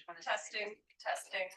Which one is Testing, testing.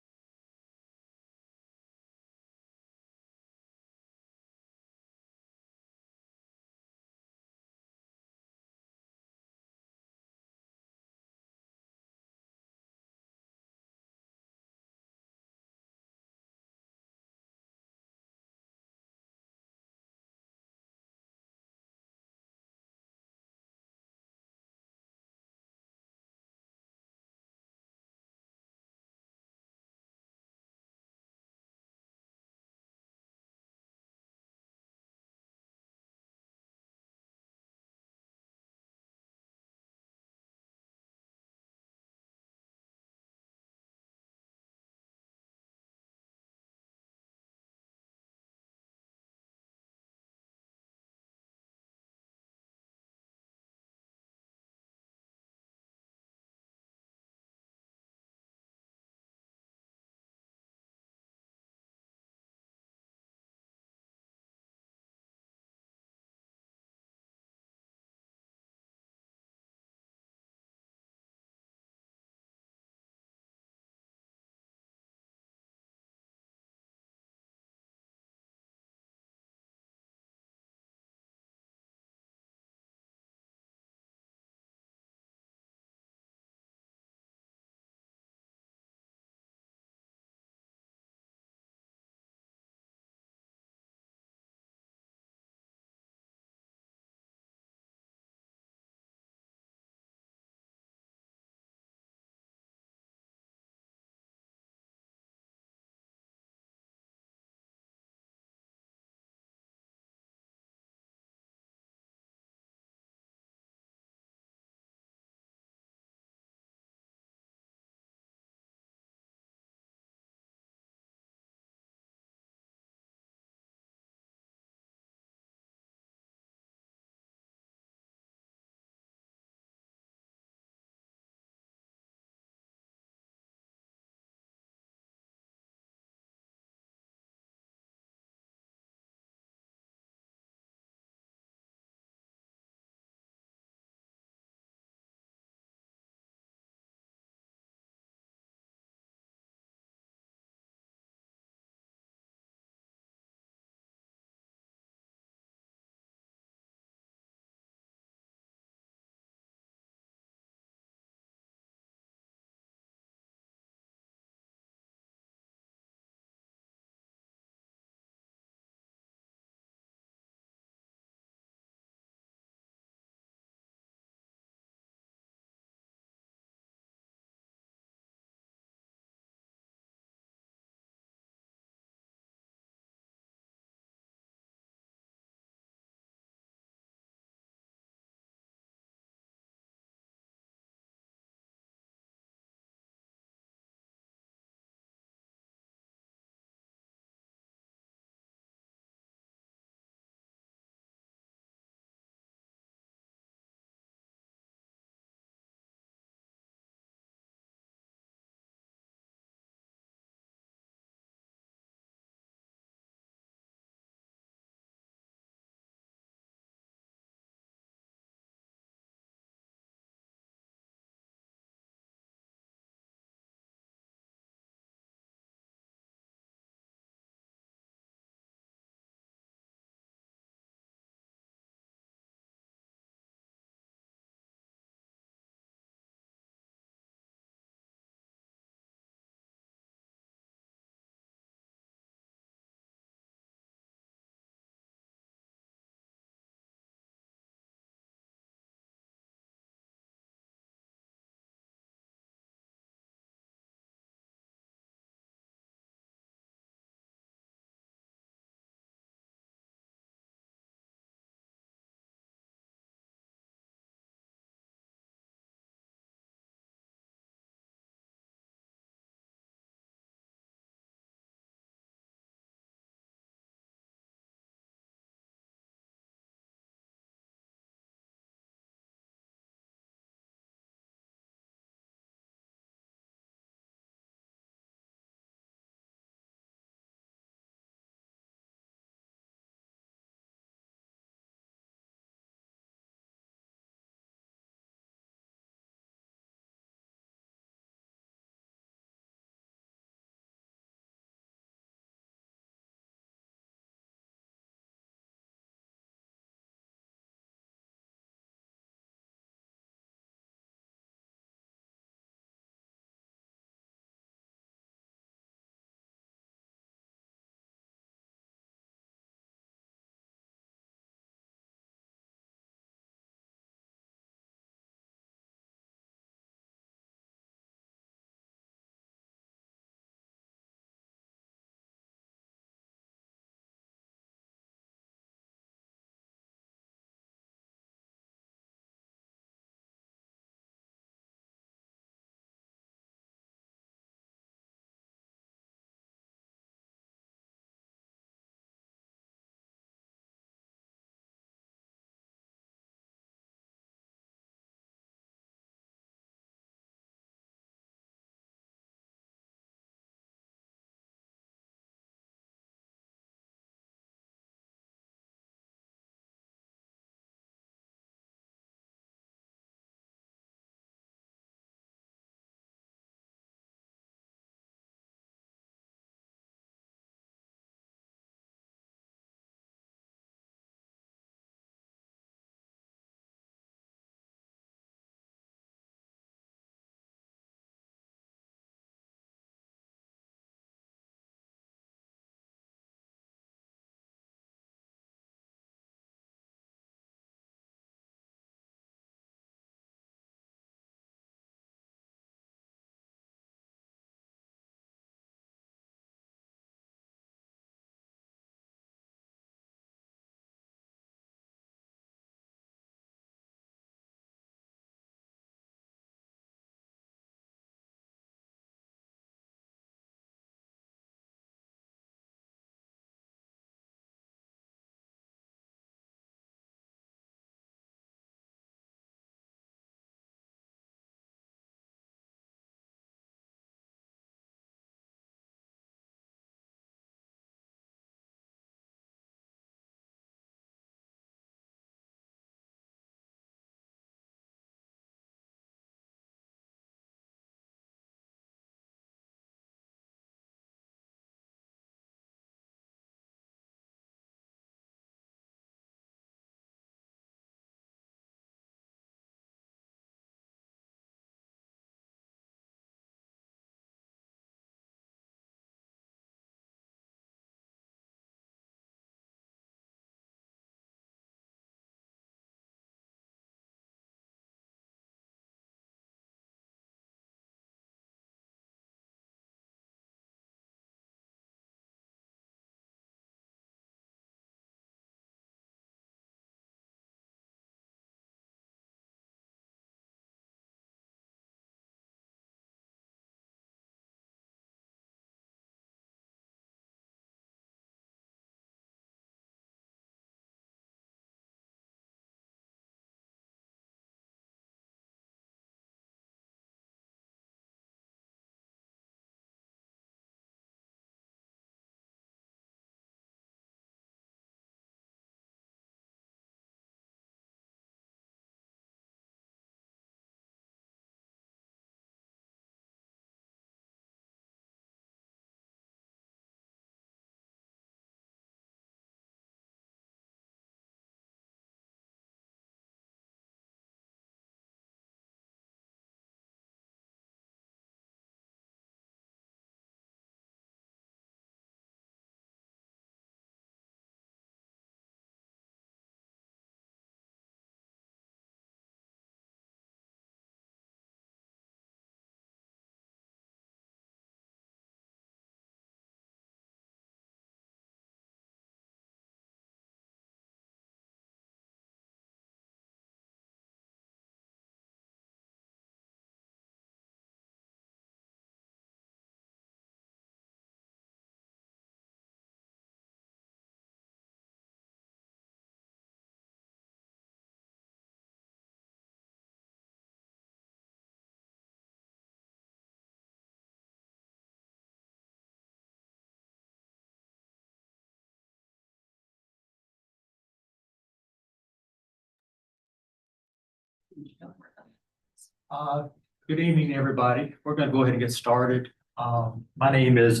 Good evening, everybody. We're going to go ahead and get started. My name is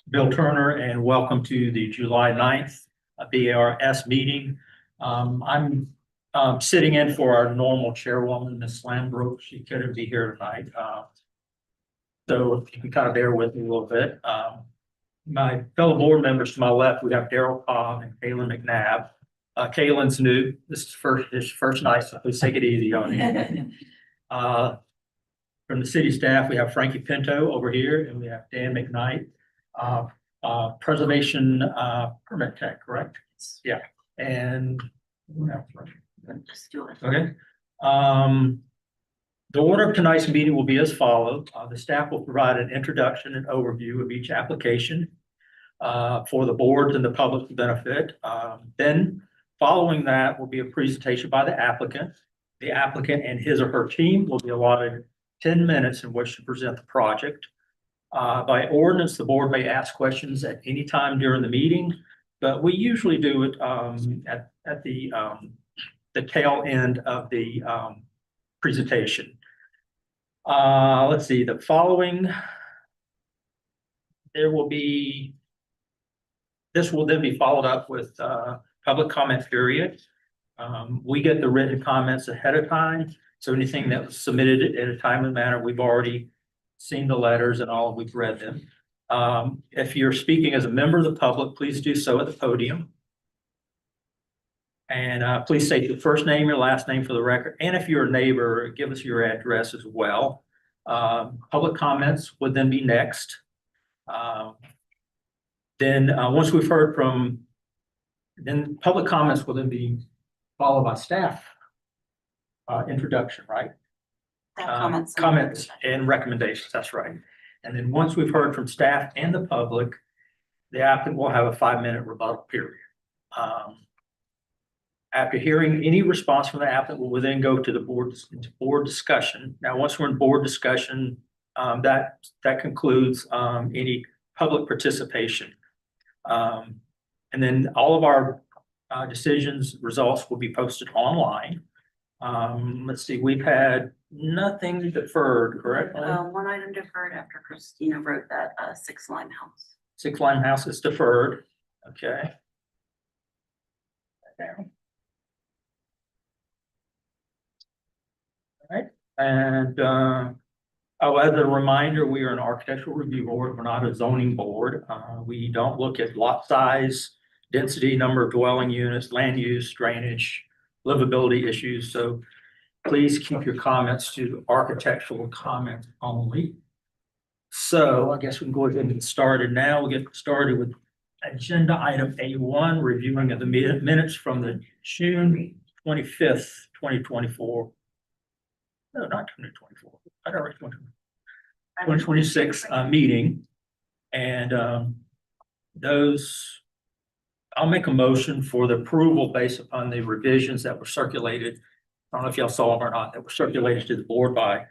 Bill Turner, and welcome to the July 9th BARS meeting. I'm sitting in for our normal chairwoman, Ms. Lambrook. She couldn't be here tonight. So if you can kind of bear with me a little bit. My fellow board members to my left, we have Daryl Cobb and Kaylin McNabb. Kaylin's new. This is his first night, so please take it easy on him. From the city staff, we have Frankie Pinto over here, and we have Dan McKnight, preservation permit tech, correct? Yeah, and Just do it. okay. The order of tonight's meeting will be as follows. The staff will provide an introduction and overview of each application for the board and the public's benefit. Then following that will be a presentation by the applicant. The applicant and his or her team will be allotted 10 minutes in which to present the project. By ordinance, the board may ask questions at any time during the meeting, but we usually do it at the tail end of the presentation. Let's see, the following, this will then be followed up with public comment period. We get the written comments ahead of time. So anything that was submitted in a timely manner, we've already seen the letters and all, we've read them. If you're speaking as a member of the public, please do so at the podium. And please state your first name, your last name for the record. And if you're a neighbor, give us your address as well. Public comments would then be next. Once we've heard from, then public comments will then be followed by staff introduction, right? Comments and recommendations, that's right. And then once we've heard from staff and the public, the applicant will have a 5-minute rebuttal period. After hearing any response from the applicant, we'll then go to the board discussion. Now, once we're in board discussion, that concludes any public participation. And then all of our decisions, results will be posted online. Let's see, we've had nothing deferred, correct? One item deferred after Christina wrote that 6 Limehouse. 6 Limehouse is deferred. Okay. Down. All right. And as a reminder, we are an architectural review board. We're not a zoning board. We don't look at lot size, density, number of dwelling units, land use, drainage, livability issues. So please keep your comments to architectural comments only. So I guess we can go ahead and get started now. We'll get started with agenda item A1, reviewing of the minutes from the June 25th, 2024. No, not 2024. I don't know, 2026 meeting. And those, I'll make a motion for the approval based upon the revisions that were circulated. I don't know if y'all saw them or not, that were circulated to the board by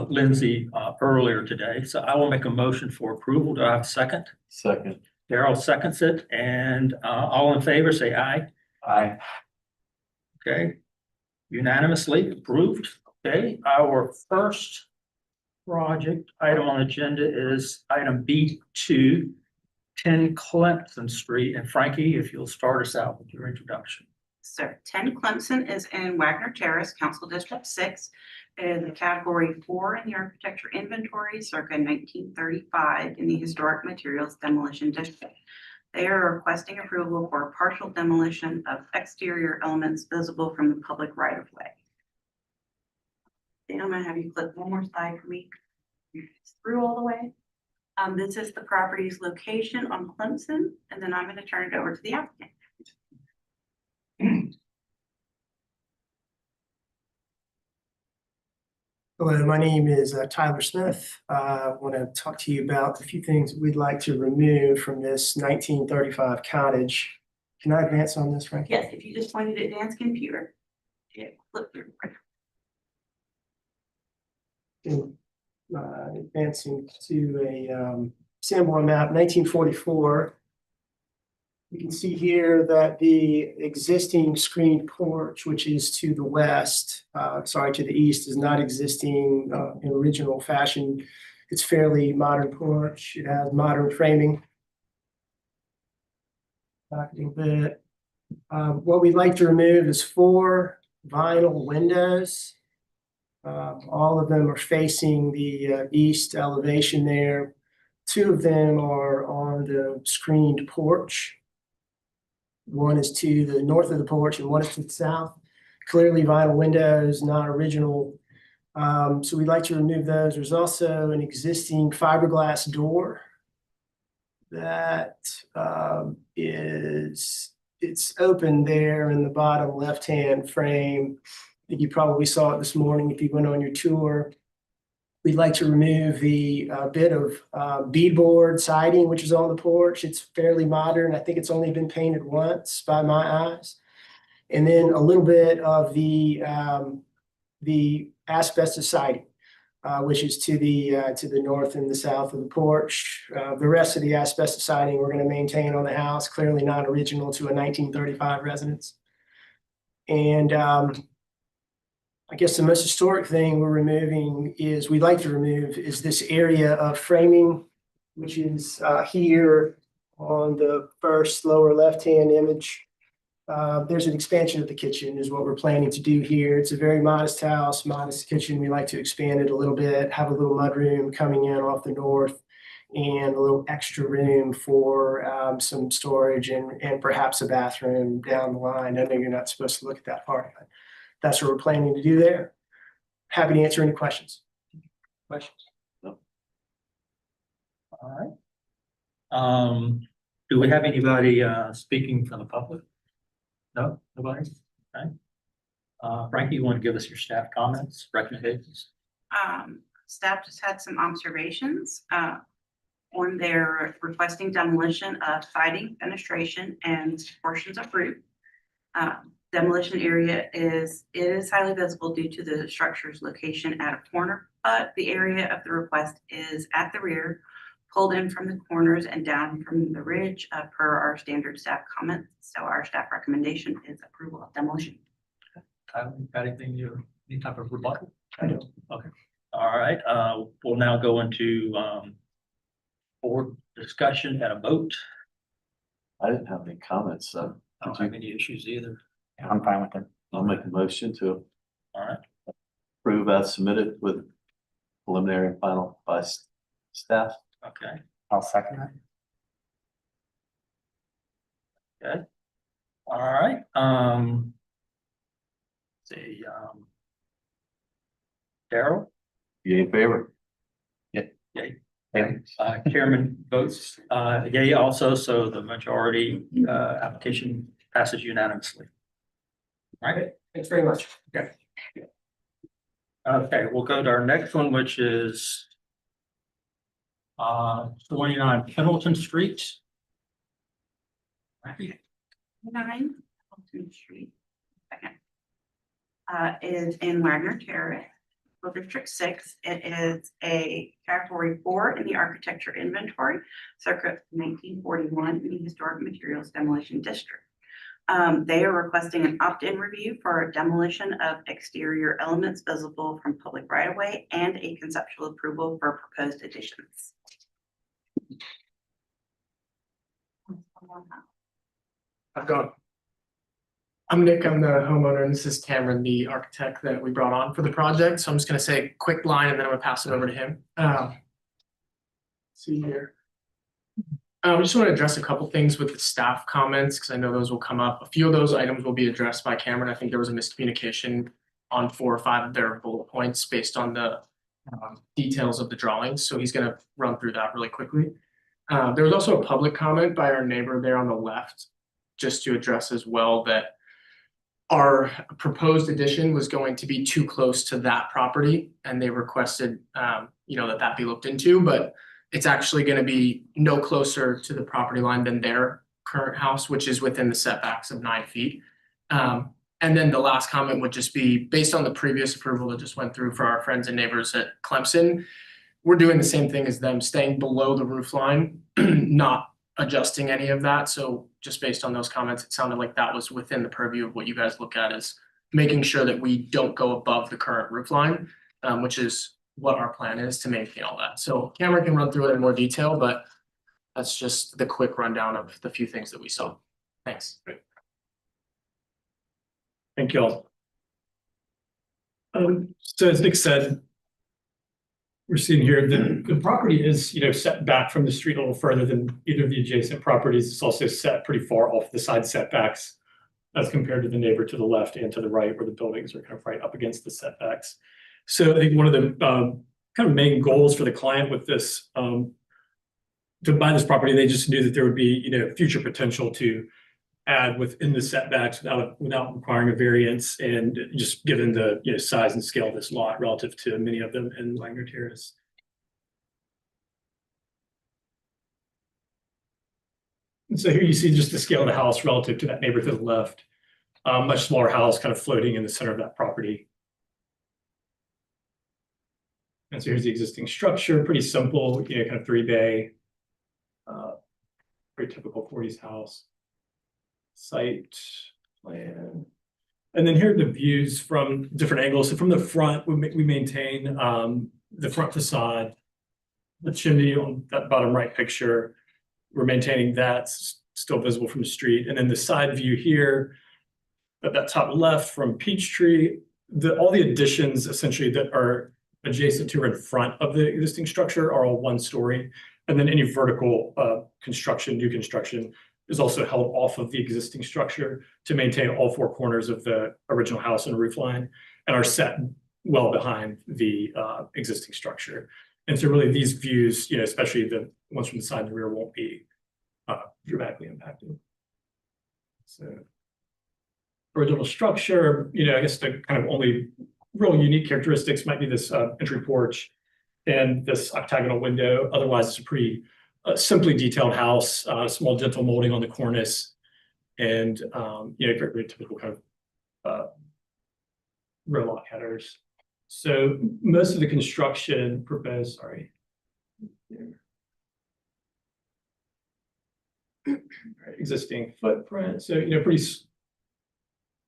Lindsay earlier today. So I will make a motion for approval. Do I have a second? Second. Daryl seconds it, and all in favor say aye. Aye. Okay, unanimously approved. Okay, our first project item on the agenda is item B2, 10 Clemson Street. And Frankie, if you'll start us out with your introduction. Sir, 10 Clemson is in Wagner Terrace, Council District 6. It is a category 4 in the architecture inventory, circa 1935 in the historic materials demolition district. They are requesting approval for partial demolition of exterior elements visible from the public right of way. I'm going to have you click one more slide for me. Through all the way. This is the property's location on Clemson, and then I'm going to turn it over to the applicant. Hello, my name is Tyler Smith. I want to talk to you about a few things we'd like to remove from this 1935 cottage. Can I advance on this, Frank? Yes, if you just pointed at Dan's computer. Yeah, flip through. Advancing to a Sanborn map, 1944. You can see here that the existing screened porch, which is to the west, to the east, is not existing in original fashion. It's fairly modern porch. It has modern framing. Back a little bit. What we'd like to remove is 4 vinyl windows. All of them are facing the east elevation there. 2 of them are on the screened porch. One is to the north of the porch and one is to the south. Clearly vinyl windows, not original. So we'd like to remove those. There's also an existing fiberglass door that it's open there in the bottom left-hand frame. I think you probably saw it this morning if you went on your tour. We'd like to remove the bit of beadboard siding, which is on the porch. It's fairly modern. I think it's only been painted once by my eyes. And then a little bit of the asbestos siding, which is to the north and the south of the porch. The rest of the asbestos siding we're going to maintain on the house, clearly not original to a 1935 residence. And I guess the most historic thing we'd like to remove is this area of framing, which is here on the first lower left-hand image. There's an expansion of the kitchen is what we're planning to do here. It's a very modest house, modest kitchen. We like to expand it a little bit, have a little mudroom coming in off the north and a little extra room for some storage and perhaps a bathroom down the line. I know you're not supposed to look at that part, but that's what we're planning to do there. Happy to answer any questions. Questions? No. All right. Do we have anybody speaking from the public? No, nobody? Okay. Frankie, you want to give us your staff comments, recommendations? Staff just had some observations on their requesting demolition of siding, fenestration, and portions of roof. Demolition area is highly visible due to the structure's location at a corner, but the area of the request is at the rear, pulled in from the corners and down from the ridge per our standard staff comments. So our staff recommendation is approval of demolition. Tyler, got anything any type of rebuttal? I don't. Okay. All right. We'll now go into board discussion and a vote. I didn't have any comments, so I don't have any issues either. I'm fine with it. I'll make a motion to All right. approve as submitted with preliminary and final by staff. Okay. I'll second that. Good. All right. See, Daryl? You in favor? Yay. Yay. Chairman votes yay also, so the majority application passes unanimously. All right. Thanks very much. Okay. Okay, we'll go to our next one, which is 29 Pendleton Street. Right. 9 Fulton Street. Second. Is in Wagner Terrace, District 6. It is a category 4 in the architecture inventory, circa 1941 in the historic materials demolition district. They are requesting an opt-in review for demolition of exterior elements visible from public right-of-way and a conceptual approval for proposed additions. I'm Nick, I'm the homeowner, and this is Cameron, the architect that we brought on for the project. So I'm just gonna say a quick line and then I'm gonna pass it over to him. See here. I just want to address a couple things with the staff comments, because I know those will come up. A few of those items will be addressed by Cameron. I think there was a miscommunication on 4 or 5 of their bullet points based on the details of the drawings. So he's gonna run through that really quickly. There was also a public comment by our neighbor there on the left, just to address as well that our proposed addition was going to be too close to that property, and they requested, that be looked into, but it's actually going to be no closer to the property line than their current house, which is within the setbacks of 9 feet. And then the last comment would just be based on the previous approval that just went through for our friends and neighbors at Clemson. We're doing the same thing as them, staying below the roof line, not adjusting any of that. So just based on those comments, it sounded like that was within the purview of what you guys look at is making sure that we don't go above the current roof line, which is what our plan is to maintain all that. So Cameron can run through it in more detail, but that's just the quick rundown of the few things that we saw. Thanks. Thank you all. So as Nick said, we're seeing here that the property is, set back from the street a little further than either of the adjacent properties. It's also set pretty far off the side setbacks as compared to the neighbor to the left and to the right, where the buildings are kind of right up against the setbacks. So I think one of the kind of main goals for the client with this, to buy this property, they just knew that there would be, future potential to add within the setbacks without requiring a variance, and just given the size and scale of this lot relative to many of them in Wagner Terrace. And so here you see just the scale of the house relative to that neighbor to the left. Much smaller house kind of floating in the center of that property. And so here's the existing structure, pretty simple, kind of 3-bay, very typical 40s house. Site plan. And then here are the views from different angles. So from the front, we maintain the front facade, the chimney on that bottom right picture. We're maintaining that, still visible from the street. And then the side view here, at that top left from Peachtree, all the additions essentially that are adjacent to or in front of the existing structure are all 1-story. And then any vertical new construction is also held off of the existing structure to maintain all 4 corners of the original house and roof line, and are set well behind the existing structure. And so really these views, especially the ones from the side and the rear, won't be dramatically impacted. So original structure, I guess the kind of only real unique characteristics might be this entry porch and this octagonal window. Otherwise, it's a pretty simply detailed house, small dental molding on the cornice, and very typical kind of rear lock headers. So most of the construction proposed, existing footprint. So pretty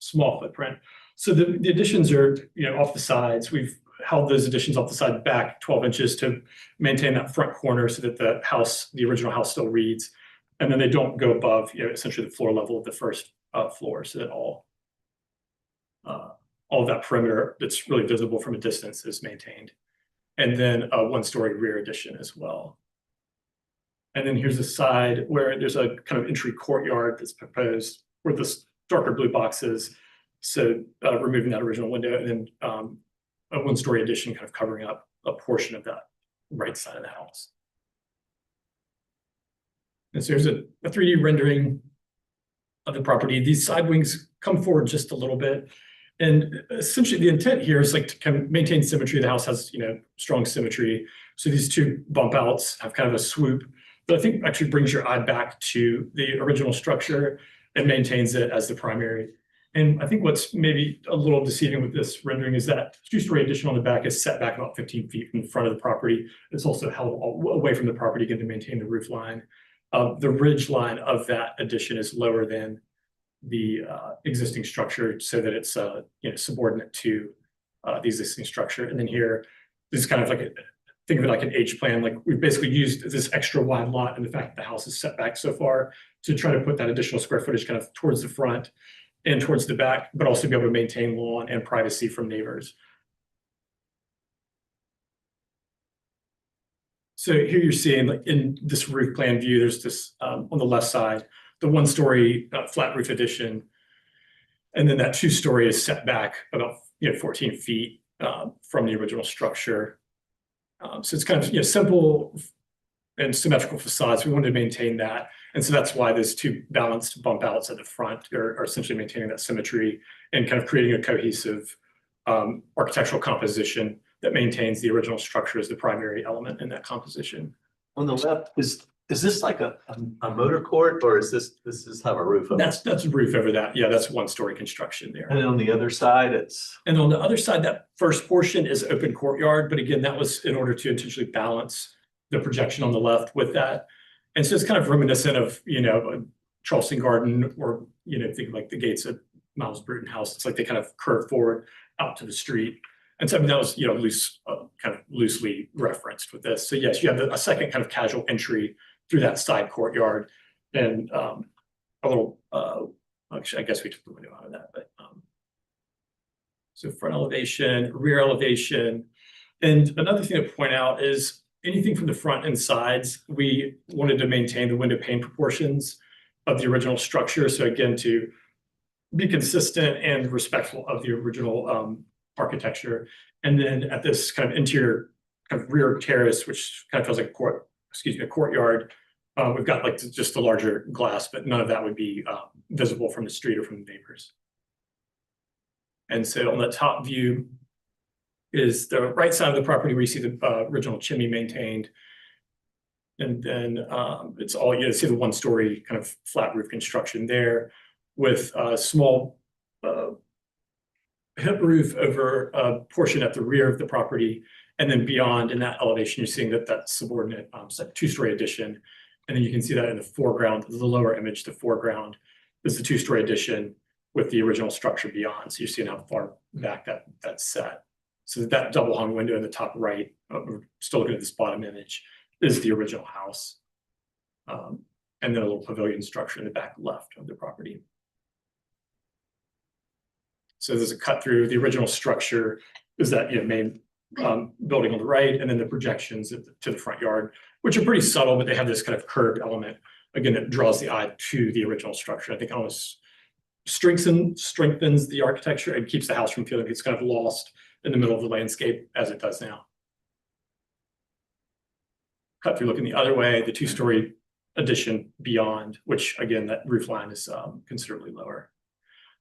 small footprint. So the additions are off the sides. We've held those additions off the side back 12 inches to maintain that front corner so that the original house still reads, and then they don't go above essentially the floor level of the first floor, so that all of that perimeter that's really visible from a distance is maintained. And then a 1-story rear addition as well. And then here's a side where there's a kind of entry courtyard that's proposed where this darker blue box is. So removing that original window, and then a 1-story addition kind of covering up a portion of that right side of the house. And so here's a 3D rendering of the property. These side wings come forward just a little bit. And essentially the intent here is to kind of maintain symmetry. The house has, strong symmetry. So these 2 bump outs have kind of a swoop that I think actually brings your eye back to the original structure and maintains it as the primary. And I think what's maybe a little deceiving with this rendering is that 2-story addition on the back is set back about 15 feet from the front of the property. It's also held away from the property again to maintain the roof line. The ridge line of that addition is lower than the existing structure, so that it's subordinate to the existing structure. And then here, this is kind of think of it like an H plan. We've basically used this extra wide lot and the fact that the house is set back so far to try to put that additional square footage kind of towards the front and towards the back, but also be able to maintain lawn and privacy from neighbors. So here you're seeing in this roof plan view, there's this on the left side, the 1-story flat roof addition. And then that 2-story is set back about 14 feet from the original structure. So it's kind of simple and symmetrical facades. We wanted to maintain that. And so that's why those 2 balanced bump outs at the front are essentially maintaining that symmetry and kind of creating a cohesive architectural composition that maintains the original structure as the primary element in that composition. On the left, is this like a motor court, or is this have a roof over it? That's a roof over that. Yeah, that's 1-story construction there. And then on the other side, And on the other side, that first portion is open courtyard. But again, that was in order to intentionally balance the projection on the left with that. And so it's kind of reminiscent of, a Charleston garden or, think of like the gates of Miles Bruton House. It's like they kind of curve forward out to the street. And so I mean, that was, kind of loosely referenced with this. So yes, you have a second kind of casual entry through that side courtyard and a little, actually, I guess we took the window out of that, but so front elevation, rear elevation. And another thing to point out is anything from the front and sides, we wanted to maintain the window pane proportions of the original structure. So again, to be consistent and respectful of the original architecture. And then at this kind of interior kind of rear terrace, which kind of feels like a courtyard, we've got like just the larger glass, but none of that would be visible from the street or from the neighbors. And so on the top view is the right side of the property where you see the original chimney maintained. And then it's all, you see the one-story kind of flat roof construction there with a small hip roof over a portion at the rear of the property. And then beyond in that elevation, you're seeing that subordinate two-story addition. And then you can see that in the foreground, the lower image, the foreground is the two-story addition with the original structure beyond. So you're seeing how far back that's set. So that double hung window in the top right, we're still looking at this bottom image, is the original house. And then a little pavilion structure in the back left of the property. So there's a cut through. The original structure is that main building on the right, and then the projections to the front yard, which are pretty subtle, but they have this kind of curved element, again, that draws the eye to the original structure. I think almost strengthens the architecture and keeps the house from feeling it's kind of lost in the middle of the landscape as it does now. Cut through looking the other way, the two-story addition beyond, which again, that roof line is considerably lower.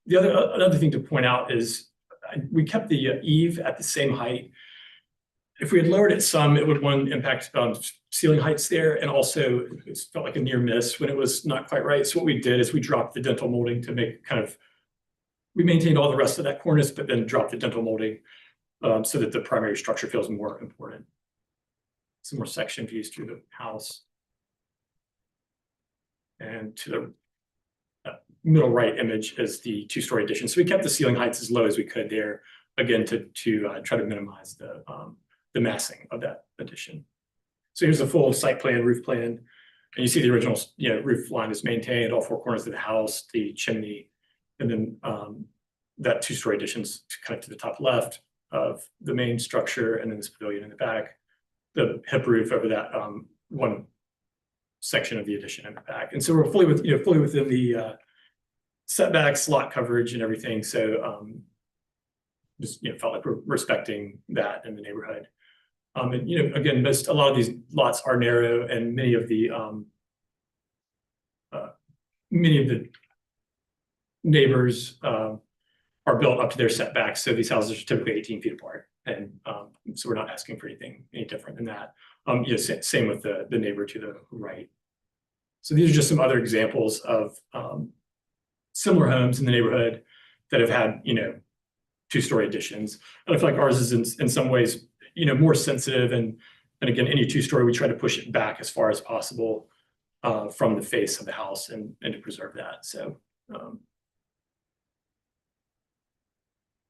The another thing to point out is we kept the eave at the same height. If we had lowered it some, it would impact ceiling heights there, and also it felt like a near miss when it was not quite right. So what we did is we dropped the dental molding to make we maintained all the rest of that cornice, but then dropped the dental molding so that the primary structure feels more important. Some more section views through the house. And to the middle right image is the two-story addition. So we kept the ceiling heights as low as we could there, again, to try to minimize the massing of that addition. So here's a full site plan, roof plan, and you see the original roof line is maintained, all four corners of the house, the chimney, and then that two-story addition's kind of to the top left of the main structure, and then this pavilion in the back, the hip roof over that one section of the addition in the back. And so we're fully within the setbacks, lot coverage, and everything. So just felt like we're respecting that in the neighborhood. And again, a lot of these lots are narrow, and many of the neighbors are built up to their setbacks. So these houses are typically 18 feet apart, and so we're not asking for anything any different than that. Same with the neighbor to the right. So these are just some other examples of similar homes in the neighborhood that have had two-story additions. And I feel like ours is in some ways more sensitive, and again, any two-story we try to push it back as far as possible from the face of the house and to preserve that. So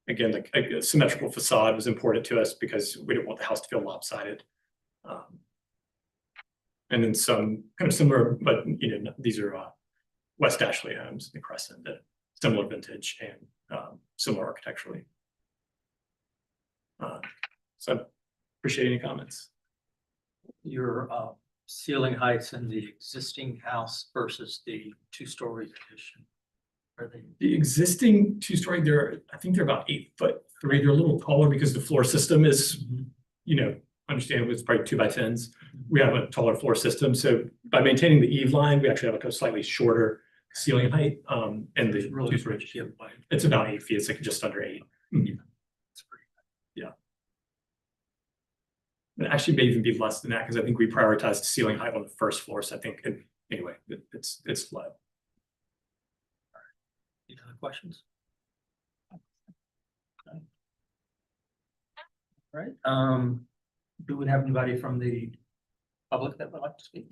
again, like a symmetrical facade was important to us because we didn't want the house to feel lopsided. And then some kind of similar, but these are West Ashley homes, the Crescent, similar vintage and similar architecturally. So I appreciate any comments. Your ceiling heights in the existing house versus the two-story addition. Are they? The existing two-story, I think they're about 8'3". They're a little taller because the floor system is, understandably, it's probably 2x10s. We have a taller floor system. So by maintaining the eave line, we actually have a slightly shorter ceiling height. And the Really two-story, it's about 8 feet. It's like just under 8. That's pretty. Yeah. And it actually may even be less than that because I think we prioritized ceiling height on the first floor. So I think, anyway, it's low. Any other questions? Okay. All right. Do we have anybody from the public that would like to speak?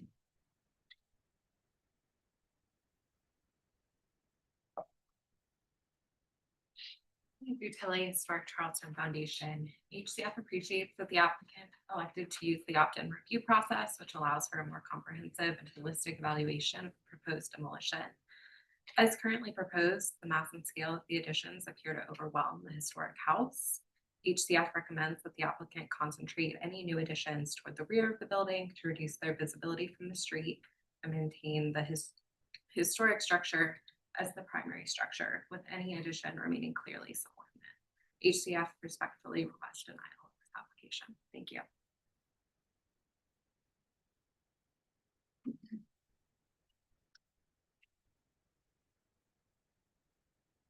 Utility Historic Charleston Foundation. HCF appreciates that the applicant elected to use the opt-in review process, which allows for a more comprehensive and holistic evaluation of proposed demolition. As currently proposed, the mass and scale of the additions appear to overwhelm the historic house. HCF recommends that the applicant concentrate any new additions toward the rear of the building to reduce their visibility from the street and maintain the historic structure as the primary structure, with any addition remaining clearly subordinate. HCF respectfully request denial of this application. Thank you.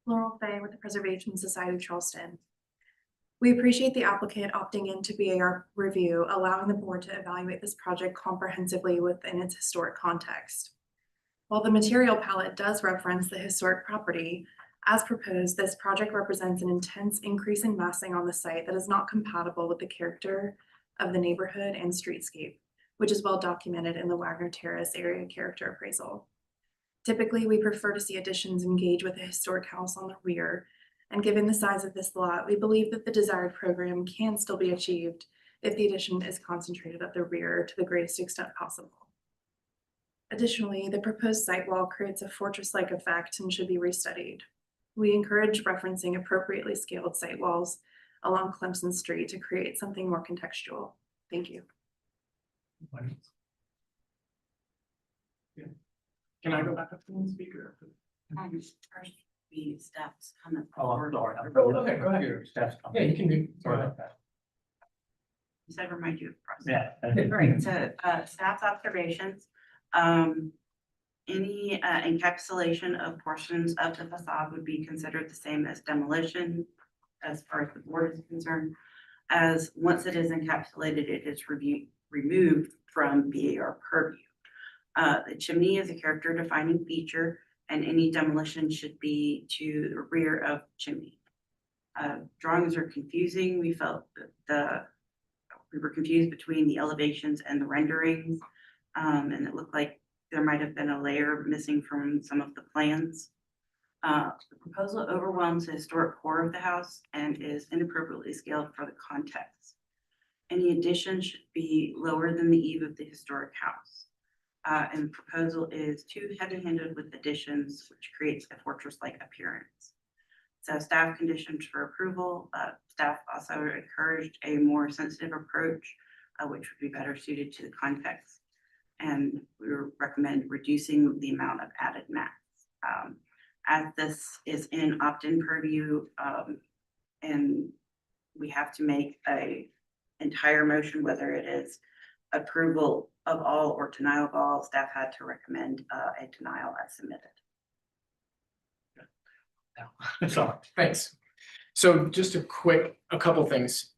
Laurel Fay with the Preservation Society of Charleston. We appreciate the applicant opting into BAR review, allowing the board to evaluate this project comprehensively within its historic context. While the material palette does reference the historic property, as proposed, this project represents an intense increase in massing on the site that is not compatible with the character of the neighborhood and streetscape, which is well documented in the Wagner Terrace area character appraisal. Typically, we prefer to see additions engage with the historic house on the rear, and given the size of this lot, we believe that the desired program can still be achieved if the addition is concentrated at the rear to the greatest extent possible. Additionally, the proposed site wall creates a fortress-like effect and should be restudied. We encourage referencing appropriately scaled site walls along Clemson Street to create something more contextual. Thank you. Can I go back up to the speaker? First, the staff's comment. Oh, I'm sorry. Okay, go ahead. Your staff's Yeah, coming. you can do. Sorry about that. You said remind you of the process. Yeah. All right, so staff's observations. Any encapsulation of portions of the facade would be considered the same as demolition as far as the board is concerned. As once it is encapsulated, it is removed from BAR purview. The chimney is a character defining feature, and any demolition should be to the rear of chimney. Drawings are confusing. We felt that we were confused between the elevations and the renderings. And it looked like there might have been a layer missing from some of the plans. The proposal overwhelms the historic core of the house and is inappropriately scaled for the context. Any addition should be lower than the eve of the historic house. And the proposal is too heavy-handed with additions, which creates a fortress-like appearance. So staff conditioned for approval. Staff also encouraged a more sensitive approach, which would be better suited to the context. And we recommend reducing the amount of added mass. As this is in opt-in purview, and we have to make a entire motion, whether it is approval of all or denial of all, staff had to recommend a denial as submitted. Sorry. Thanks. So just a couple things.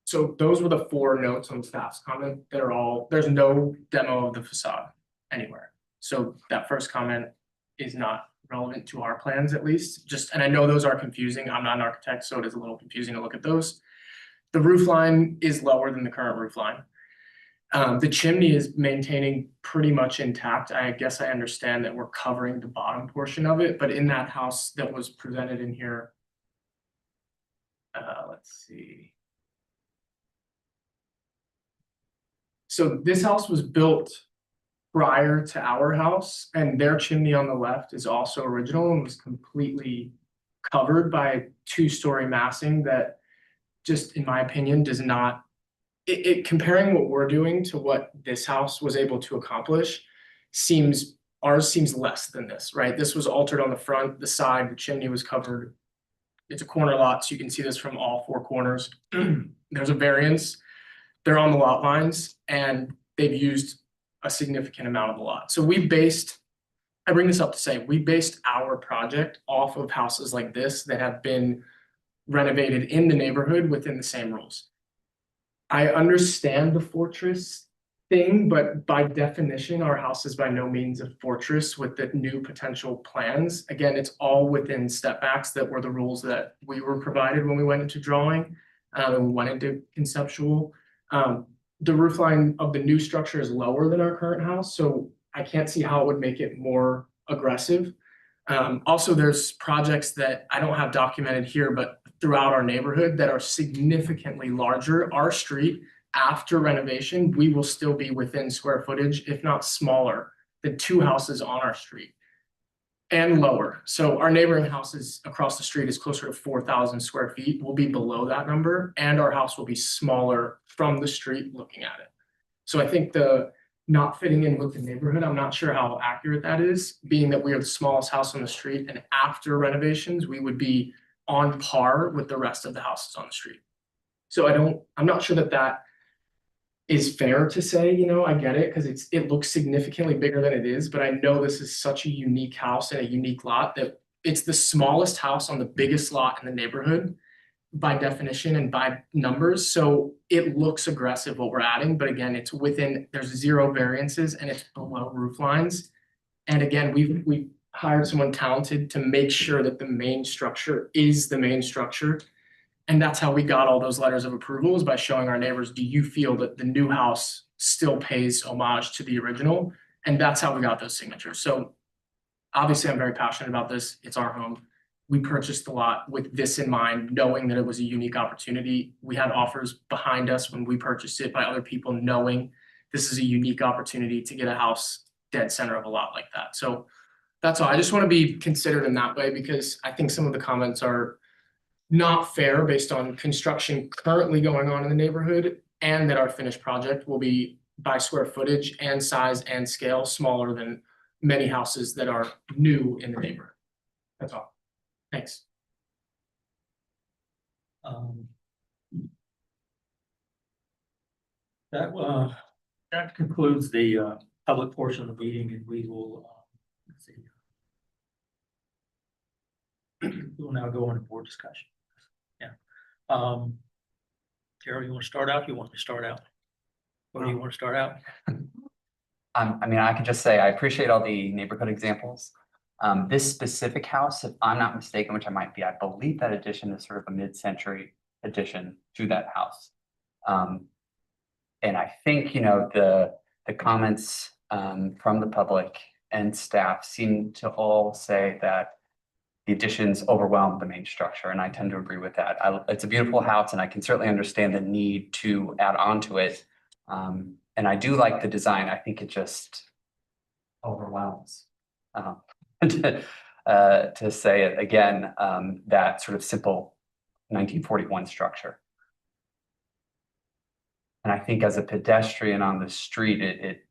So those were the 4 notes on staff's comment. There's no demo of the facade anywhere. So that first comment is not relevant to our plans, at least. And I know those are confusing. I'm not an architect, so it is a little confusing to look at those. The roof line is lower than the current roof line. The chimney is maintaining pretty much intact. I guess I understand that we're covering the bottom portion of it, but in that house that was presented in here, let's see. So this house was built prior to our house, and their chimney on the left is also original and was completely covered by 2-story massing that just, in my opinion, does not, comparing what we're doing to what this house was able to accomplish, ours seems less than this, right? This was altered on the front, the side, the chimney was covered. It's a corner lot, so you can see this from all 4 corners. There's a variance. They're on the lot lines, and they've used a significant amount of the lot. So I bring this up to say, we based our project off of houses like this that have been renovated in the neighborhood within the same rules. I understand the fortress thing, but by definition, our house is by no means a fortress with the new potential plans. Again, it's all within step backs that were the rules that we were provided when we went into drawing, and we went into conceptual. The roof line of the new structure is lower than our current house, so I can't see how it would make it more aggressive. Also, there's projects that I don't have documented here, but throughout our neighborhood that are significantly larger. Our street, after renovation, we will still be within square footage, if not smaller, than 2 houses on our street. And lower. So our neighboring houses across the street is closer to 4,000 square feet. We'll be below that number, and our house will be smaller from the street looking at it. So I think the not fitting in with the neighborhood, I'm not sure how accurate that is, being that we are the smallest house on the street, and after renovations, we would be on par with the rest of the houses on the street. So I'm not sure that that is fair to say, you know, I get it, because it looks significantly bigger than it is, but I know this is such a unique house and a unique lot that it's the smallest house on the biggest lot in the neighborhood by definition and by numbers, so it looks aggressive what we're adding, but again, it's within, there's 0 variances and it's below roof lines. And again, we've hired someone talented to make sure that the main structure is the main structure. And that's how we got all those letters of approval, is by showing our neighbors, do you feel that the new house still pays homage to the original? And that's how we got those signatures. So obviously, I'm very passionate about this. It's our home. We purchased the lot with this in mind, knowing that it was a unique opportunity. We had offers behind us when we purchased it by other people, knowing this is a unique opportunity to get a house dead center of a lot like that. So that's all. I just want to be considered in that way, because I think some of the comments are not fair based on construction currently going on in the neighborhood, and that our finished project will be by square footage and size and scale smaller than many houses that are new in the neighborhood. That's all. Thanks. That concludes the public portion of the meeting, and we will, let's see. We'll now go into board discussion. Yeah. Carol, you want to start out? You want me to start out? Or do you want to start out? I mean, I could just say I appreciate all the neighborhood examples. This specific house, if I'm not mistaken, which I might be, I believe that addition is sort of a mid-century addition to that house. And I think, you know, the comments from the public and staff seem to all say that the additions overwhelm the main structure, and I tend to agree with that. It's a beautiful house, and I can certainly understand the need to add on to it. And I do like the design. I think it just overwhelms. To say it again, that sort of simple 1941 structure. And I think as a pedestrian on the street, it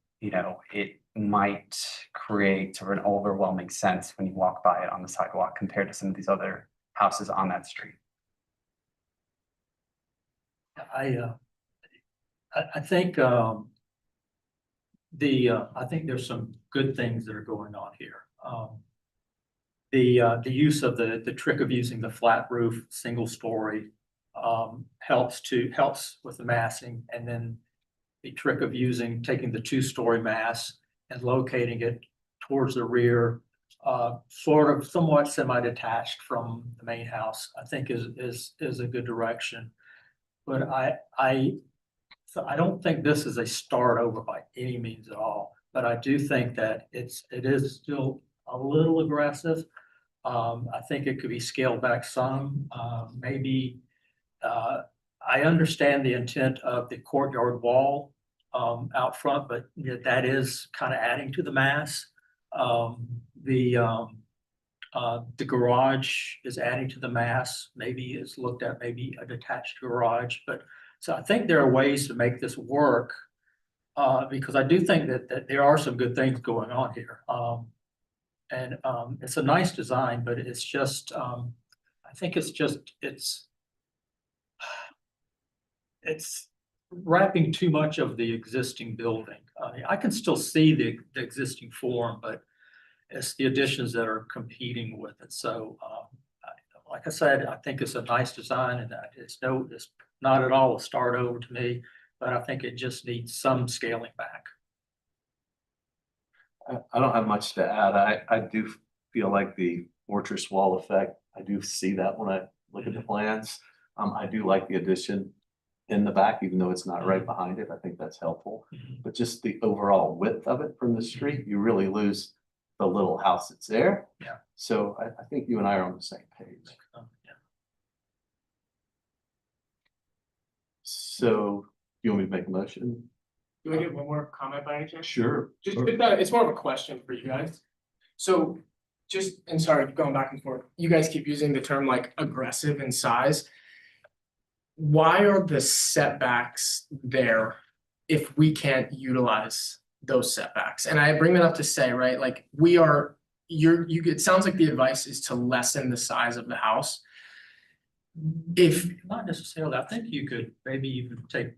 might create sort of an overwhelming sense when you walk by it on the sidewalk compared to some of these other houses on that street. I think I think there's some good things that are going on here. The use of the trick of using the flat roof, single story, helps with the massing, and then the trick of taking the 2-story mass and locating it towards the rear, sort of somewhat semi-detached from the main house, I think is a good direction. But I don't think this is a start over by any means at all. But I do think that it is still a little aggressive. I think it could be scaled back some, maybe. I understand the intent of the courtyard wall out front, but that is kind of adding to the mass. The garage is adding to the mass. Maybe it's looked at, maybe a detached garage. But so I think there are ways to make this work, because I do think that there are some good things going on here. And it's a nice design, but it's just, I think it's wrapping too much of the existing building. I mean, I can still see the existing form, but it's the additions that are competing with it. So, like I said, I think it's a nice design, and it's not at all a start over to me, but I think it just needs some scaling back. I don't have much to add. I do feel like the fortress wall effect, I do see that when I look at the plans. I do like the addition in the back, even though it's not right behind it. I think that's helpful. But just the overall width of it from the street, you really lose the little house that's there. Yeah. So I think you and I are on the same page. Yeah. So you want me to make a motion? Do I get one more comment by any chance? Sure. Just, it's more of a question for you guys. So just, and sorry, going back and forth, you guys keep using the term like aggressive in size. Why are the setbacks there if we can't utilize those setbacks? And I bring that up to say, right, like it sounds like the advice is to lessen the size of the house. If, Not necessarily. I think you could maybe even take,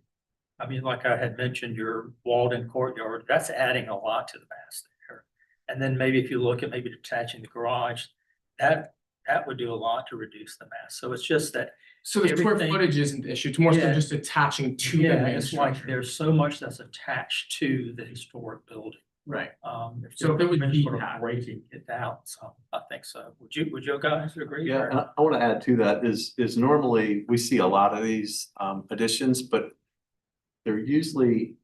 I mean, like I had mentioned, your walled-in courtyard, that's adding a lot to the mass there. And then maybe if you look at maybe detaching the garage, that would do a lot to reduce the mass. So it's just that. so the square Everything- footage isn't the issue, it's more so Yeah. just attaching to the Yeah, main it's like structure. there's so much that's attached to the historic building. Right. So if it was sort of detached. breaking it down, so I think so. Would you guys agree? Yeah, and I want to add to that is normally we see a lot of these additions, but they're usually,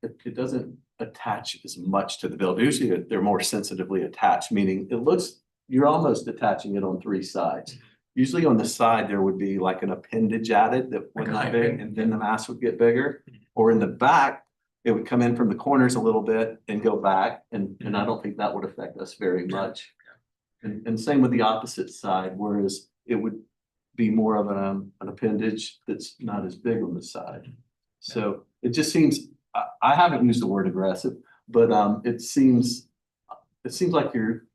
it doesn't attach as much to the building. Usually they're more sensitively attached, meaning it looks, you're almost attaching it on three sides. Usually on the side, there would be like an appendage added that Like would a not big, hyphen. and then the mass would get bigger. Or in the back, it would come in from the corners a little bit and go back, and I don't think that would affect us very much. And same with the opposite side, whereas it would be more of an appendage that's not as big on the side. So it just seems, I haven't used the word aggressive, but it seems like you're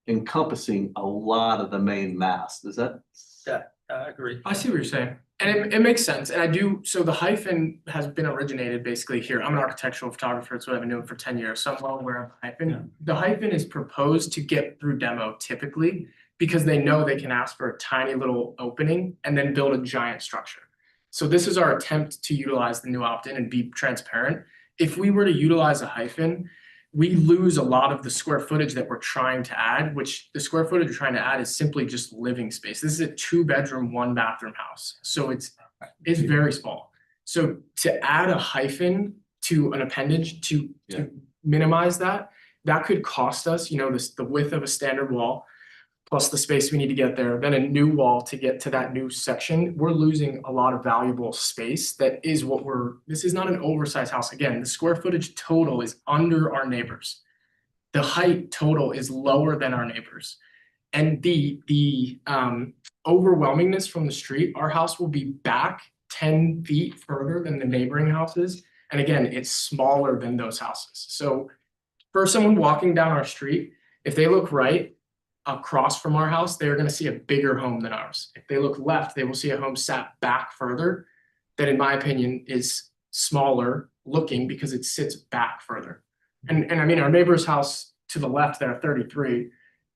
encompassing a lot of the main mass. Does that? Yeah, I agree. I see what you're saying, and it makes sense, and I do, so the hyphen has been originated basically here. I'm an architectural photographer, it's what I've been doing for 10 years, so I'm well aware of the hyphen. Yeah. The hyphen is proposed to get through demo typically, because they know they can ask for a tiny little opening and then build a giant structure. So this is our attempt to utilize the new opt-in and be transparent. If we were to utilize a hyphen, we lose a lot of the square footage that we're trying to add, which the square footage we're trying to add is simply just living space. This is a 2-bedroom, 1-bathroom house. So it's very small. So to add a hyphen to an appendage to minimize that could cost us, the width of a standard wall, plus the space we need to get there, then a new wall to get to that new section. We're losing a lot of valuable space. That is what this is not an oversized house. Again, the square footage total is under our neighbors. The height total is lower than our neighbors. And the overwhelmingness from the street, our house will be back 10 feet further than the neighboring houses. And again, it's smaller than those houses. So for someone walking down our street, if they look right, across from our house, they're going to see a bigger home than ours. If they look left, they will see a home sat back further that, in my opinion, is smaller looking because it sits back further. And I mean, our neighbor's house to the left there, 33,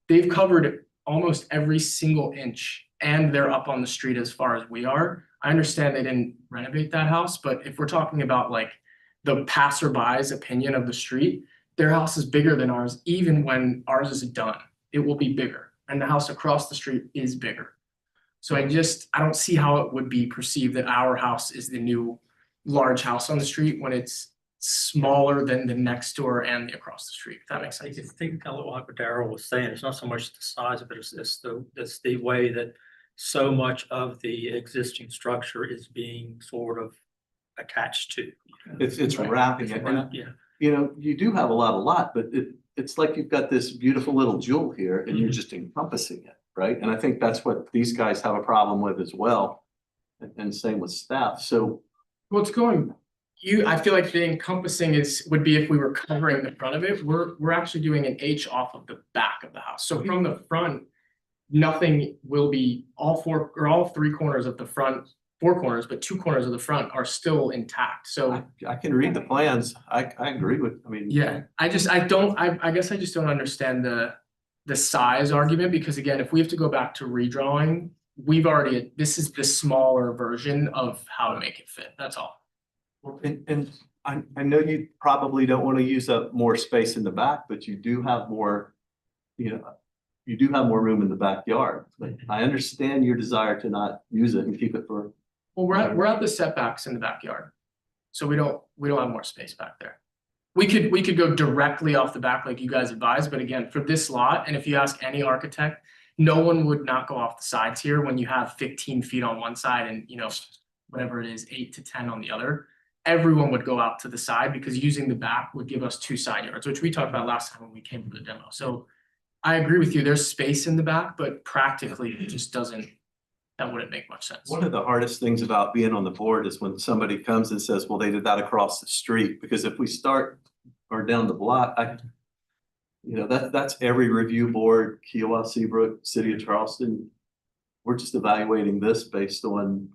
they've covered almost every single inch, and they're up on the street as far as we are. I understand they didn't renovate that house, but if we're talking about like the passerby's opinion of the street, their house is bigger than ours, even when ours is done. It will be bigger, and the house across the street is bigger. So I don't see how it would be perceived that our house is the new large house on the street when it's smaller than the next door and the across the street, if that makes I sense. think kind of like what Darryl was saying, it's not so much the size of it, it's the way that so much of the existing structure is being sort of attached to. It's wrapping it. And, Yeah. you do have a lot, but it's like you've got this beautiful little jewel here and you're just encompassing it, right? And I think that's what these guys have a problem with as well. And same with staff. So Well, it's going, I feel like the encompassing would be if we were covering the front of it. We're actually doing an H off of the back of the house. So from the front, nothing will be, all 3 corners of the front, 4 corners, but 2 corners of the front are still intact. So I can read the plans. I agree with, yeah, I guess I just don't understand the size argument, because again, if we have to go back to redrawing, this is the smaller version of how to make it fit. That's all. And I know you probably don't want to use up more space in the back, but you do have more, you do have more room in the backyard. But I understand your desire to not use it and keep it for. Well, we're at the setbacks in the backyard, so we don't have more space back there. We could go directly off the back like you guys advised, but again, for this lot, and if you ask any architect, no one would not go off the sides here when you have 15 feet on one side and, you know, whatever it is, 8 to 10 on the other. Everyone would go out to the side because using the back would give us 2 side yards, which we talked about last time when we came for the demo. So I agree with you, there's space in the back, but practically it just doesn't, that wouldn't make much sense. One of the hardest things about being on the board is when somebody comes and says, well, they did that across the street, because if we start or down the block, that's every review board, Kiowa, Seabrook, City of Charleston. We're just evaluating this based on,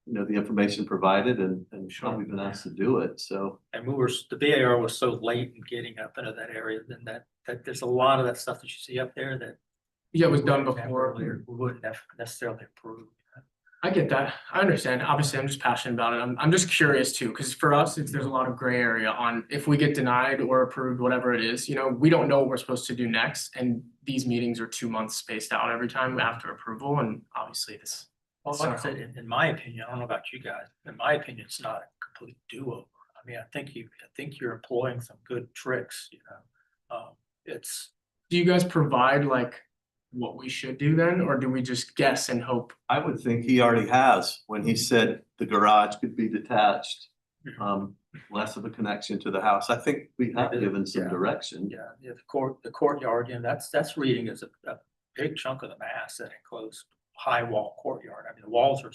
the information provided and how we've been asked to do it, so. And the BAR was so late in getting up into that area, then that there's a lot of that stuff that you see up there that. Yeah, it was done we wouldn't have before. earlier. We wouldn't have necessarily approved. I get that. I understand. Obviously, I'm just passionate about it. I'm just curious too, because for us, there's a lot of gray area on if we get denied or approved, whatever it is, we don't know what we're supposed to do next. And these meetings are 2 months spaced out every time after approval. And obviously this. Well, like I said, in my opinion, I don't know about you guys, in my opinion, it's not a complete do-over. I mean, I think you're employing some good tricks, Do you guys provide like what we should do then, or do we just guess and hope? I would think he already has, when he said the garage could be detached, less of a connection to the house. I think we have given some Yeah. direction. Yeah, the courtyard, that's reading as a big chunk of the mass, that enclosed high wall courtyard. I mean, the walls are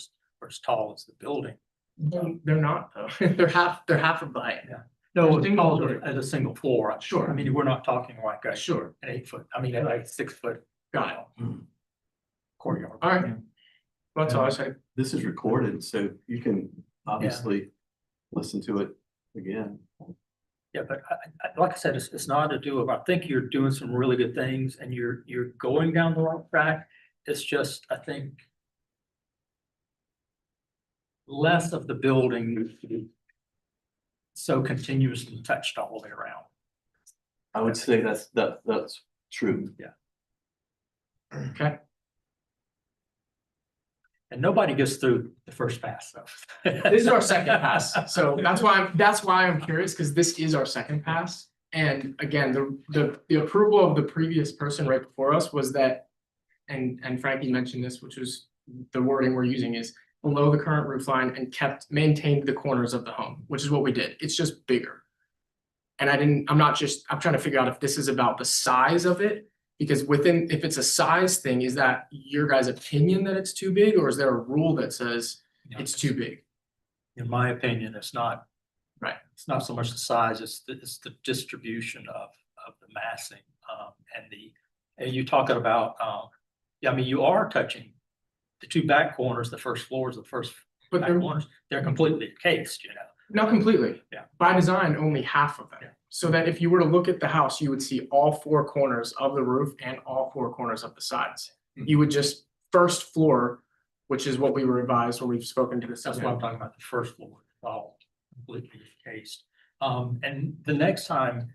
as tall as the building. They're not though. They're half of the height. Yeah. No, it's Single tall story. as a single floor. Sure. I mean, we're not talking like Sure. an 8 foot, I mean, like 6 foot. Got it. Courtyard. All right. That's all I say. This is recorded, so you can obviously listen to it again. Yeah, but like I said, it's not a do-over. I think you're doing some really good things and you're going down the right track. It's just, I think, less of the building needs to be so continuously touched all the way around. I would say that's true. Okay. And nobody gets through the first pass, so. This is our second pass, so that's why I'm curious, because this is our second pass. And again, the approval of the previous person right before us was that, and Frankie mentioned this, which was the wording we're using is below the current roof line and maintained the corners of the home, which is what we did. It's just bigger. And I'm trying to figure out if this is about the size of it, because if it's a size thing, is that your guys' opinion that it's too big, or is there a rule that says it's too big? In my opinion, it's not. Right. It's not so much the size, it's the distribution of the massing, and you talking about, I mean, you are touching the 2 back corners, the first floors, But back corners, they're completely encased, not completely. Yeah. By design, only half of them. Yeah. So that if you were to look at the house, you would see all 4 corners of the roof and all 4 corners of the sides. Mhm. You would just first floor, which is what we were advised when we've spoken to the. That's what I'm talking about, the first floor, all completely encased. And the next time,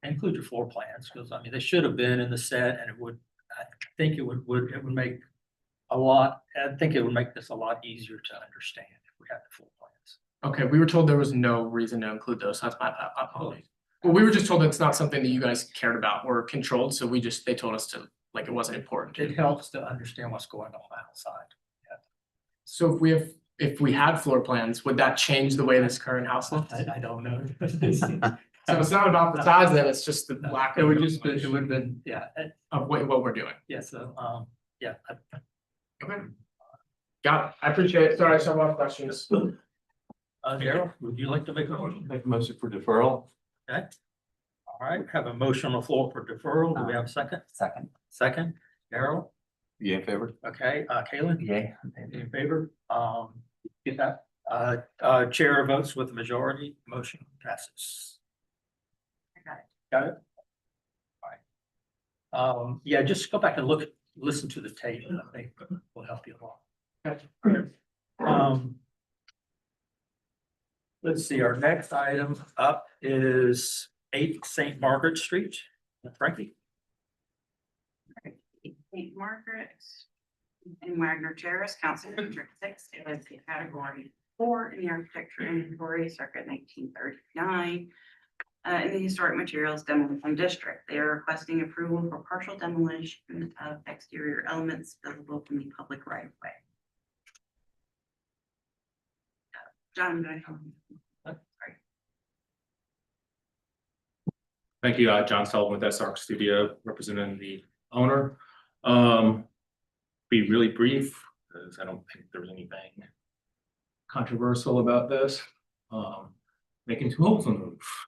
include your floor plans, because I mean, they should have been in the set, and I think it would make this a lot easier to understand if we had the floor plans. Okay, we were told there was no reason to include those. That's my apologies. Well, we were just told it's not something that you guys cared about or controlled, so they told us to, like, it wasn't important. It helps to understand what's going on outside. So if we had floor plans, would that change the way this current house looks? I don't know. So it's not about the size then, it's just the lack It of. would have been, yeah, Of what we're doing. yeah, so, yeah. Okay. Got it. I appreciate it. Sorry, I just have a lot of questions. Daryl, would you like to make a motion? Make a motion for deferral. Okay. All right, have a motion on the floor for deferral. Do we have a second? Second, Daryl, You in favor? okay, Kaylin? Yay. In favor? Get that, chair votes with the majority, motion passes. Got it? All right. Yeah, just go back and listen to the tape, and I think will help you a lot. Let's see, our next item up is 8 St. Margaret Street. Frankie? St. Margaret and Wagner Terrace, Council District 6, it is the category 4 in the architecture inventory circa 1939. In the historic materials demolition district, they are requesting approval for partial demolition of exterior elements visible from the public right of way. John, go ahead. Thank you, John Sullivan with SRC Studio, representing the owner. Be really brief, because I don't think there's anything controversial about this. Making 2 holes in the roof.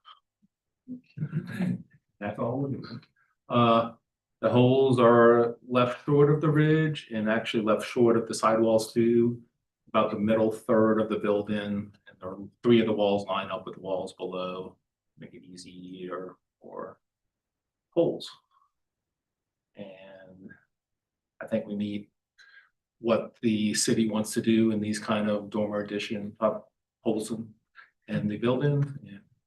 That's all we're doing. The holes are left short of the ridge and actually left short of the sidewalls too. About the middle third of the building, and there are 3 of the walls line up with the walls below, make it easier for holes. And I think we need what the city wants to do in these kind of dormer addition holes in the building.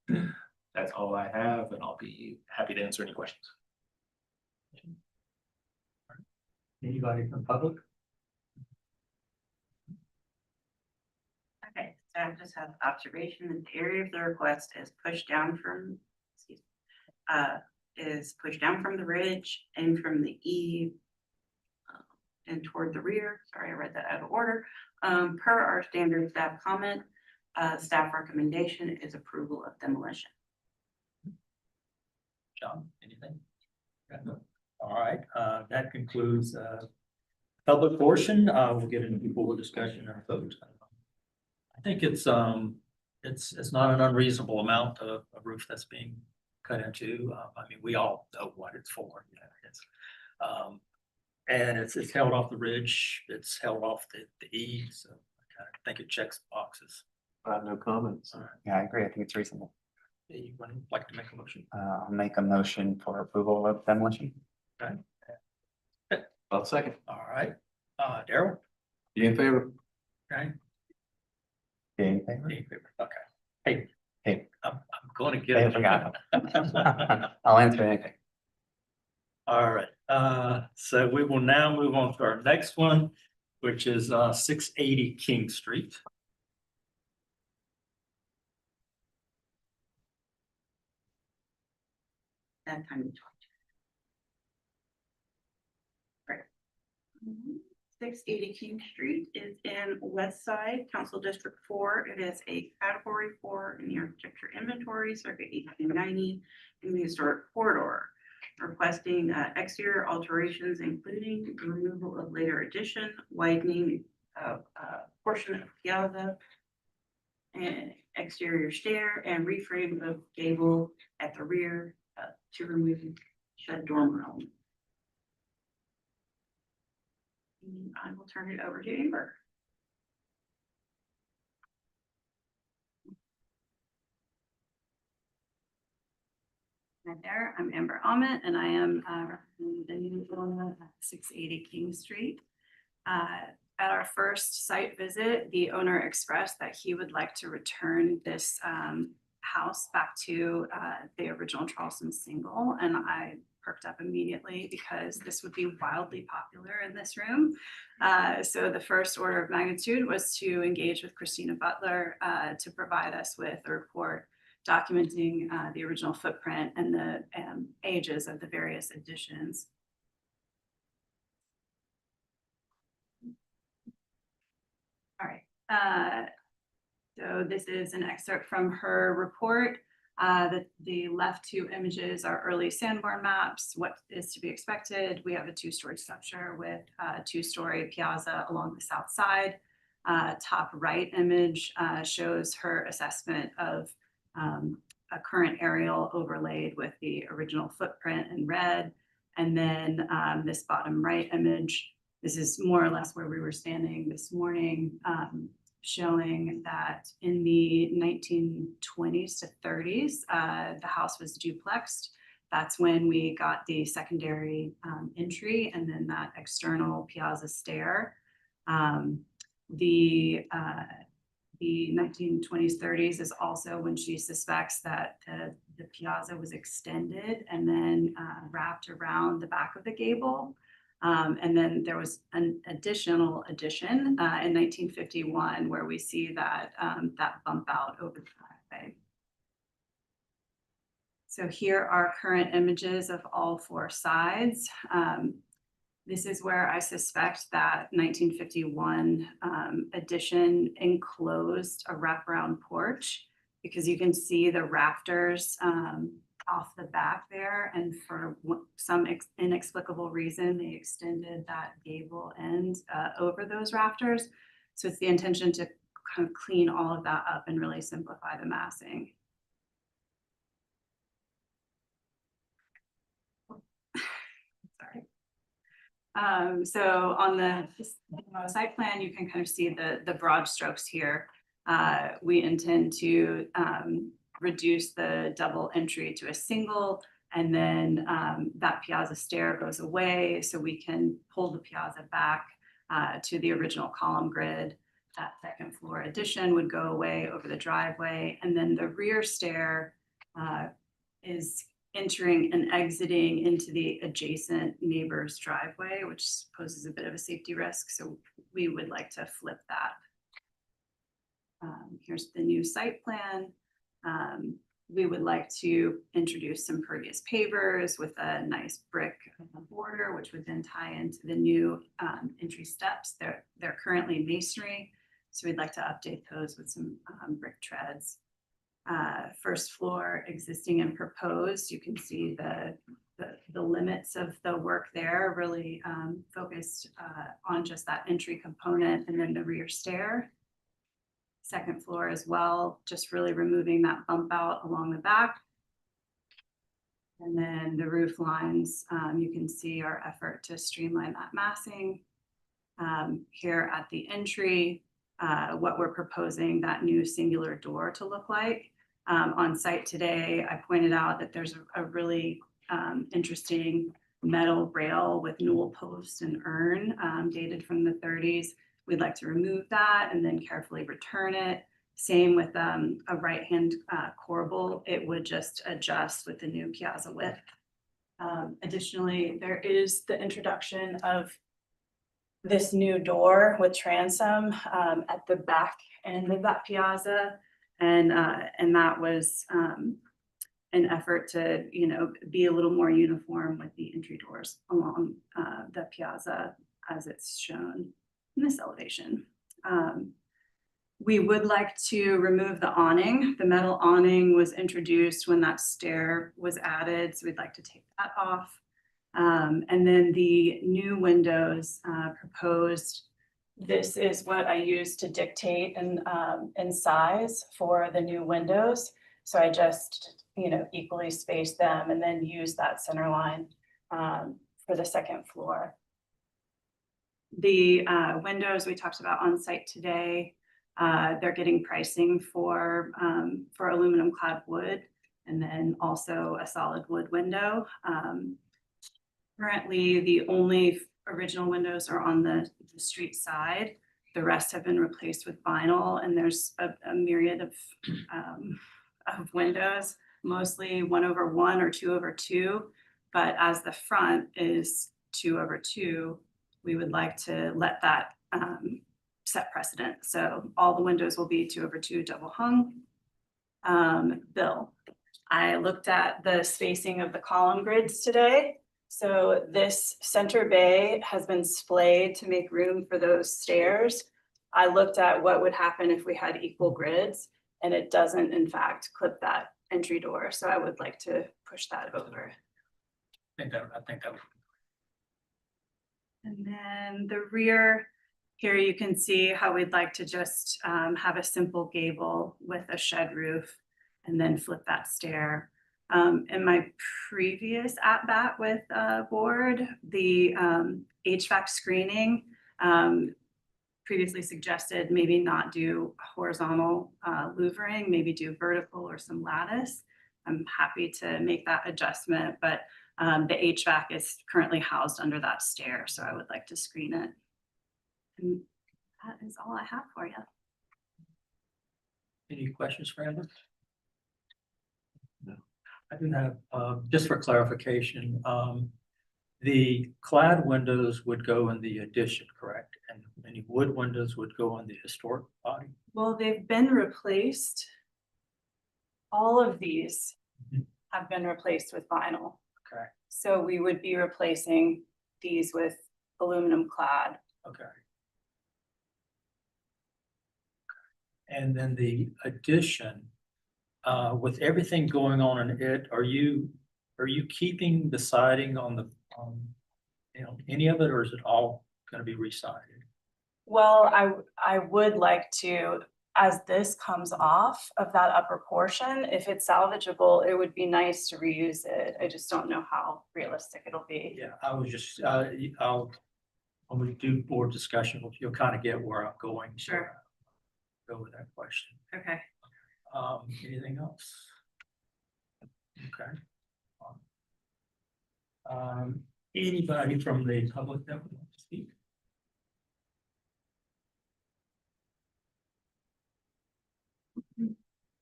And that's all I have, and I'll be happy to answer any questions. Anybody from public? Okay, staff just has observation that the area of the request is pushed down from, the ridge and from the eave and toward the rear. Sorry, I read that out of order. Per our standard staff comment, staff recommendation is approval of demolition. John, anything? No. All right, that concludes public portion. We'll get into full discussion or vote. I think it's not an unreasonable amount of a roof that's being cut into. I mean, we all know what it's for. You know, and it's held off the ridge. It's held off the eave. So I think it checks boxes. I have no comments. All right. Yeah, I agree. I think it's reasonable. You would like to make a motion? I'll make a motion for approval of demolition. I'll second. All right, Daryl? You in favor? Okay. Yeah, in favor? Okay. Hey, I'm going to I get. forgot. I'll answer anything. All right, so we will now move on to our next one, which is 680 King Street. That time. 680 King Street is in West Side, Council District 4. It is a category 4 in the architecture inventory, circa 1890 in the historic corridor. Requesting exterior alterations, including the removal of later addition, widening of portion of piazza, and exterior stair, and reframe of gable at the rear to remove shed dormer element. I will turn it over to Amber. Right there, I'm Amber Ahmet, and I am representing the new owner at 680 King Street. At our first site visit, the owner expressed that he would like to return this house back to the original Charleston single, and I perked up immediately because this would be wildly popular in this room. So the first order of magnitude was to engage with Christina Butler to provide us with a report documenting the original footprint and the ages of the various additions. All right. So this is an excerpt from her report. The left 2 images are early Sanborn maps, what is to be expected. We have a 2-story structure with a 2-story piazza along the south side. Top right image shows her assessment of a current aerial overlaid with the original footprint in red. And then this bottom right image, this is more or less where we were standing this morning, showing that in the 1920s to 30s, the house was duplexed. That's when we got the secondary entry and then that external piazza stair. The 1920s, 30s is also when she suspects that the piazza was extended and then wrapped around the back of the gable. And then there was an additional addition in 1951 where we see that that bump out over the driveway. So here are current images of all four sides. This is where I suspect that 1951 addition enclosed a wraparound porch, because you can see the rafters off the back there, and for some inexplicable reason, they extended that gable end over those rafters. So it's the intention to kind of clean all of that up and really simplify the massing. Sorry. So on the site plan, you can kind of see the broad strokes here. We intend to reduce the double entry to a single, and then that piazza stair goes away, so we can pull the piazza back to the original column grid. That second floor addition would go away over the driveway, and then the rear stair is entering and exiting into the adjacent neighbor's driveway, which poses a bit of a safety risk. So we would like to flip that. Here's the new site plan. We would like to introduce some pervious pavers with a nice brick border, which would then tie into the new entry steps. They're currently masonry, so we'd like to update those with some brick treads. First floor existing and proposed. You can see the limits of the work there, really focused on just that entry component, and then the rear stair. Second floor as well, just really removing that bump out along the back. And then the roof lines, you can see our effort to streamline that massing. Here at the entry, what we're proposing that new singular door to look like. On site today, I pointed out that there's a really interesting metal rail with newel posts and urn dated from the 30s. We'd like to remove that and then carefully return it. Same with a right-hand corbel. It would just adjust with the new piazza width. Additionally, there is the introduction of this new door with transom at the back end of that piazza. And that was an effort to, be a little more uniform with the entry doors along the piazza as it's shown in this elevation. We would like to remove the awning. The metal awning was introduced when that stair was added, so we'd like to take that off. And then the new windows proposed. This is what I used to dictate in size for the new windows. So I just, equally spaced them and then use that center line for the second floor. The windows we talked about on site today, they're getting pricing for aluminum clad wood, and then also a solid wood window. Currently, the only original windows are on the street side. The rest have been replaced with vinyl, and there's a myriad of windows, mostly 1/1 or 2/2. But as the front is 2/2, we would like to let that set precedent. So all the windows will be 2/2 double hung. Bill, I looked at the spacing of the column grids today. So this center bay has been splayed to make room for those stairs. I looked at what would happen if we had equal grids, and it doesn't in fact clip that entry door. So I would like to push that over. I think that would. And then the rear, here you can see how we'd like to just have a simple gable with a shed roof and then flip that stair. In my previous at-bat with board, the HVAC screening previously suggested maybe not do horizontal louvering, maybe do vertical or some lattice. I'm happy to make that adjustment, but the HVAC is currently housed under that stair, so I would like to screen it. And that is all I have for you. Any questions for Amber? No. I do have, just for clarification, The clad windows would go in the addition, correct? And any wood windows would go in the historic body? Well, they've been replaced. All of these Mhm. have been replaced with vinyl. Okay, So we would be replacing these with aluminum clad. okay. And then the addition, with everything going on in it, are you keeping the siding on the, any of it, or is it all gonna be re-sided? Well, I would like to, as this comes off of that upper portion, if it's salvageable, it would be nice to reuse it. I just don't know how realistic it'll be. Yeah, I was just, when we do board discussion, you'll kind of get where I'm going. so, Sure. Go with that question. Okay. Anything else? Okay. Anybody from the public that would like to speak?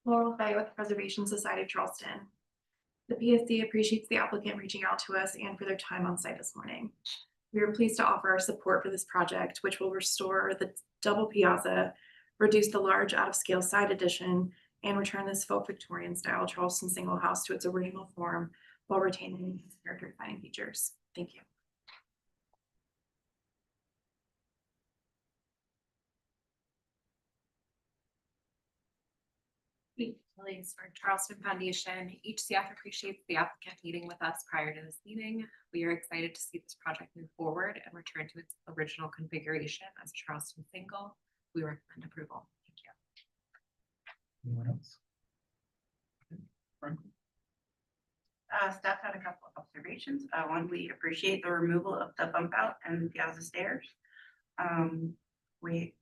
Laurel Fay with the Preservation Society of Charleston. The PSD appreciates the applicant reaching out to us and for their time on site this morning. We are pleased to offer our support for this project, which will restore the double piazza, reduce the large out-of-scale side addition, and return this folk Victorian style Charleston single house to its original form while retaining its character defining features. Thank you. Lilies for Charleston Foundation. Each staff appreciates the applicant meeting with us prior to this meeting. We are excited to see this project move forward and return to its original configuration as a Charleston single. We recommend approval. Thank you. Anyone else? Frank? Staff had a couple of observations. One, we appreciate the removal of the bump out and piazza stairs. We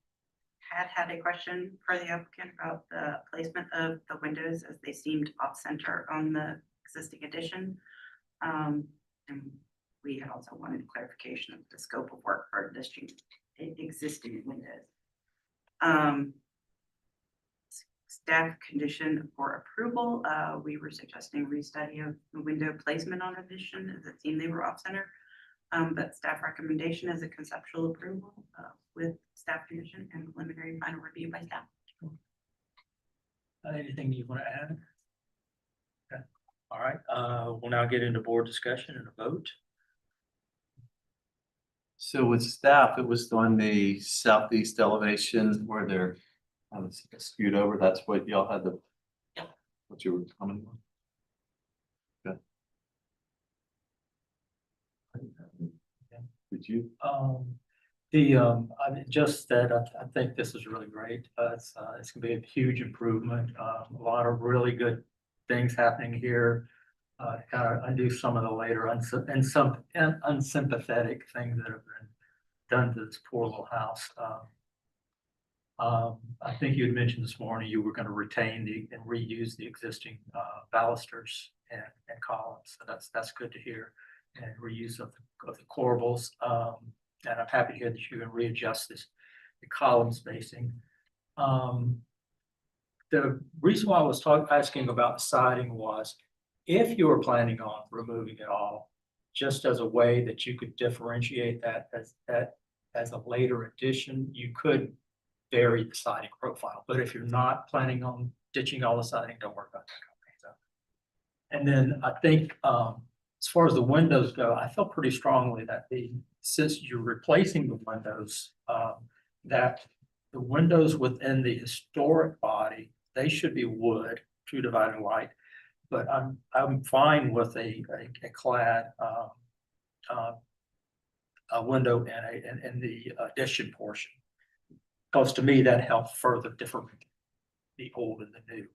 had a question for the applicant about the placement of the windows as they seemed off center on the existing addition. And we had also wanted clarification of the scope of work for existing windows. Staff condition for approval, we were suggesting restudy of the window placement on addition as it seemed they were off center. But staff recommendation is a conceptual approval with staff condition and preliminary final review by staff. Anything you want to add? Okay, all right, we'll now get into board discussion and a vote. So with staff, it was on the southeast elevation where they're skewed over. That's what y'all had what you were commenting on. Did you? I mean, just that, I think this is really great. It's gonna be a huge improvement. A lot of really good things happening here. Kind of undo some of the later unsympathetic things that have been done to this poor little house. I think you had mentioned this morning you were gonna retain and reuse the existing balusters and columns. So that's good to hear. And reuse of the corbels. And I'm happy to hear that you're gonna readjust the column spacing. The reason why I was asking about the siding was, if you were planning on removing it all, just as a way that you could differentiate that as a later addition, you could vary the siding profile. But if you're not planning on ditching all the siding, don't worry about that. So, and then I think as far as the windows go, I feel pretty strongly that since you're replacing the windows, that the windows within the historic body, they should be wood, true dividing light. But I'm fine with a clad a window in the addition portion. Because to me, that helps further differentiate the old and the new.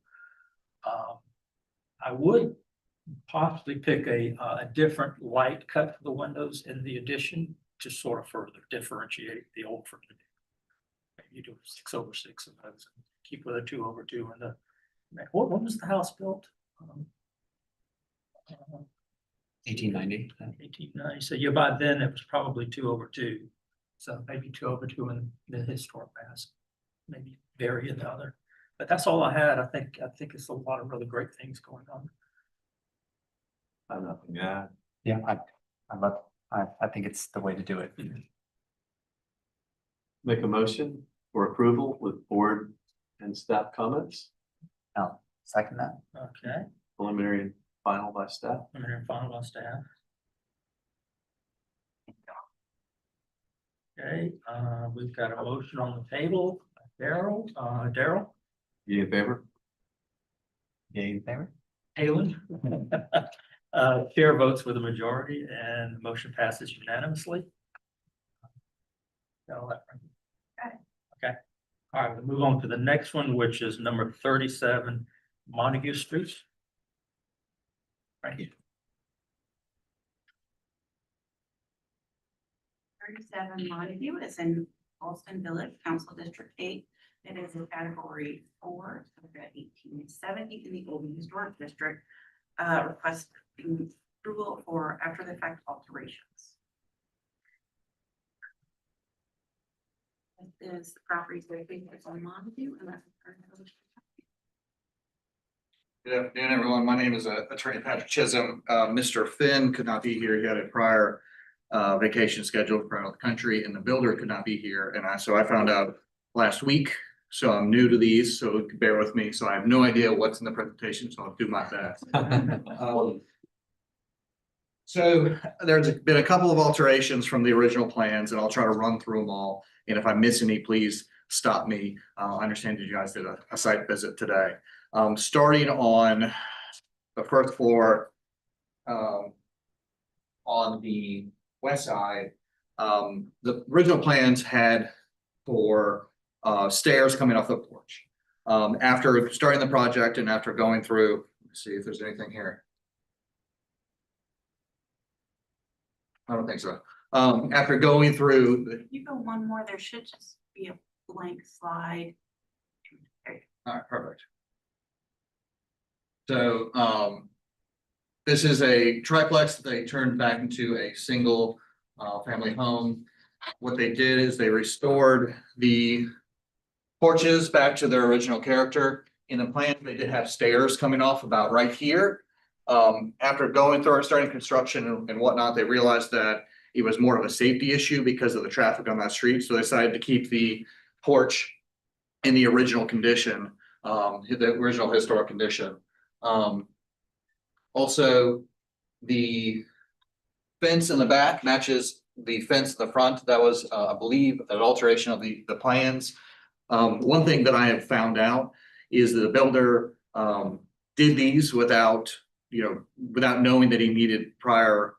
I would possibly pick a different light cut for the windows in the addition to sort of further differentiate the old from the new. Maybe you do 6/6 of those and keep with a 2/2 in the. When was the house built? 1890. 1890. So yeah, by then it was probably 2/2. So maybe 2/2 in the historic mass, maybe vary another. But that's all I had. I think it's a lot of really great things going on. I have nothing. Yeah. Yeah, I love I think it's the way to do it. Make a motion for approval with board and staff comments, I'll second that. Okay, preliminary and final by staff. I'm here final on staff. Okay, we've got a motion on the table. Daryl, You in favor? Yay in favor? Halen. Chair votes with a majority and the motion passes unanimously. Got all that right? Okay, all right, we'll move on to the next one, which is number 37 Montague Street. Right here. 37 Montague is in Charleston Village, Council District 8. It is in category 4, so we've got 1870 in the Old Historic District. Requesting approval for after the fact alterations. This is the property located on Montague and that's. Good afternoon, everyone. My name is Attorney Patrick Chisholm. Mr. Finn could not be here. He had a prior vacation scheduled for out of the country, and the builder could not be here. And so I found out last week. So I'm new to these, so bear with me. So I have no idea what's in the presentation, so I'll do my best. So there's been a couple of alterations from the original plans, and I'll try to run through them all. And if I miss any, please stop me. I understand that you guys did a site visit today. Starting on the first floor, on the west side, the original plans had for stairs coming off the porch. After starting the project and after going through, let's see if there's anything here. I don't think so. After going through, You go one more, there should just be a blank slide. all right, perfect. So, this is a triplex that they turned back into a single family home. What they did is they restored the porches back to their original character. In the plan, they did have stairs coming off about right here. After going through and starting construction and whatnot, they realized that it was more of a safety issue because of the traffic on that street. So they decided to keep the porch in the original condition, the original historic condition. Also, the fence in the back matches the fence in the front. That was, I believe, an alteration of the plans. One thing that I have found out is that the builder did these without knowing that he needed prior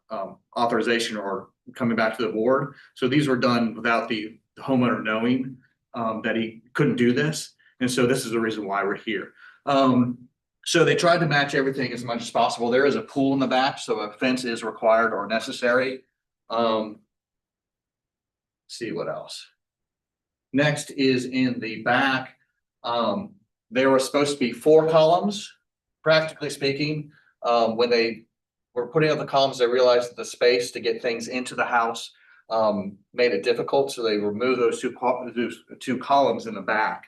authorization or coming back to the board. So these were done without the homeowner knowing that he couldn't do this. And so this is the reason why we're here. So they tried to match everything as much as possible. There is a pool in the back, so a fence is required or necessary. See what else. Next is in the back. There were supposed to be 4 columns, practically speaking. When they were putting up the columns, they realized that the space to get things into the house made it difficult. So they removed those two columns in the back.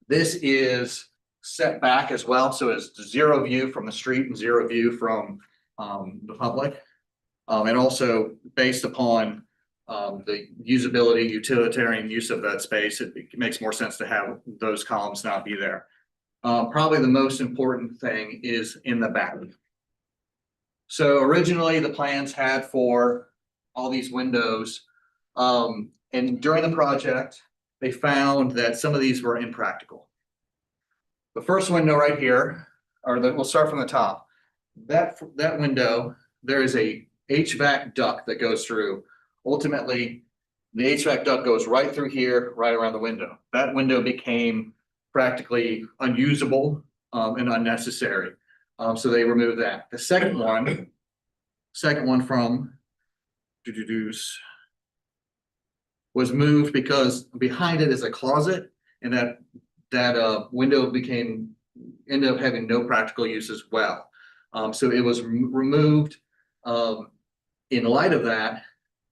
This is set back as well. So it's 0 view from the street and 0 view from the public. And also based upon the usability, utilitarian use of that space, it makes more sense to have those columns not be there. Probably the most important thing is in the back. So originally the plans had for all these windows, and during the project, they found that some of these were impractical. The first window right here, we'll start from the top. That window, there is a HVAC duct that goes through. Ultimately, the HVAC duct goes right through here, right around the window. That window became practically unusable and unnecessary. So they removed that. The second one from was moved because behind it is a closet, and that window ended up having no practical use as well. So it was removed. In light of that,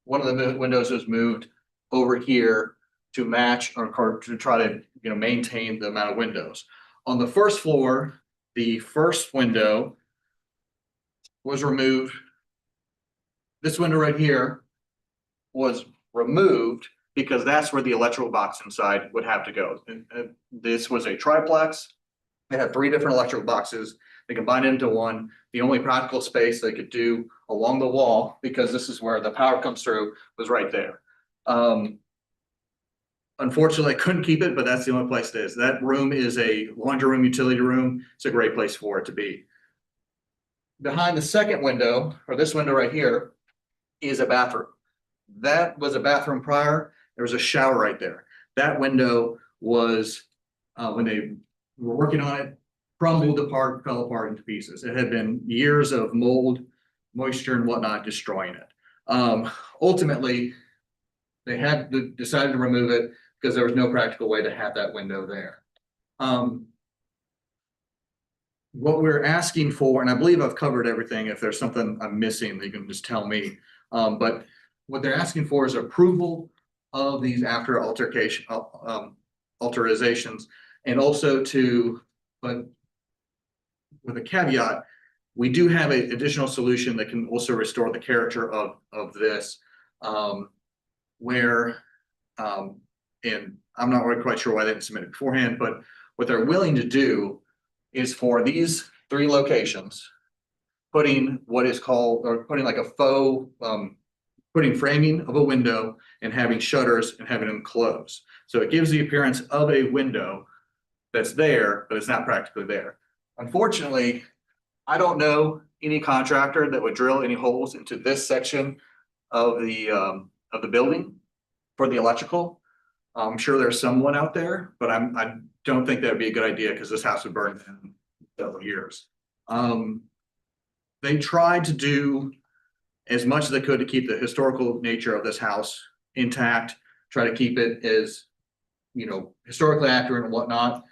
one of the windows was moved over here to match or to try to maintain the amount of windows. On the first floor, the first window was removed. this window right here was removed because that's where the electrical box inside would have to go. And, this was a triplex. They had 3 different electrical boxes. They combined it into one. The only practical space they could do along the wall, because this is where the power comes through, was right there. Unfortunately, I couldn't keep it, but that's the only place it is. That room is a laundry room, utility room. It's a great place for it to be. Behind the second window, or this window right here, is a bathroom. That was a bathroom prior. There was a shower right there. That window was, when they were working on it, crumbled apart, fell apart into pieces. It had been years of mold, moisture and whatnot destroying it. Ultimately, they had decided to remove it because there was no practical way to have that window there. What we're asking for, and I believe I've covered everything. If there's something I'm missing, you can just tell me. But what they're asking for is approval of these after altercation, authorizations, and also but with a caveat, we do have an additional solution that can also restore the character of this, where, and I'm not really quite sure why they didn't submit it beforehand, but what they're willing to do is for these 3 locations, putting what is called, or putting like a faux, putting framing of a window and having shutters and having them close. So it gives the appearance of a window that's there, but it's not practically there. Unfortunately, I don't know any contractor that would drill any holes into this section of the building for the electrical. I'm sure there's someone out there, but I don't think that'd be a good idea because this house would burn in several years. They tried to do as much as they could to keep the historical nature of this house intact, try to keep it as, historically accurate and whatnot.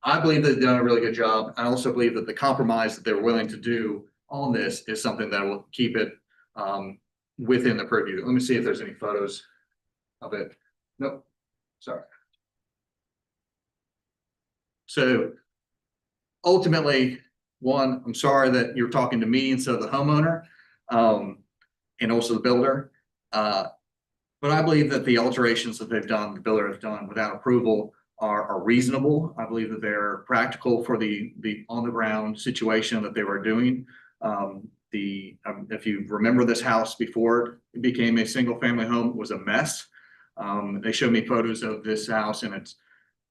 I believe they've done a really good job. I also believe that the compromise that they were willing to do on this is something that will keep it within the purview. Let me see if there's any photos of it. Nope, sorry. So ultimately, one, I'm sorry that you're talking to me instead of the homeowner, and also the builder. But I believe that the alterations that they've done, the builder has done without approval are reasonable. I believe that they're practical for the on the ground situation that they were doing. If you remember this house before it became a single family home, it was a mess. They showed me photos of this house and it's,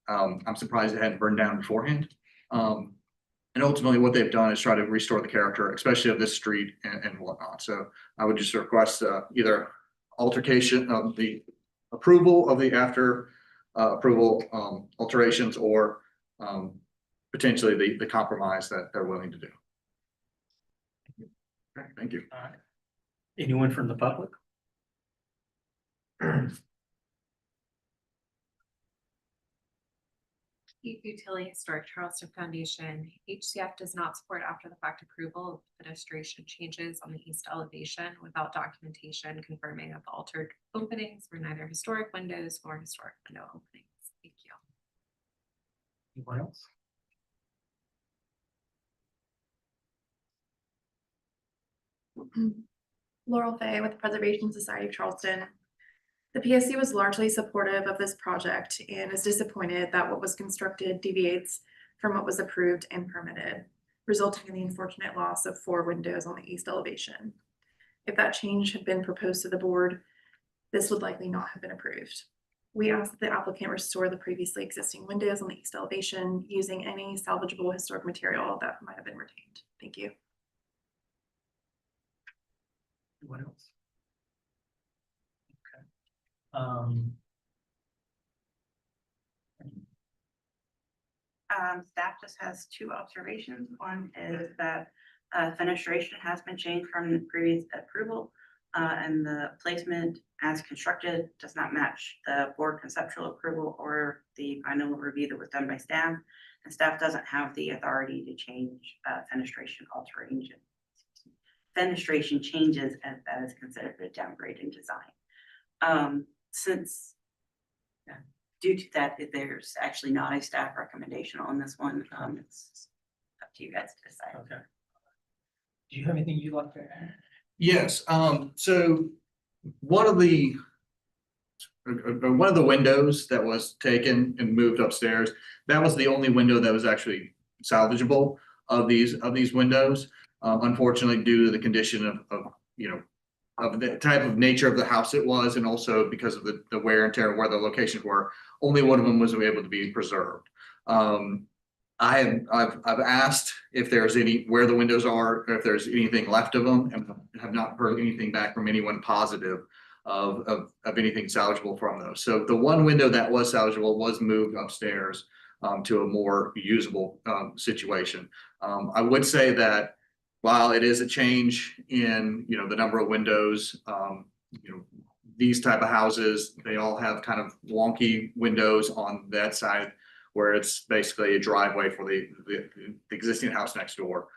I'm surprised it hadn't burned down beforehand. And ultimately what they've done is try to restore the character, especially of this street and whatnot. So I would just request either altercation of the approval of the after approval alterations or potentially the compromise that they're willing to do. Okay, thank you. All right. Anyone from the public? Utility Historic Charleston Foundation, HCF does not support after the fact approval of fenestration changes on the east elevation without documentation confirming of the altered openings were neither historic windows nor historic window openings. Thank you. Anyone else? Laurel Fay with the Preservation Society of Charleston. The PSC was largely supportive of this project and is disappointed that what was constructed deviates from what was approved and permitted, resulting in the unfortunate loss of 4 windows on the east elevation. If that change had been proposed to the board, this would likely not have been approved. We ask that the applicant restore the previously existing windows on the east elevation using any salvageable historic material that might have been retained. Thank you. Anyone else? Okay. Staff just has 2 observations. One is that fenestration has been changed from the previous approval, and the placement as constructed does not match the board conceptual approval or the final review that was done by staff. And staff doesn't have the authority to change fenestration changes as that is considered a downgrade in design. Due to that, there's actually not a staff recommendation on this one. It's up to you guys to decide. Okay. Do you have anything you'd like to add? Yes, so one of the one of the windows that was taken and moved upstairs, that was the only window that was actually salvageable of these windows. Unfortunately, due to the condition of, you know, of the type of nature of the house it was, and also because of the wear and tear where the locations were, only one of them was able to be preserved. I've asked if there's where the windows are, or if there's anything left of them, and have not heard anything back from anyone positive of anything salvageable from those. So the one window that was salvageable was moved upstairs to a more usable situation. I would say that while it is a change in, you know, the number of windows, you know, these type of houses, they all have kind of wonky windows on that side, where it's basically a driveway for the existing house next door.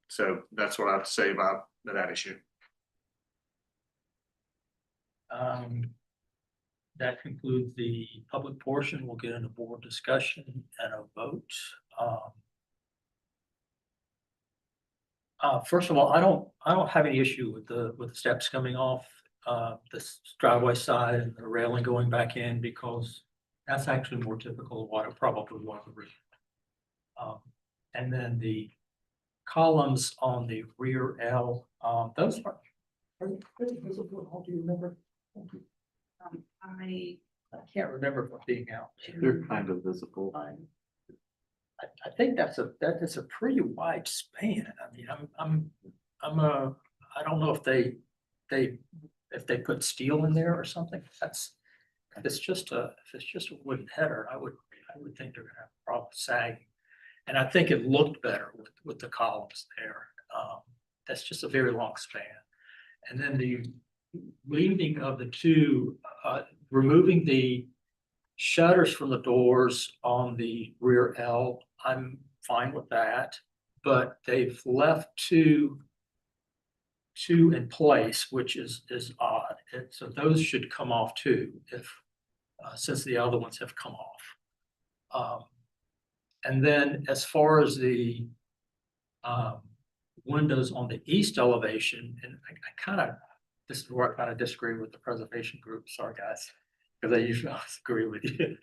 So that's what I have to say about that issue. That concludes the public portion. We'll get into board discussion and a vote. First of all, I don't have any issue with the steps coming off this driveway side and the railing going back in, because that's actually more typical of what it probably was originally. And then the columns on the rear L, those are they visible at all? Do you remember? I I can't remember from being out. They're kind of visible. I think that is a pretty wide span. I mean, I don't know if they put steel in there or something. If it's just a wooden header, I would think they're gonna have a problem sagging. And I think it looked better with the columns there. That's just a very long span. And then the leaving of the two, removing the shutters from the doors on the rear L, I'm fine with that. But they've left two in place, which is odd. And so those should come off too, if since the other ones have come off. And then as far as the windows on the east elevation, and this is where I kind of disagree with the preservation group. Sorry, guys, because I usually always agree with you.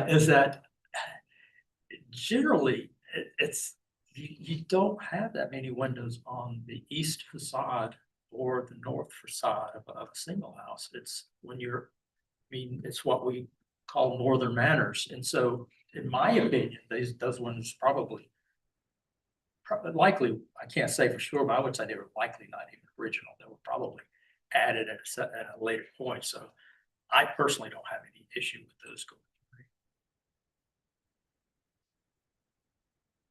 Is that generally you don't have that many windows on the east facade or the north facade of a single house. It's it's what we call northern manners. And so in my opinion, those ones probably likely, I can't say for sure, but I would say they were likely not even original. They were probably added at a later point. So I personally don't have any issue with those going.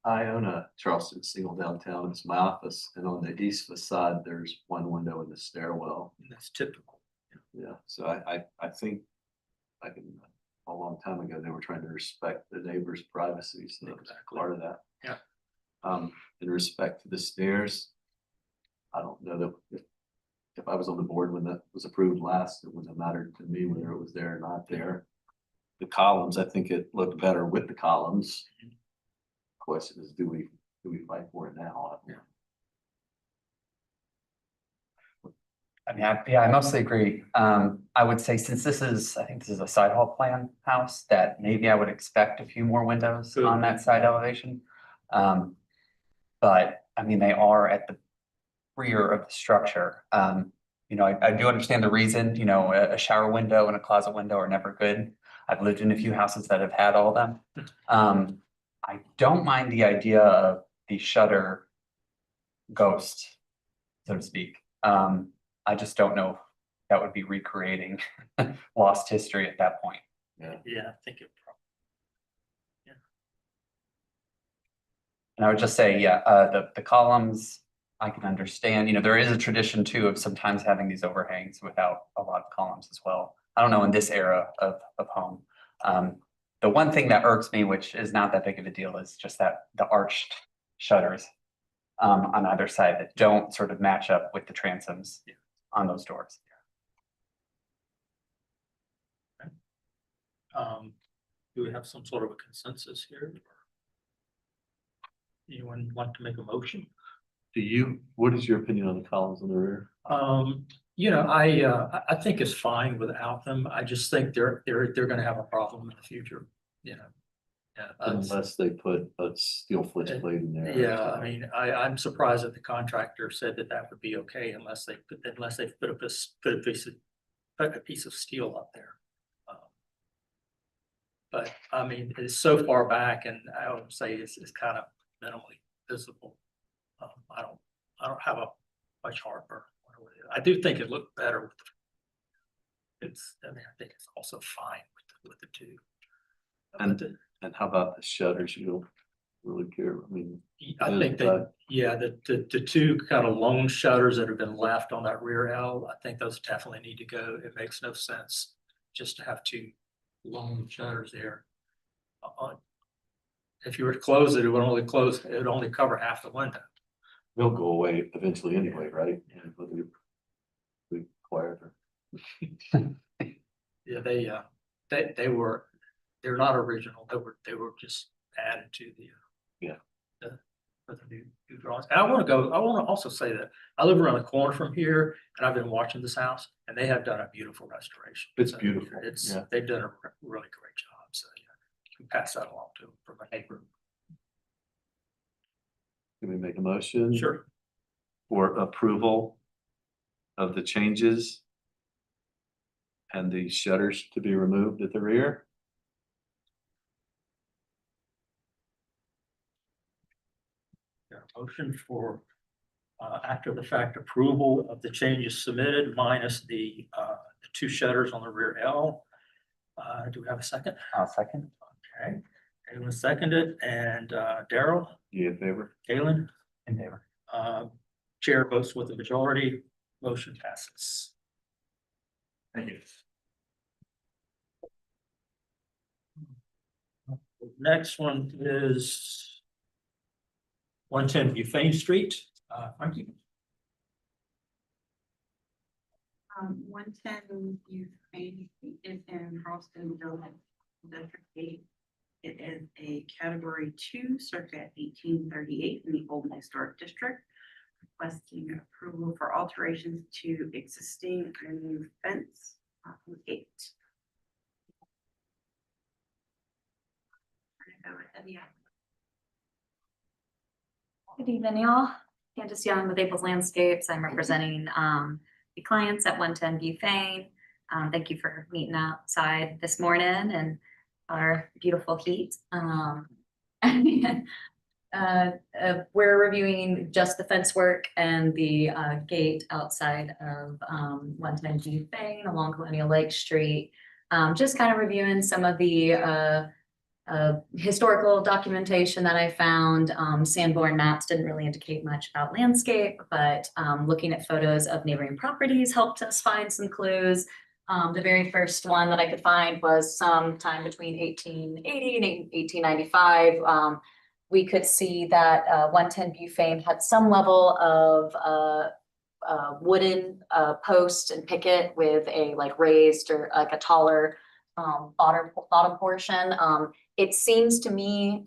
I own a Charleston single downtown. It's my office, and on the east facade, there's one window in the stairwell. And that's typical. Yeah, so I think like a long time ago, they were trying to respect the neighbor's privacy, so that's Exactly. part of that. Yeah. In respect to the stairs, I don't know that if I was on the board when that was approved last, it wouldn't have mattered to me whether it was there or not there. The columns, I think it looked better with the columns. Question is, do we fight for it now? Yeah. I mean, I mostly agree. I would say since I think this is a side hall plan house, that maybe I would expect a few more windows on that side elevation. But I mean, they are at the rear of the structure. You know, I do understand the reason, you know, a shower window and a closet window are never good. I've lived in a few houses that have had all of them. I don't mind the idea of the shutter ghost, so to speak. I just don't know if that would be recreating lost history at that point. Yeah, I think it probably. And I would just say, yeah, the columns, I can understand, you know, there is a tradition too of sometimes having these overhangs without a lot of columns as well. I don't know in this era of home. The one thing that irks me, which is not that big of a deal, is just that the arched shutters on either side that don't sort of match up with the transoms on those doors. Do we have some sort of a consensus here? Anyone like to make a motion? What is your opinion on the columns in the rear? I think it's fine without them. I just think they're gonna have a problem in the future, you know. Yeah, Unless they put a steel flitch plate in there. yeah, I mean, I'm surprised that the contractor said that that would be okay unless they put a piece of steel up there. But I mean, it's so far back and I would say it's kind of minimally visible. I don't have much heartburn. I do think it looked better with I think it's also fine with the two. And how about the shutters? You don't really care. I mean, I think that, yeah, the two kind of lone shutters that have been left on that rear L, I think those definitely need to go. It makes no sense just to have two lone shutters there. If you were to close it, it would only cover half the window. they'll go away eventually anyway, right? And whether we acquired her. Yeah, they're not original. They were just added to the. Yeah. For the new drawings. And I want to also say that I live around the corner from here and I've been watching this house and they have done a beautiful restoration. It's So beautiful. Yeah. They've done a really great job. So yeah, you can pass that along to them from a neighbor. Can we make a motion? Sure. For approval of the changes and the shutters to be removed at the rear? Motion for after the fact approval of the changes submitted minus the two shutters on the rear L. Do we have a second? I'll second. Okay, anyone seconded and Daryl, You in favor? Galen, In favor. chair votes with the majority, motion passes. Thank you. Next one is 110 Euphane Street. Frankie. 110 Euphane is in Charleston, District 8. It is a category 2, circa 1838 in the Old Historic District. Requesting approval for alterations to existing and new fence gate. Good evening, y'all. Candace Young with April's Landscapes. I'm representing the clients at 110 Euphane. Thank you for meeting outside this morning and our beautiful heat. We're reviewing just the fence work and the gate outside of 110 Euphane along Colonial Lake Street. Just kind of reviewing some of the historical documentation that I found. Sanborn maps didn't really indicate much about landscape, but looking at photos of neighboring properties helped us find some clues. The very first one that I could find was sometime between 1880 and 1895. We could see that 110 Euphane had some level of wooden post and picket with a like raised or like a taller bottom portion. It seems to me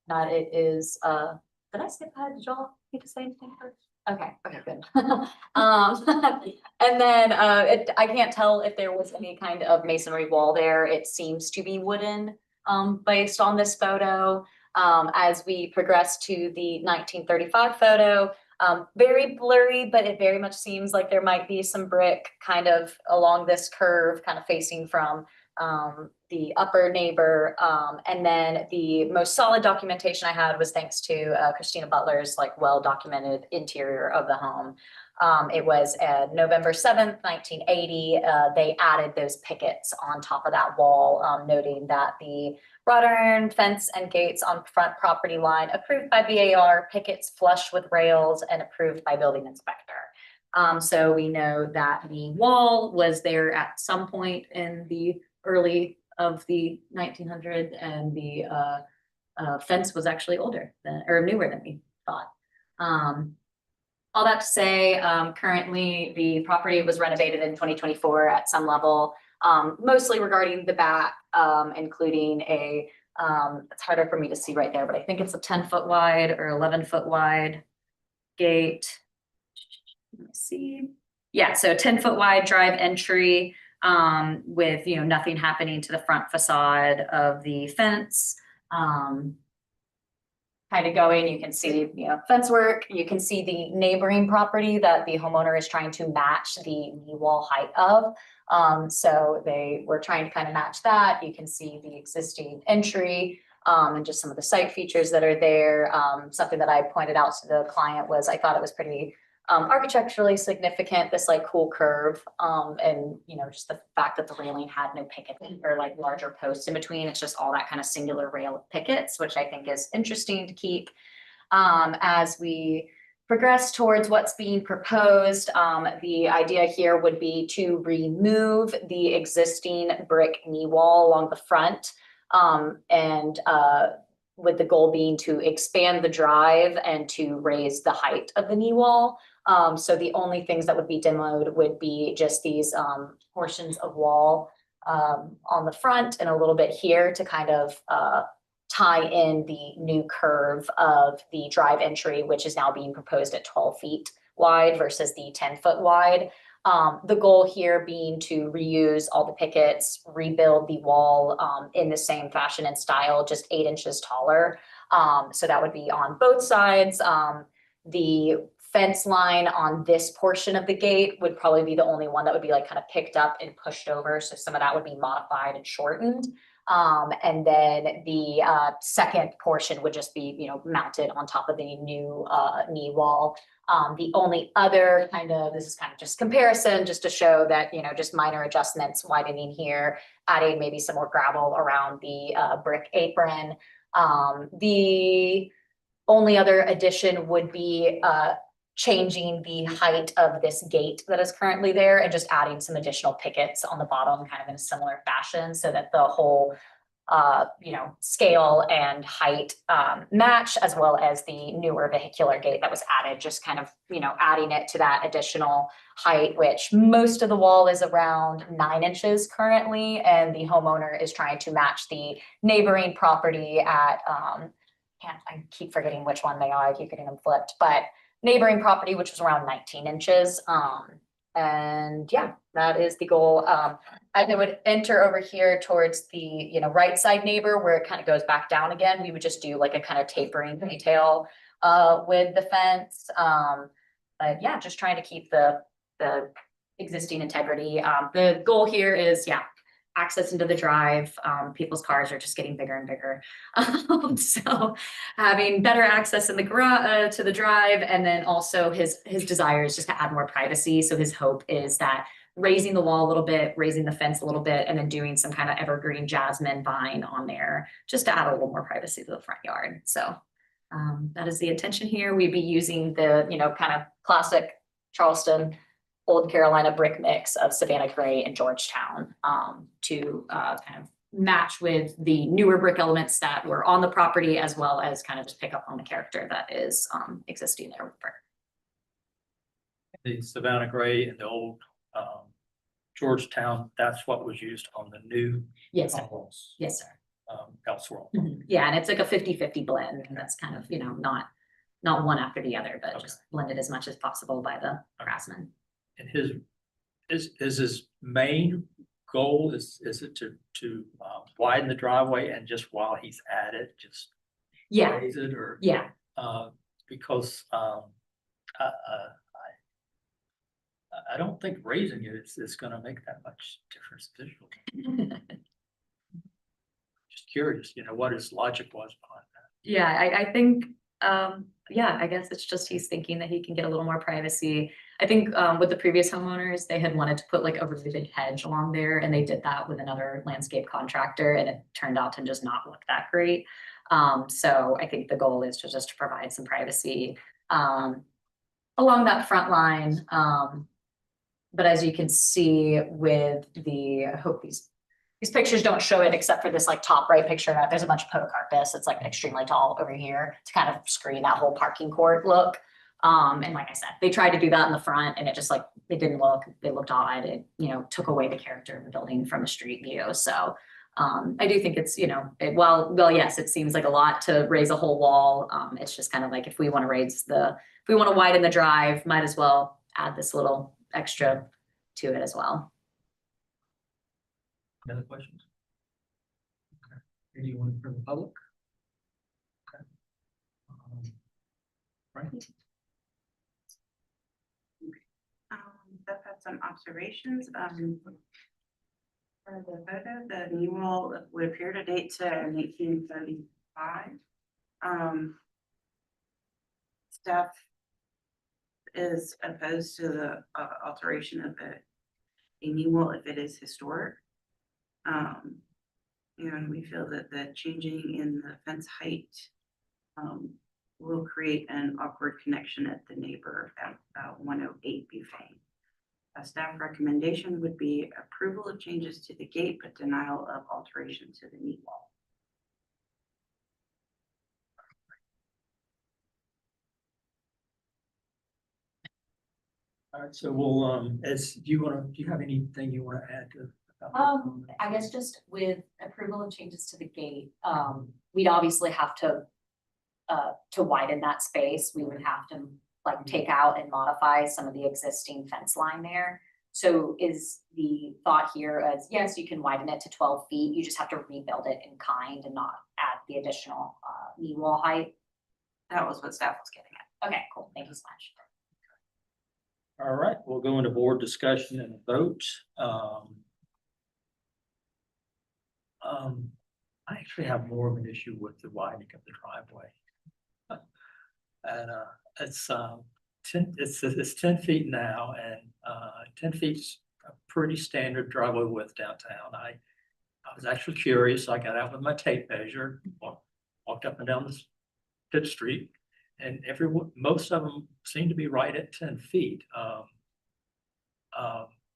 that it is, did I skip ahead? Did y'all need to say anything first? Okay, good. And then I can't tell if there was any kind of masonry wall there. It seems to be wooden based on this photo. As we progress to the 1935 photo, very blurry, but it very much seems like there might be some brick kind of along this curve, kind of facing from the upper neighbor. And then the most solid documentation I had was thanks to Christina Butler's like well-documented interior of the home. It was November 7th, 1980. They added those pickets on top of that wall, noting that the wrought iron fence and gates on front property line approved by BAR, pickets flush with rails and approved by building inspector. So we know that the wall was there at some point in the early of the 1900s, and the fence was actually older than, or newer than we thought. All that to say, currently the property was renovated in 2024 at some level, mostly regarding the back, including a, it's harder for me to see right there, but I think it's a 10-foot wide or 11-foot wide gate. Let me see. Yeah, so 10-foot wide drive entry with, nothing happening to the front facade of the fence. Kind of going, you can see, fence work. You can see the neighboring property that the homeowner is trying to match the knee wall height of. So they were trying to kind of match that. You can see the existing entry and just some of the site features that are there. Something that I pointed out to the client was I thought it was pretty architecturally significant, this like cool curve, and just the fact that the railing had no picket or like larger posts in between. It's just all that kind of singular rail pickets, which I think is interesting to keep as we progress towards what's being proposed. The idea here would be to remove the existing brick knee wall along the front, and with the goal being to expand the drive and to raise the height of the knee wall. So the only things that would be demoed would be just these portions of wall on the front and a little bit here to kind of tie in the new curve of the drive entry, which is now being proposed at 12 feet wide versus the 10-foot wide. The goal here being to reuse all the pickets, rebuild the wall in the same fashion and style, just 8 inches taller. So that would be on both sides. The fence line on this portion of the gate would probably be the only one that would be like kind of picked up and pushed over. So some of that would be modified and shortened. And then the second portion would just be, mounted on top of the new knee wall. The only other this is kind of just comparison, just to show that, just minor adjustments, widening here, adding maybe some more gravel around the brick apron. The only other addition would be changing the height of this gate that is currently there and just adding some additional pickets on the bottom, kind of in a similar fashion, so that the whole scale and height match, as well as the newer vehicular gate that was added, just kind of, adding it to that additional height, which most of the wall is around 9 inches currently. And the homeowner is trying to match the neighboring property at, I keep forgetting which one they are. I keep getting them flipped, but neighboring property, which was around 19 inches. And yeah, that is the goal. I would enter over here towards the, right side neighbor where it kind of goes back down again. We would just do like a kind of tapering detail with the fence. But yeah, just trying to keep the existing integrity. The goal here is, access into the drive. People's cars are just getting bigger and bigger. So having better access in the garage to the drive, and then also his desire is just to add more privacy. So his hope is that raising the wall a little bit, raising the fence a little bit, and then doing some kind of evergreen jasmine vine on there, just to add a little more privacy to the front yard. So that is the intention here. We'd be using the, kind of classic Charleston Old Carolina brick mix of Savannah Gray and Georgetown to kind of match with the newer brick elements that were on the property, as well as kind of just pick up on the character that is existing there with brick. The Savannah Gray and the old Georgetown, that's what was used on the new. Yes, sir. Yes, sir. Elsewhere. Yeah, and it's like a 50-50 blend, and that's kind of, not one after the other, but just blended as much as possible by the craftsman. And his main goal is it to widen the driveway, and just while he's at it, just raise it, or because I don't think raising it is going to make that much difference visually. Just curious, what his logic was behind that. Yeah, I think I guess it's just he's thinking that he can get a little more privacy. I think with the previous homeowners, they had wanted to put like a really big hedge along there, and they did that with another landscape contractor, and it turned out to just not look that great. So I think the goal is just to provide some privacy along that front line. But as you can see with the, I hope these pictures don't show it except for this like top right picture. There's a bunch of podocarpus. It's like extremely tall over here to kind of screen that whole parking court look. And like I said, they tried to do that in the front, and it just it didn't look, it looked odd. It, took away the character of the building from the street view. So I do think it's, well, yes, it seems like a lot to raise a whole wall. It's just kind of like if we want to widen the drive, might as well add this little extra to it as well. Any other questions? Okay. Anyone from the public? Okay. Right. I've had some observations, for the photo, the knee wall would appear to date to 1835. Staff is opposed to the alteration of a knee wall if it is historic. And we feel that the changing in the fence height will create an awkward connection at the neighbor at 108 Buffet. A staff recommendation would be approval of changes to the gate, but denial of alteration to the knee wall. All right, so we'll, do you have anything you want to add to? I guess just with approval of changes to the gate, we'd obviously have to widen that space, we would have to like take out and modify some of the existing fence line there. So is the thought here as, yes, you can widen it to 12 feet, you just have to rebuild it in kind and not add the additional knee wall height? That was what staff was getting at. Okay, cool, thank you so much. All right, we'll go into board discussion and vote. I actually have more of an issue with the widening of the driveway. And it's 10 feet now, and 10 feet's a pretty standard driveway width downtown. I was actually curious. I got out with my tape measure, walked up and down this Pitt Street, and most of them seem to be right at 10 feet.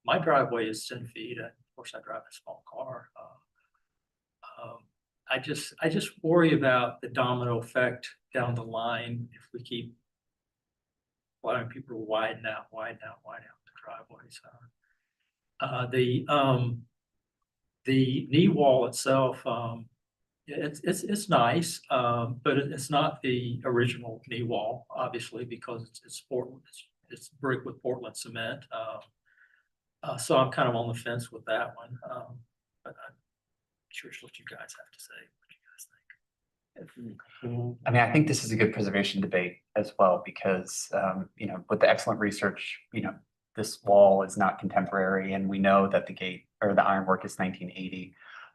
My driveway is 10 feet. Of course, I drive a small car. I just worry about the domino effect down the line if we keep allowing people to widen out the driveways. The knee wall itself, it's nice, but it's not the original knee wall, obviously, because it's brick with Portland cement. So I'm kind of on the fence with that one. But I'm curious what you guys have to say. What do you guys think? I mean, I think this is a good preservation debate as well, because, with the excellent research, this wall is not contemporary, and we know that the gate or the ironwork is 1980.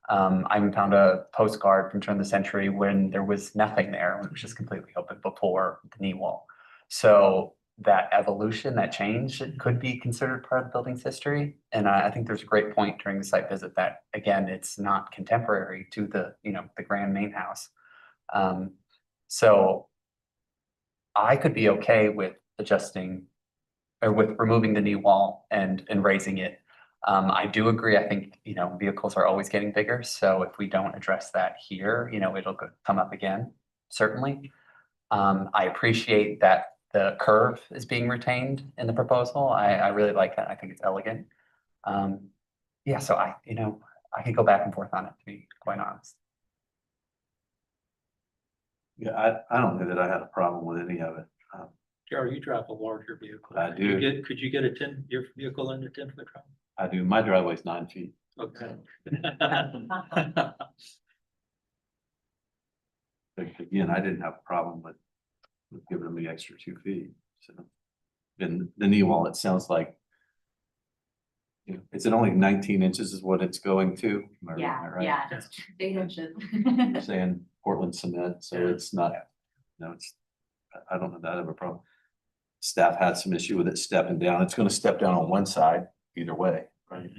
I found a postcard from turn of the century when there was nothing there, when it was just completely open before the knee wall. So that evolution, that change, it could be considered part of the building's history. And I think there's a great point during the site visit that, again, it's not contemporary to the grand main house. So I could be okay with adjusting or with removing the knee wall and raising it. I do agree. I think, vehicles are always getting bigger. So if we don't address that here, it'll come up again, certainly. I appreciate that the curve is being retained in the proposal. I really like that. I think it's elegant. Yeah, so I could go back and forth on it, to be quite honest. Yeah, I don't know that I had a problem with any of it. Jerry, you drive a larger vehicle. I do. Could you get your vehicle in a 10-foot driveway? I do. My driveway's 9 feet. Okay. But again, I didn't have a problem with giving them the extra 2 feet. So then the knee wall, it sounds like, it's only 19 inches is what it's going to. Am I right? Yeah, just 8 inches. You're saying Portland cement, so it's not, I don't know that I have a problem. Staff had some issue with it stepping down. It's going to step down on one side either way, right?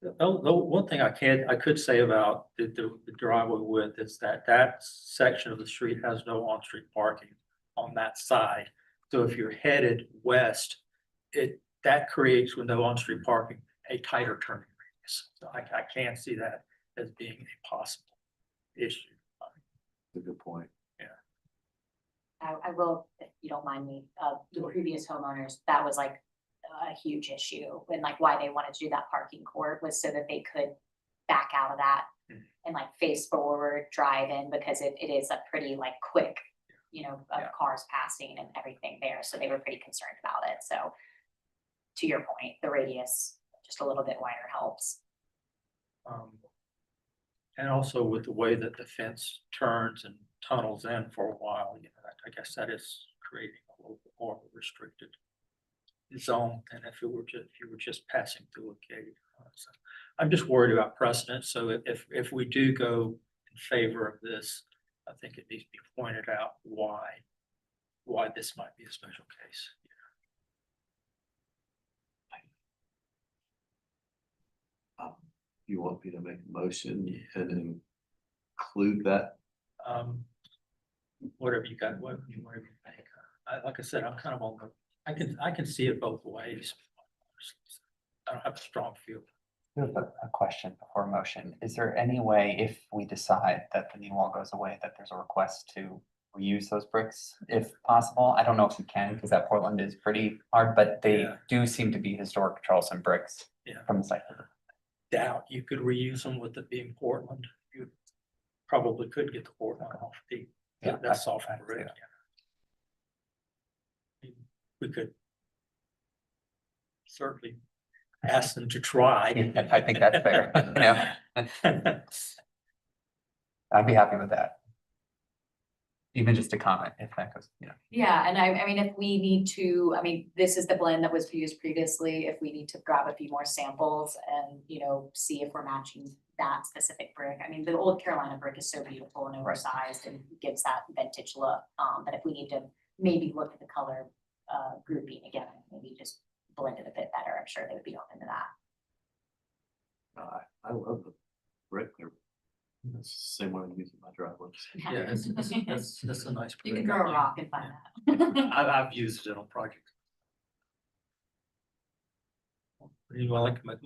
The one thing I could say about the driveway width is that section of the street has no on-street parking on that side. So if you're headed west, that creates, with no on-street parking, a tighter turning radius. So I can't see that as being a possible issue. That's a good point. I will, if you don't mind me, the previous homeowners, that was like a huge issue, and like why they wanted to do that parking court was so that they could back out of that and like face forward, drive in, because it is a pretty like quick, of cars passing and everything there. So they were pretty concerned about it. So to your point, the radius just a little bit wider helps. And also with the way that the fence turns and tunnels in for a while, I guess that is creating a little bit more of a restricted zone than if you were just passing through a gate. So I'm just worried about precedent. So if we do go in favor of this, I think it needs to be pointed out why this might be a special case. You want me to make a motion and include that? Whatever you got, whatever you think. Like I said, I'm kind of on the, I can see it both ways. I don't have a strong feel. I have a question before motion. Is there any way, if we decide that the knee wall goes away, that there's a request to reuse those bricks if possible? I don't know if you can, because that Portland is pretty hard, but they Yeah. do seem to be historic Charleston bricks from the site. Doubt you could reuse them with it being Portland. You probably could get the Portland off that soft brick. We could certainly ask them to try. I think that's fair. I'd be happy with that. Even just a comment if that goes, Yeah, and I mean, if we need to, this is the blend that was used previously. If we need to grab a few more samples and, see if we're matching that specific brick. I mean, the old Carolina brick is so beautiful and oversized and gives that vintage look. But if we need to maybe look at the color grouping again, maybe just blend it a bit better, I'm sure they would be open to that. I love the brick. That's the same way I'm using my driveway. Yeah, that's a nice. You brick. can throw a rock and find that. I've used it on projects. You want to make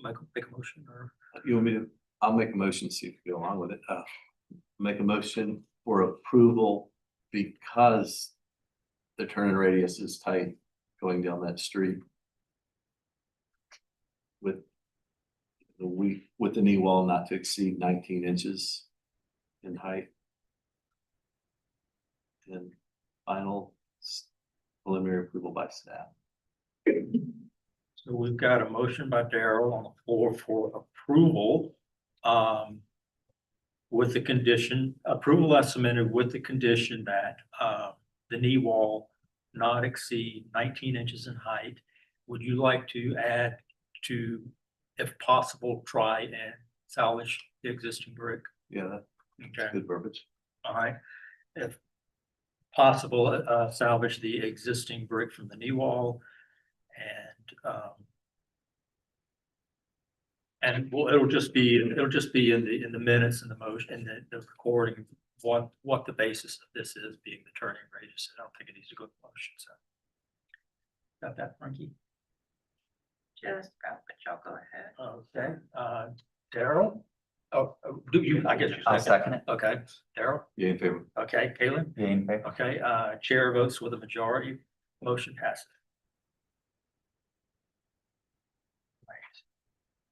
a motion or? You want me to, I'll make a motion, see if you go along with it. Make a motion for approval because the turning radius is tight going down that street. With the knee wall not to exceed 19 inches in height. And final preliminary approval by staff. So we've got a motion by Darrell on the floor for approval. With the condition, approval as submitted with the condition that the knee wall not exceed 19 inches in height. Would you like to add to, if possible, try and salvage the existing brick? Yeah, Okay, that's good verbiage. all right. If possible, salvage the existing brick from the knee wall and it'll just be in the minutes and the motion and the recording what the basis of this is, being the turning radius. I don't think it needs to go to motion. So got that, Frankie? Just go, but y'all go ahead. Okay, Darrell? Oh, do you, I guess you I'll second it. Okay, Darrell? Yeah, in favor. Okay, Kaylin? Yeah, in favor. Okay, chair votes with a majority, motion passes.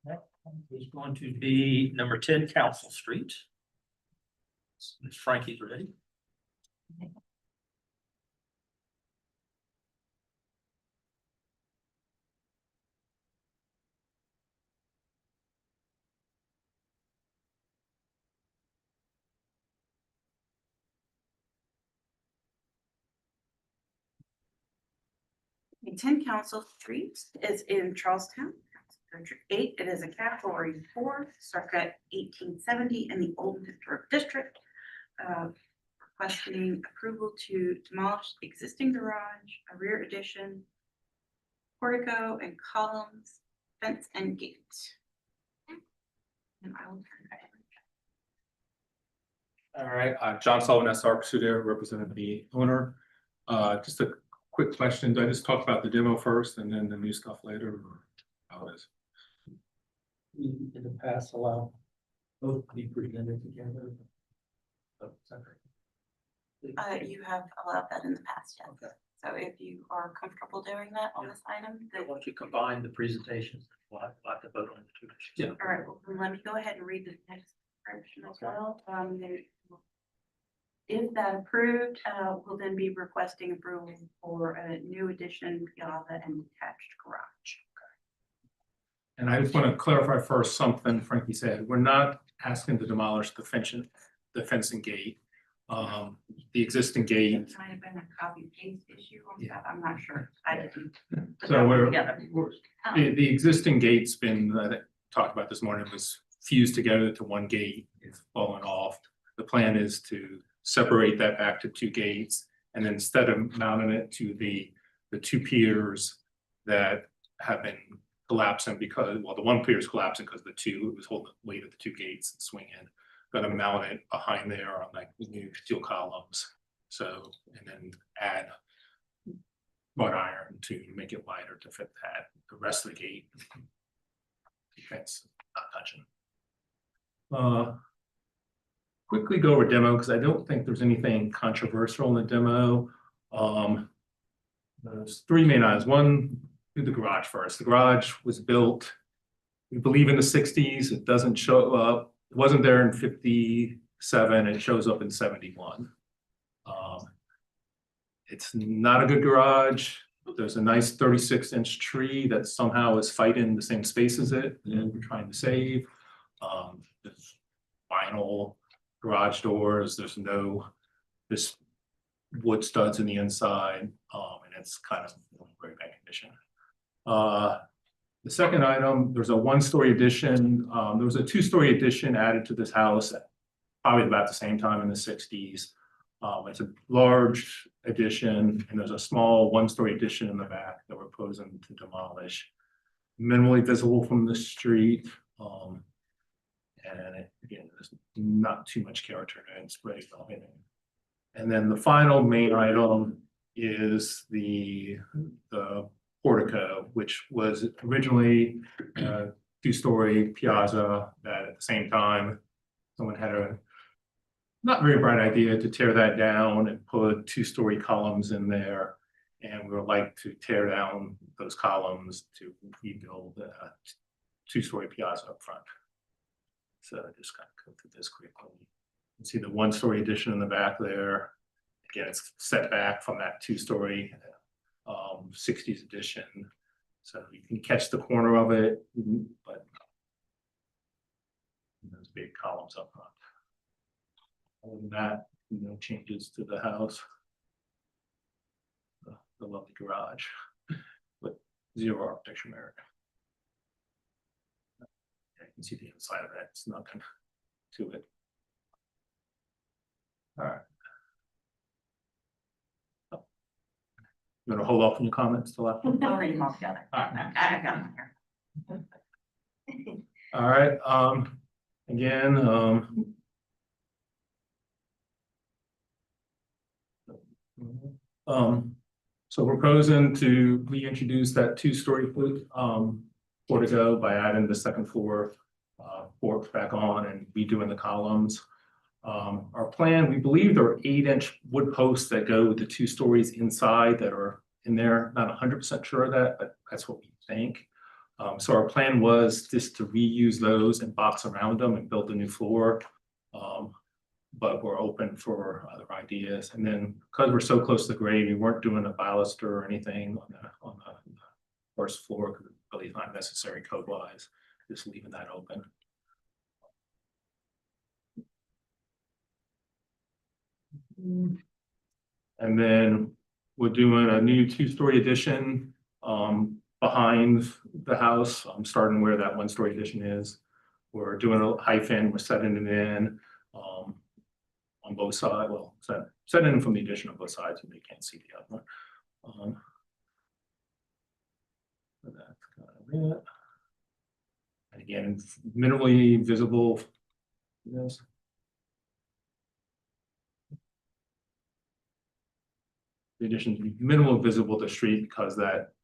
Next one is going to be number 10 Council Street. Ms. Frankie's ready. The 10 Council Street is in Charlestown, District 8. It is a category 4, circa 1870 in the Old Historic District. Requesting approval to demolish the existing garage, a rear addition, portico and columns, fence and gate. And I will turn it over. All right, John Sullivan, SR Pursuit, representing the owner. Just a quick question. Do I just talk about the demo first and then the new stuff later, or how it is? We in the past allow both to be presented together. You have allowed that in the past, yes. Okay. So if you are comfortable doing that on this item, Why then, don't you combine the presentations? We'll have to vote on the two. Yeah. all right, well, let me go ahead and read the next description as well. If that approved, we'll then be requesting approval for a new addition, piazza, and detached garage. And I just want to clarify first something Frankie said. We're not asking to demolish the fencing gate. The existing gate. It might have been a copy and paste issue on that, I'm not sure. I didn't. put So that one we're, together. the existing gate's been, talked about this morning, was fused together to one gate. It's fallen off. The plan is to separate that back to two gates. And then instead of mounting it to the two piers that have been collapsing because, well, the one pier is collapsing because the two, it was holding the weight of the two gates and swinging. Gonna mount it behind there on like new steel columns. So, and then add wrought iron to make it wider to fit that. The rest of the gate, that's not touching. Quickly go over demo because I don't think there's anything controversial in the demo. There's three main items. One, do the garage first. The garage was built, we believe, in the 60s. It doesn't show up. It wasn't there in 57. It shows up in 71. It's not a good garage. There's a nice 36-inch tree that somehow is fighting the same space as it, and we're trying to save. There's vinyl garage doors. There's this wood studs in the inside, and it's kind of in very bad condition. The second item, there's a one-story addition. There was a two-story addition added to this house probably about the same time in the 60s. It's a large addition, and there's a small one-story addition in the back that we're proposing to demolish. Minimally visible from the street. And again, there's not too much character in it. It's pretty well hidden. And then the final main item is the portico, which was originally a two-story piazza that at the same time, someone had a not very bright idea to tear that down and put two-story columns in there. And we would like to tear down those columns to rebuild a two-story piazza up front. So just kind of go through this quickly. You can see the one-story addition in the back there. Again, it's set back from that two-story 60s addition. So you can catch the corner of it, but those big columns up front. Other than that, no changes to the house. The lovely garage, but zero architecture merit. You can see the inside of it. It's nothing to it. All right. You want to hold off on your comments till after? I'll read them all together. All right. I got them here. All right. Again, so we're proposing to reintroduce that two-story portico by adding the second floor porch back on and redoing the columns. Our plan, we believe there are 8-inch wood posts that go with the 2 stories inside that are in there. Not 100% sure of that, but that's what we think. So our plan was just to reuse those and box around them and build a new floor. But we're open for other ideas. And then because we're so close to the grade, we weren't doing a baluster or anything on the first floor because it's really not necessary code-wise, just leaving that open. And then we're doing a new 2-story addition behind the house. I'm starting where that 1-story addition is. We're doing a hyphen, we're setting it in on both sides. Well, setting in from the addition on both sides, and you can't see the other one. So that's kind of it. And again, minimally visible. Yes. The addition to be minimal visible to the street because that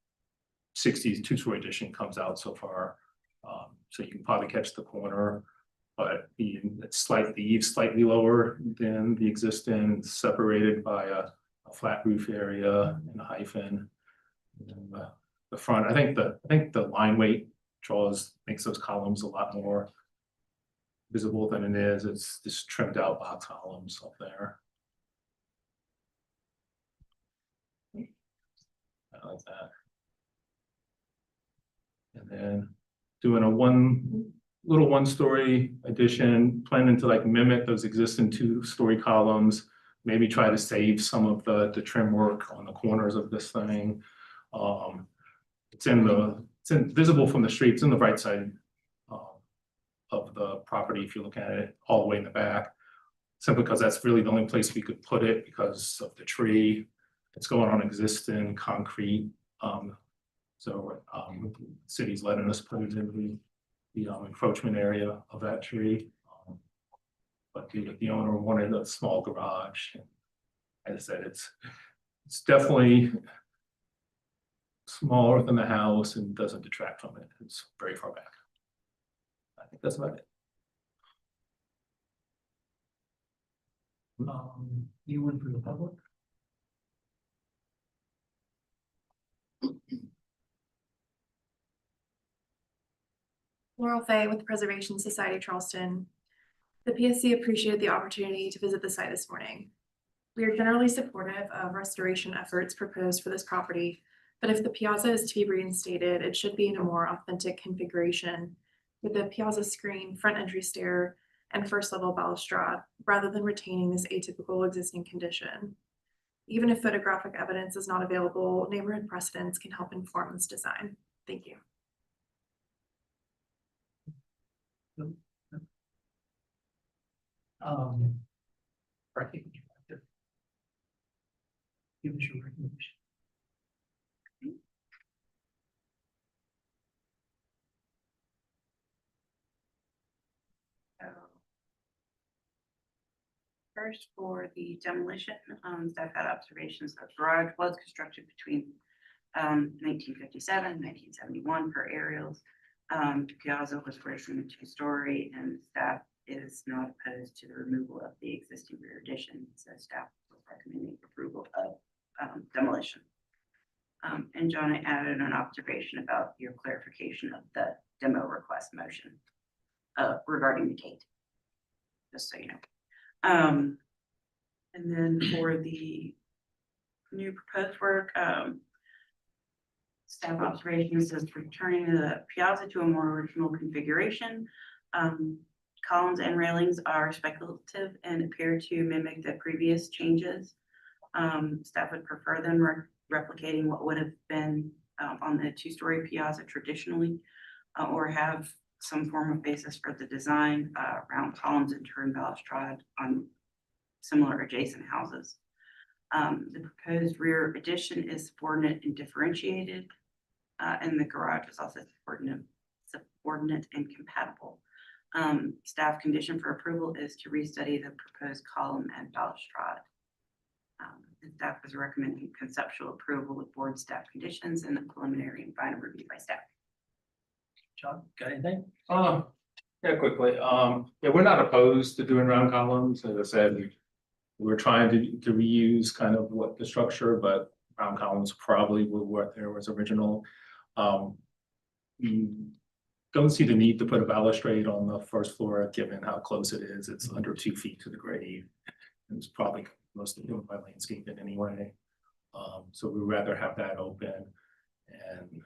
60s 2-story addition comes out so far. So you can probably catch the corner. But being slightly lower than the existing, separated by a flat roof area and a hyphen. And the front, I think the line weight makes those columns a lot more visible than it is. It's just trimmed out box columns up there. I like that. And then doing a one-story addition, planning to like mimic those existing 2-story columns, maybe try to save some of the trim work on the corners of this thing. It's visible from the street. It's in the right side of the property if you look at it all the way in the back. Simply because that's really the only place we could put it because of the tree. It's going on existing concrete. City's letting us put it in the encroachment area of that tree. But the owner wanted a small garage. As I said, it's definitely smaller than the house and doesn't detract from it. It's very far back. I think that's about it. Anyone from the public? Laurel Fay with the Preservation Society Charleston. The PSC appreciated the opportunity to visit the site this morning. We are generally supportive of restoration efforts proposed for this property, but if the piazza is to be reinstated, it should be in a more authentic configuration with a piazza screen, front entry stair, and first level balustrade, rather than retaining this atypical existing condition. Even if photographic evidence is not available, neighborhood precedents can help inform this design. Thank you. Frankie, would you like to give us your recommendation? First, for the demolition, staff had observations that the garage was constructed between 1957 and 1971 per aerials. Piazza was originally 2-story, and staff is not opposed to the removal of the existing rear addition, so staff was recommending approval of demolition. And John, I added an observation about your clarification of the demo request motion regarding the gate, just so you know. And then for the new proposed work, staff observations says returning the piazza to a more original configuration. Columns and railings are speculative and appear to mimic the previous changes. Staff would prefer them replicating what would have been on the 2-story piazza traditionally, or have some form of basis for the design, round columns and turn balustrade on similar adjacent houses. The proposed rear addition is subordinate and differentiated, and the garage is also subordinate and compatible. Staff condition for approval is to restudy the proposed column and balustrade. The staff is recommending conceptual approval with board staff conditions and the preliminary and final review by staff. John, got anything? Yeah, quickly. Yeah, we're not opposed to doing round columns. As I said, we're trying to reuse kind of what the structure, but round columns probably were what there was original. Don't see the need to put a balustrade on the first floor, given how close it is. It's under 2 feet to the grade. It's probably mostly doing by landscaping anyway. So we'd rather have that open, and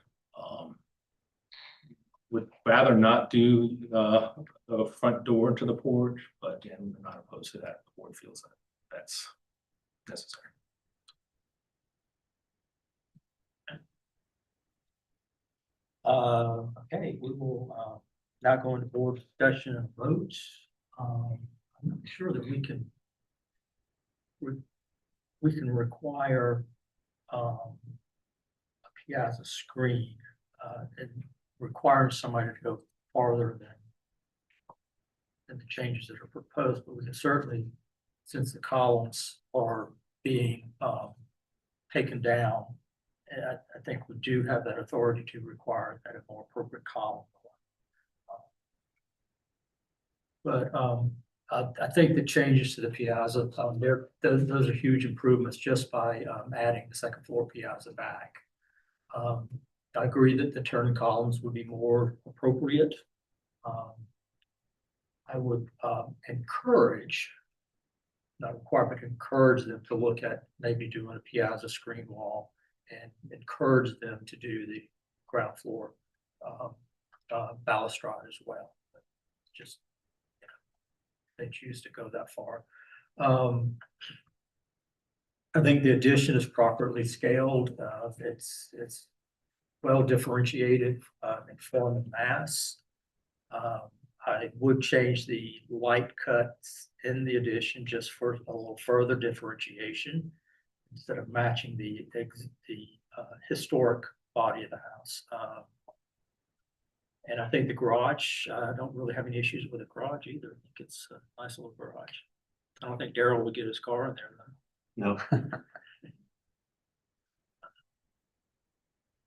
would rather not do the front door to the porch, but again, we're not opposed to that. The board feels that that's necessary. Okay, we will now go into board discussion and votes. I'm not sure that we can require a piazza screen and require somebody to go farther than the changes that are proposed, but we can certainly, since the columns are being taken down, and I think we do have that authority to require that a more appropriate column. But I think the changes to the piazza, those are huge improvements just by adding the second floor piazza back. I agree that the turning columns would be more appropriate. I would encourage, not require, but encourage them to look at maybe doing a piazza screen wall and encourage them to do the ground floor balustrade as well. Just, they choose to go that far. I think the addition is properly scaled. It's well differentiated in form and mass. I would change the light cuts in the addition just for a little further differentiation instead of matching the historic body of the house. And I think the garage, I don't really have any issues with the garage either. I think it's a nice little garage. I don't think Daryl would get his car in there though. No.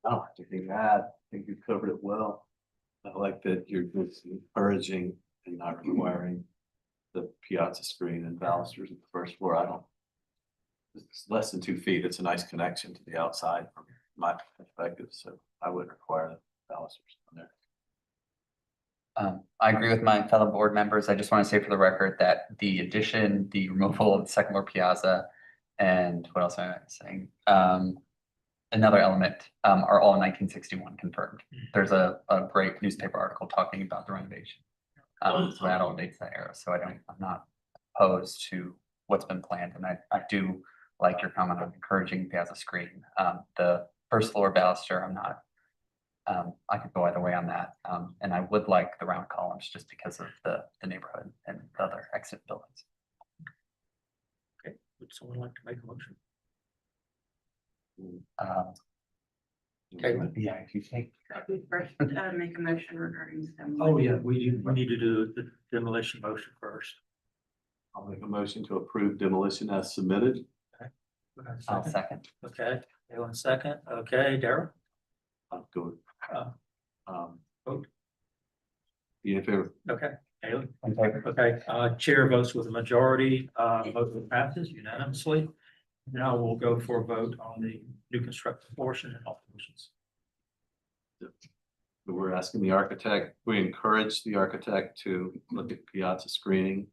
I don't have anything to add. I think you covered it well. I like that you're just encouraging and not requiring the piazza screen and balusters at the first floor. I don't. It's less than 2 feet. It's a nice connection to the outside from my perspective, so I wouldn't require the balusters on there. I agree with my fellow board members. I just want to say for the record that the addition, the removal of the second floor piazza, and what else am I saying? Another element are all 1961 confirmed. There's a great newspaper article talking about the renovation. So that all dates that era. So I'm not opposed to what's been planned, and I do like your comment on encouraging piazza screen. The first floor baluster, I'm not. I could go either way on that, and I would like the round columns just because of the neighborhood and the other exit buildings. Okay, would someone like to make a motion? Okay, yeah, if you take. First, make a motion regarding them. Oh, yeah, we need to do the demolition motion first. I'll make a motion to approve demolition as submitted. I'll second. Okay, Galen second. Okay, Daryl? I'll go. Vote. Be in favor. Okay, Galen? In favor. Okay, chair votes with a majority, motion passes unanimously. Now we'll go for a vote on the new construction portion and all motions. We're asking the architect, we encourage the architect to look at piazza screening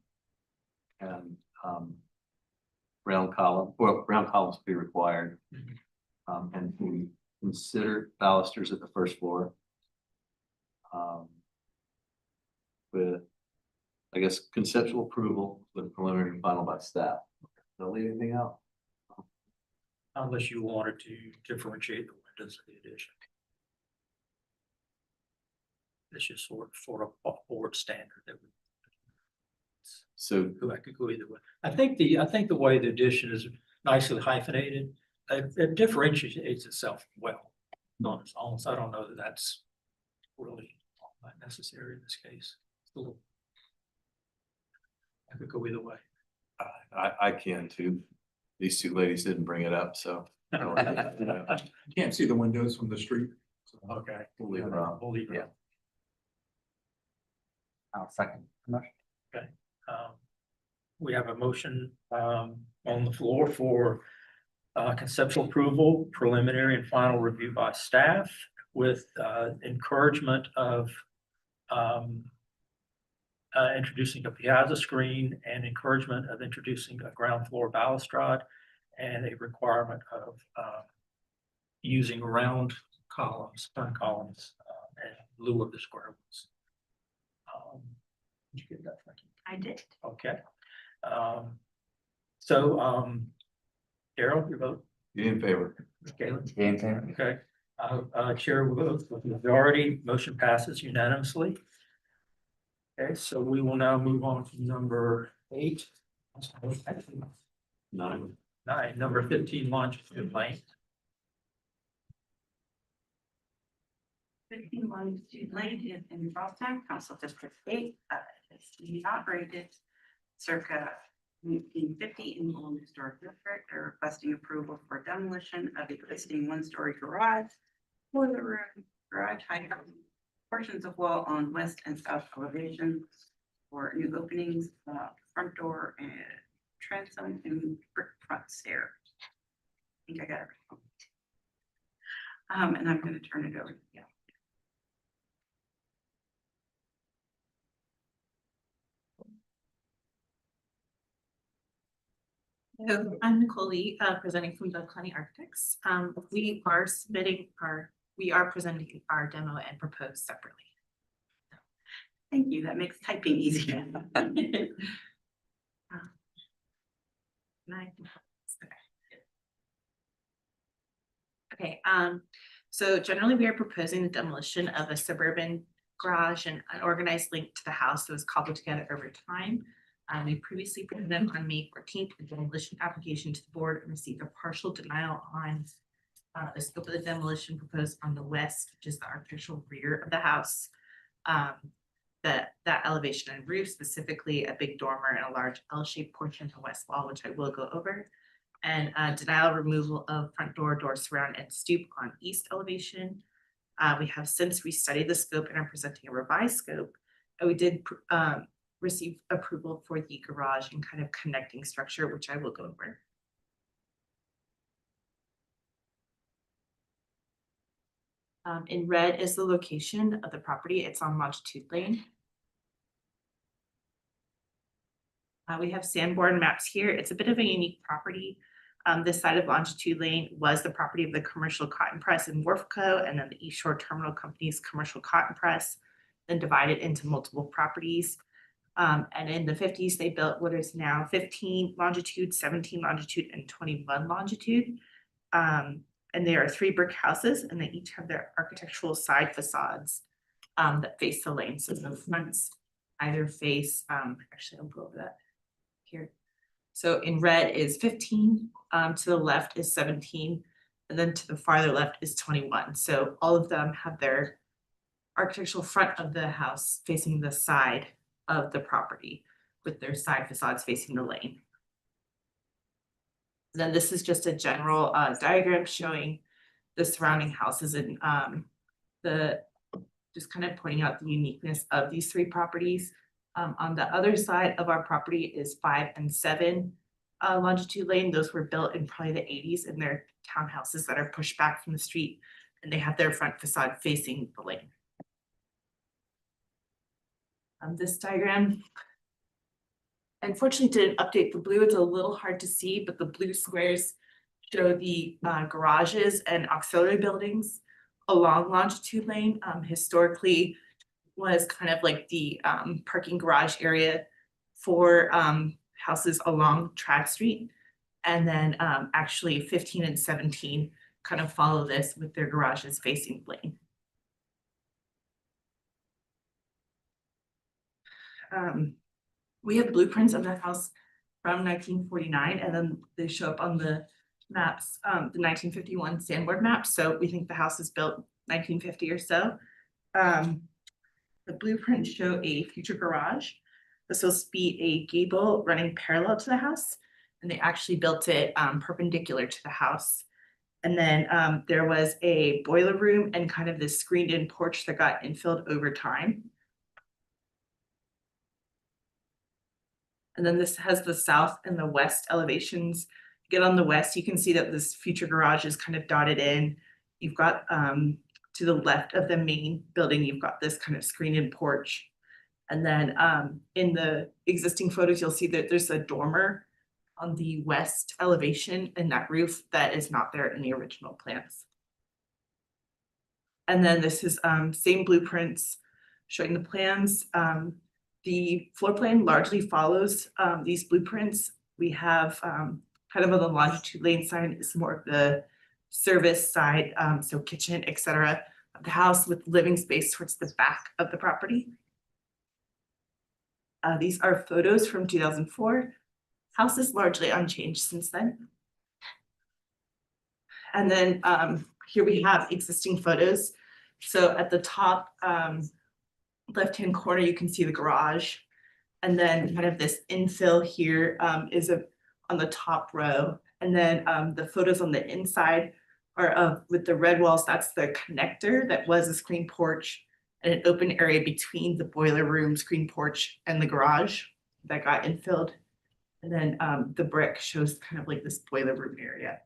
and round columns be required. And we consider balusters at the first floor. With, I guess, conceptual approval with preliminary and final by staff. Don't leave anything out. Unless you wanted to differentiate the windows of the addition. It's just sort of a board standard that would. So I could go either way. I think the way the addition is nicely hyphenated, it differentiates itself well. On its own, so I don't know that that's really necessary in this case. It's a little. I could go either way. I can too. These two ladies didn't bring it up, so. Can't see the windows from the street. Okay. We'll leave it on. We'll leave it. Yeah. I'll second. We have a motion on the floor for conceptual approval, preliminary and final review by staff with encouragement of introducing a piazza screen and encouragement of introducing a ground floor balustrade and a requirement of using round columns, turn columns in lieu of the square ones. Did you get that, Frankie? I did. Okay. So Daryl, your vote? In favor. Galen? In favor. Okay. Chair will vote with the majority, motion passes unanimously. Okay, so we will now move on to number 8. Nine. Number 15, Longitude Lane. 15 Longitude Lane is in Charleston, Council District 8. It's operated circa 1950 in the Long Historic District. They're requesting approval for demolition of existing one-story garage, boiler room, garage height, portions of wall on west and south elevations, for new openings, front door and transom and brick front stair. I think I got it. And I'm gonna turn it over. Yeah. So I'm Nicole Lee, presenting from Doug County Architects. We are presenting our demo and proposed separately. Thank you. That makes typing easier. Okay, so generally we are proposing the demolition of a suburban garage and unorganized link to the house that was cobbled together over time. We previously presented on May 14th the demolition application to the board and received a partial denial on the scope of the demolition proposed on the west, which is the architectural rear of the house. That elevation and roof, specifically a big dormer and a large L-shaped portion of the west wall, which I will go over. And denial removal of front door surround and stoop on east elevation. We have since restudied the scope and are presenting a revised scope. And we did receive approval for the garage and kind of connecting structure, which I will go over. In red is the location of the property. It's on Longitude Lane. We have Sanborn maps here. It's a bit of a unique property. This side of Longitude Lane was the property of the Commercial Cotton Press in Wharfco, and then the East Shore Terminal Company's Commercial Cotton Press, then divided into multiple properties. And in the 50s, they built what is now 15 longitude, 17 longitude, and 21 longitude. And there are 3 brick houses, and they each have their architectural side facades that face the lane. So the fronts either face, actually, I'll go over that here. So in red is 15, to the left is 17, and then to the farther left is 21. So all of them have their architectural front of the house facing the side of the property with their side facades facing the lane. Then this is just a general diagram showing the surrounding houses and just kind of pointing out the uniqueness of these 3 properties. On the other side of our property is 5 and 7 Longitude Lane. Those were built in probably the 80s, and they're townhouses that are pushed back from the street, and they have their front facade facing the lane. This diagram unfortunately didn't update the blue. It's a little hard to see, but the blue squares show the garages and auxiliary buildings along Longitude Lane. Historically was kind of like the parking garage area for houses along Track Street. And then actually 15 and 17 kind of follow this with their garages facing the lane. We have blueprints of the house from 1949, and then they show up on the maps, the 1951 Sanborn map. So we think the house is built 1950 or so. The blueprints show a future garage. This will be a gable running parallel to the house, and they actually built it perpendicular to the house. And then there was a boiler room and kind of this screened-in porch that got infilled over time. And then this has the south and the west elevations. Get on the west, you can see that this future garage is kind of dotted in. You've got to the left of the main building, you've got this kind of screened-in porch. And then in the existing photos, you'll see that there's a dormer on the west elevation in that roof that is not there in the original plans. And then this is same blueprints showing the plans. The floor plan largely follows these blueprints. We have kind of on the Longitude Lane side is more of the service side, so kitchen, etc. of the house with living space towards the back of the property. These are photos from 2004. House is largely unchanged since then. And then here we have existing photos. So at the top left-hand corner, you can see the garage. And then kind of this infill here is on the top row. And then the photos on the inside are with the red walls. That's the connector that was a screen porch and an open area between the boiler room, screen porch, and the garage that got infilled. And then the brick shows kind of like this boiler room area.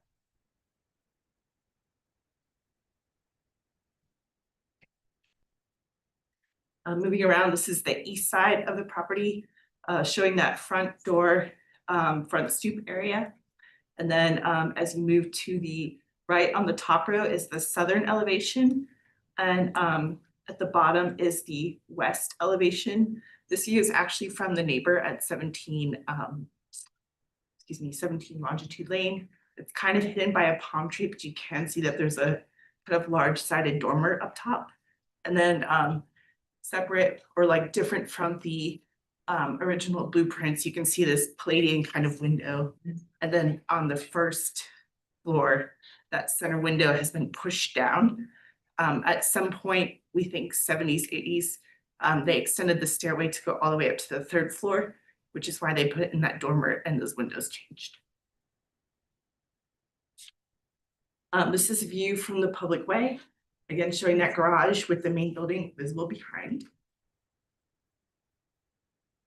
Moving around, this is the east side of the property, showing that front door, front stoop area. And then as you move to the right on the top row is the southern elevation. And at the bottom is the west elevation. This view is actually from the neighbor at 17 Longitude Lane. It's kind of hidden by a palm tree, but you can see that there's a kind of large sided dormer up top. And then separate or like different from the original blueprints, you can see this Palladian kind of window. And then on the first floor, that center window has been pushed down. At some point, we think 70s, 80s, they extended the stairway to go all the way up to the third floor, which is why they put it in that dormer and those windows changed. This is a view from the public way, again showing that garage with the main building visible behind.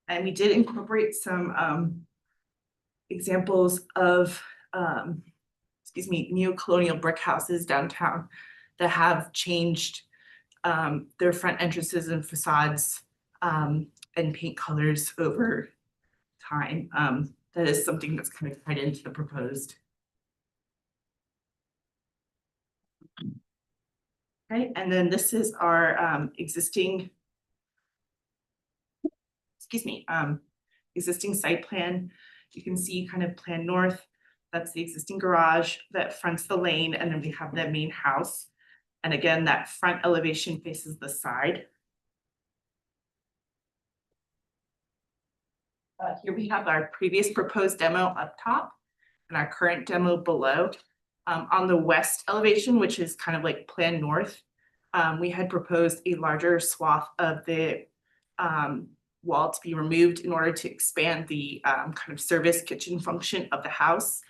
And we did incorporate some examples of neo-colonial brick houses downtown that have changed their front entrances and facades and paint colors over time. That is something that's kind of tied into the proposed. Okay, and then this is our existing site plan. You can see kind of plan north. That's the existing garage that fronts the lane, and then we have the main house. And again, that front elevation faces the side. Here we have our previous proposed demo up top and our current demo below. On the west elevation, which is kind of like plan north, we had proposed a larger swath of the wall to be removed in order to expand the kind of service kitchen function of the house.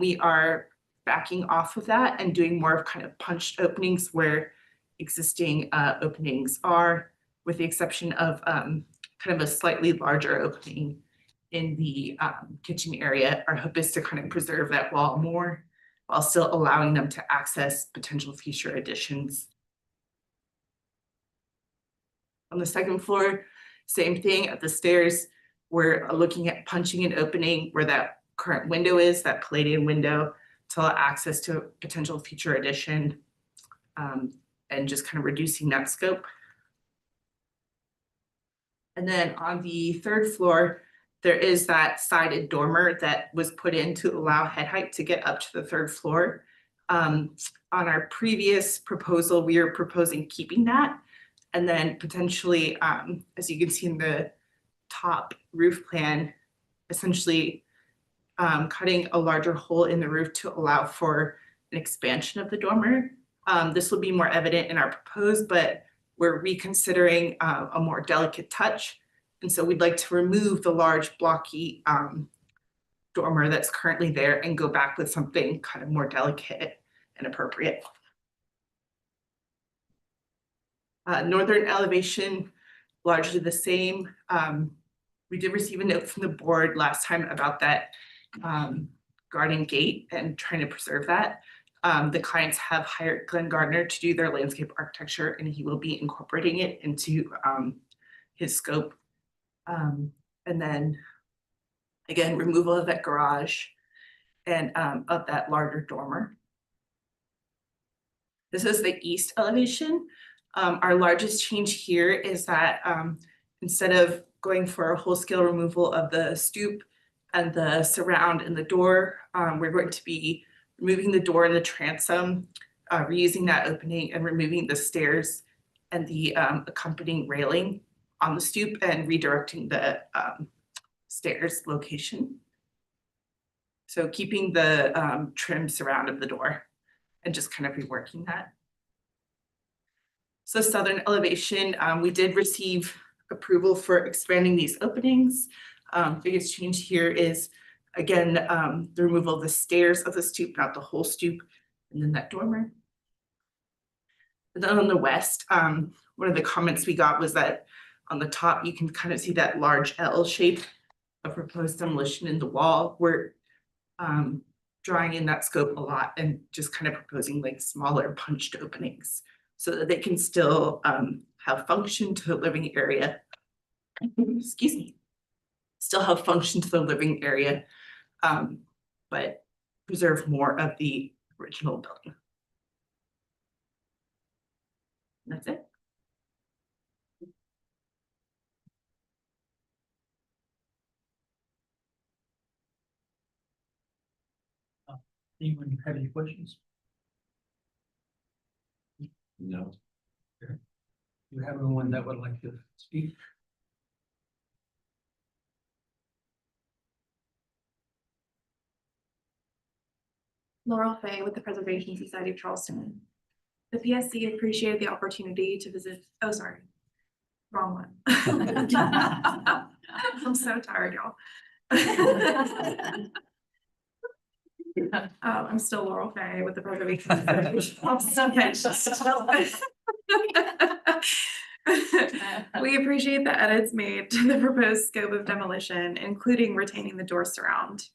We are backing off of that and doing more of kind of punched openings where existing openings are, with the exception of kind of a slightly larger opening in the kitchen area. Our hope is to kind of preserve that wall more while still allowing them to access potential future additions. On the second floor, same thing at the stairs. We're looking at punching an opening where that current window is, that Palladian window, to allow access to a potential future addition, and just kind of reducing that scope. And then on the third floor, there is that sided dormer that was put in to allow head height to get up to the third floor. On our previous proposal, we are proposing keeping that. And then potentially, as you can see in the top roof plan, essentially cutting a larger hole in the roof to allow for an expansion of the dormer. This will be more evident in our proposed, but we're reconsidering a more delicate touch. And so we'd like to remove the large blocky dormer that's currently there and go back with something kind of more delicate and appropriate. Northern elevation, largely the same. We did receive a note from the board last time about that garden gate and trying to preserve that. The clients have hired Glenn Gardner to do their landscape architecture, and he will be incorporating it into his scope. And then again, removal of that garage and of that larger dormer. This is the east elevation. Our largest change here is that instead of going for a whole scale removal of the stoop and the surround and the door, we're going to be removing the door and the transom, reusing that opening and removing the stairs and the accompanying railing on the stoop and redirecting the stairs location. So keeping the trim surround of the door and just kind of reworking that. So southern elevation, we did receive approval for expanding these openings. Biggest change here is, again, the removal of the stairs of the stoop, not the whole stoop, and then that dormer. Then on the west, one of the comments we got was that on the top, you can kind of see that large L shape of proposed demolition in the wall. We're drawing in that scope a lot and just kind of proposing like smaller punched openings so that they can still have function to the living area. Excuse me. Still have function to the living area, but preserve more of the original building. That's it. Anyone have any questions? No. Do you have anyone that would like to speak? Laurel Fay with the Preservation Society of Charleston. The PSC appreciated the opportunity to visit, oh, sorry, wrong one. I'm so tired, y'all. I'm still Laurel Fay with the Preservation Society of Charleston. We appreciate the edits made to the proposed scope of demolition, including retaining the door surround.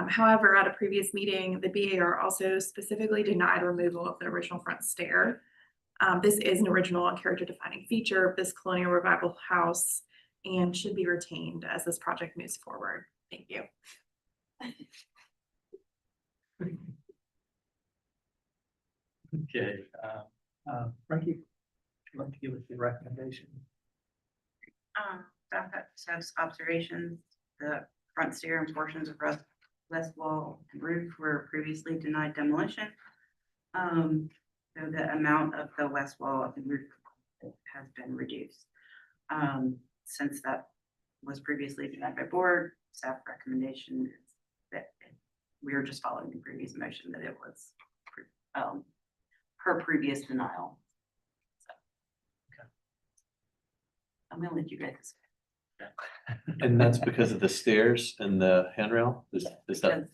However, at a previous meeting, the BAR also specifically denied removal of the original front stair. This is an original and character defining feature of this colonial revival house and should be retained as this project moves forward. Thank you. Okay, Frankie, would you like to give us your recommendation? Staff's observations, the front stair and portions of west wall and roof were previously denied demolition. So the amount of the west wall and roof has been reduced. Since that was previously denied by board, staff recommendation is that we are just following the previous motion that it was her previous denial. So, okay. I'm gonna let you guys. And that's because of the stairs and the handrail? Is that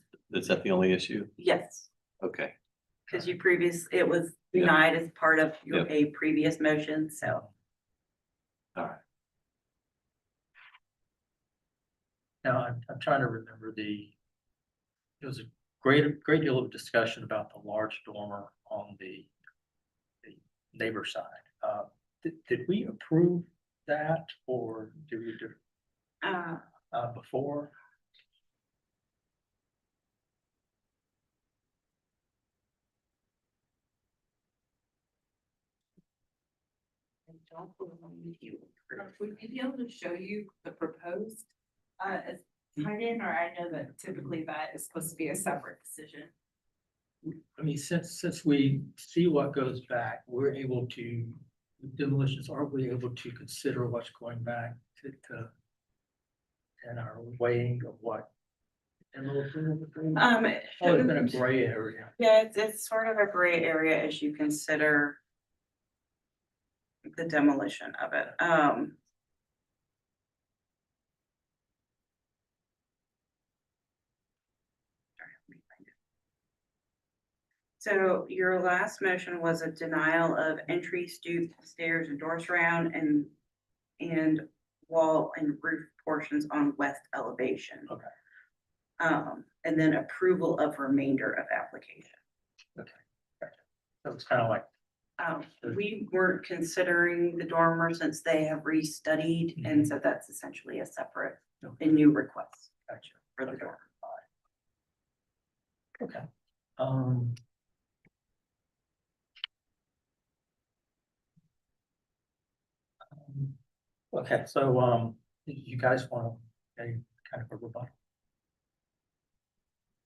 the only issue? Yes, Okay. because it was denied as part of a previous motion, so. All right. Now, I'm trying to remember there was a great deal of discussion about the large dormer on the neighbor side. Did we approve that or did we do before? I don't believe you. Would we be able to show you the proposed as tied in, or I know that typically that is supposed to be a separate decision? I mean, since we see what goes back, we're able to, demolitions, are we able to consider what's going back to and our weighing of what? It's been a gray area. Yeah, it's sort of a gray area as you consider the demolition of it. So your last motion was a denial of entry, stoop, stairs, and door surround, and wall and roof portions on west elevation. Okay. And then approval of remainder of application. Okay. Gotcha. So it's kind of like. We weren't considering the dormer since they have restudied, and so that's essentially a separate and new request. Gotcha. For the dormer. Okay. Okay, so you guys want a kind of a rebuttal?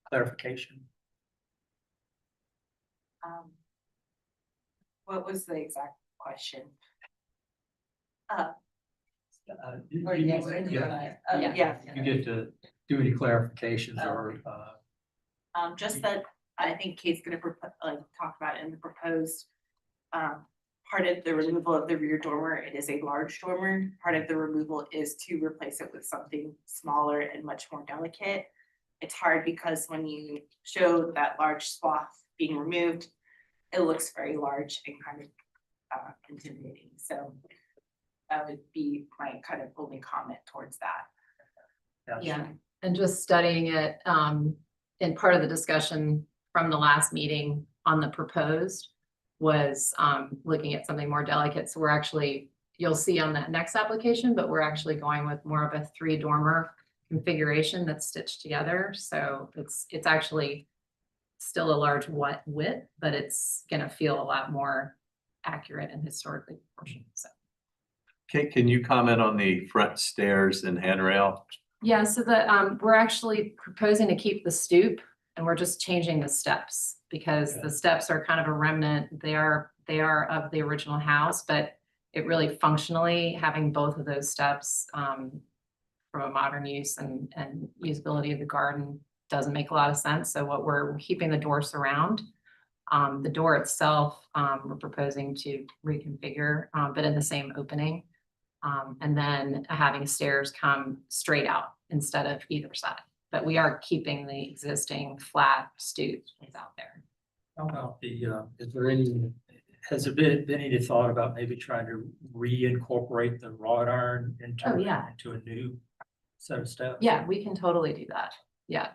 Clarification? What was the exact question? You get to do any clarifications or Just that I think Kate's gonna talk about in the proposed part of the removal of the rear dormer. It is a large dormer. Part of the removal is to replace it with something smaller and much more delicate. It's hard because when you show that large swath being removed, it looks very large and kind of intimidating, so that would be my kind of only comment towards that. Gotcha. And just studying it, in part of the discussion from the last meeting on the proposed was, looking at something more delicate. So we're actually, you'll see on that next application, but we're actually going with more of a 3-dormer configuration that's stitched together. So it's actually still a large width, but it's gonna feel a lot more accurate and historically proportioned, so. Okay, can you comment on the front stairs and handrail? Yeah, so we're actually proposing to keep the stoop and we're just changing the steps because the steps are kind of a remnant. They are of the original house, but it really functionally having both of those steps from a modern use and usability of the garden doesn't make a lot of sense. So what we're keeping the door surround. The door itself, we're proposing to reconfigure, but in the same opening. And then having stairs come straight out instead of either side. But we are keeping the existing flat stoop out there. How about has there been any thought about maybe trying to reincorporate the wrought iron Oh, yeah. into a new set of steps? Yeah, we can totally do that. Yeah.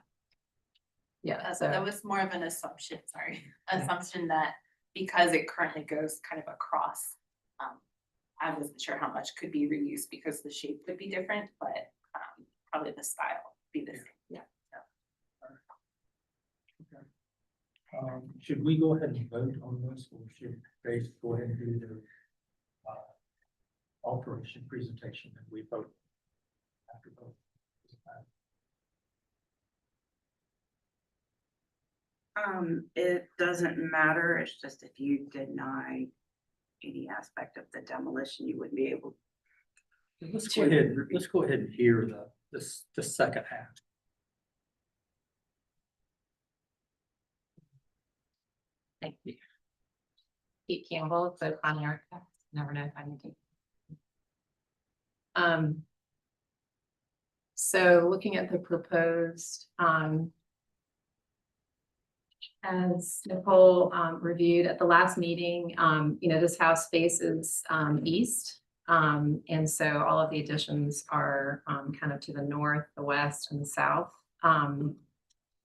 Yeah, That so, was more of an assumption, assumption that because it currently goes kind of across. I wasn't sure how much could be reused because the shape would be different, but probably the style would be the same. Yeah. Should we go ahead and vote on this, or should they go ahead and do the alteration presentation and we vote after vote? It doesn't matter. It's just if you deny any aspect of the demolition, you wouldn't be able. Let's go ahead and hear the second half. thank you. Pete Campbell, the planning architect. Never know if I need to. So looking at the proposed, as Nicole reviewed at the last meeting, this house faces east. And so all of the additions are kind of to the north, the west, and the south.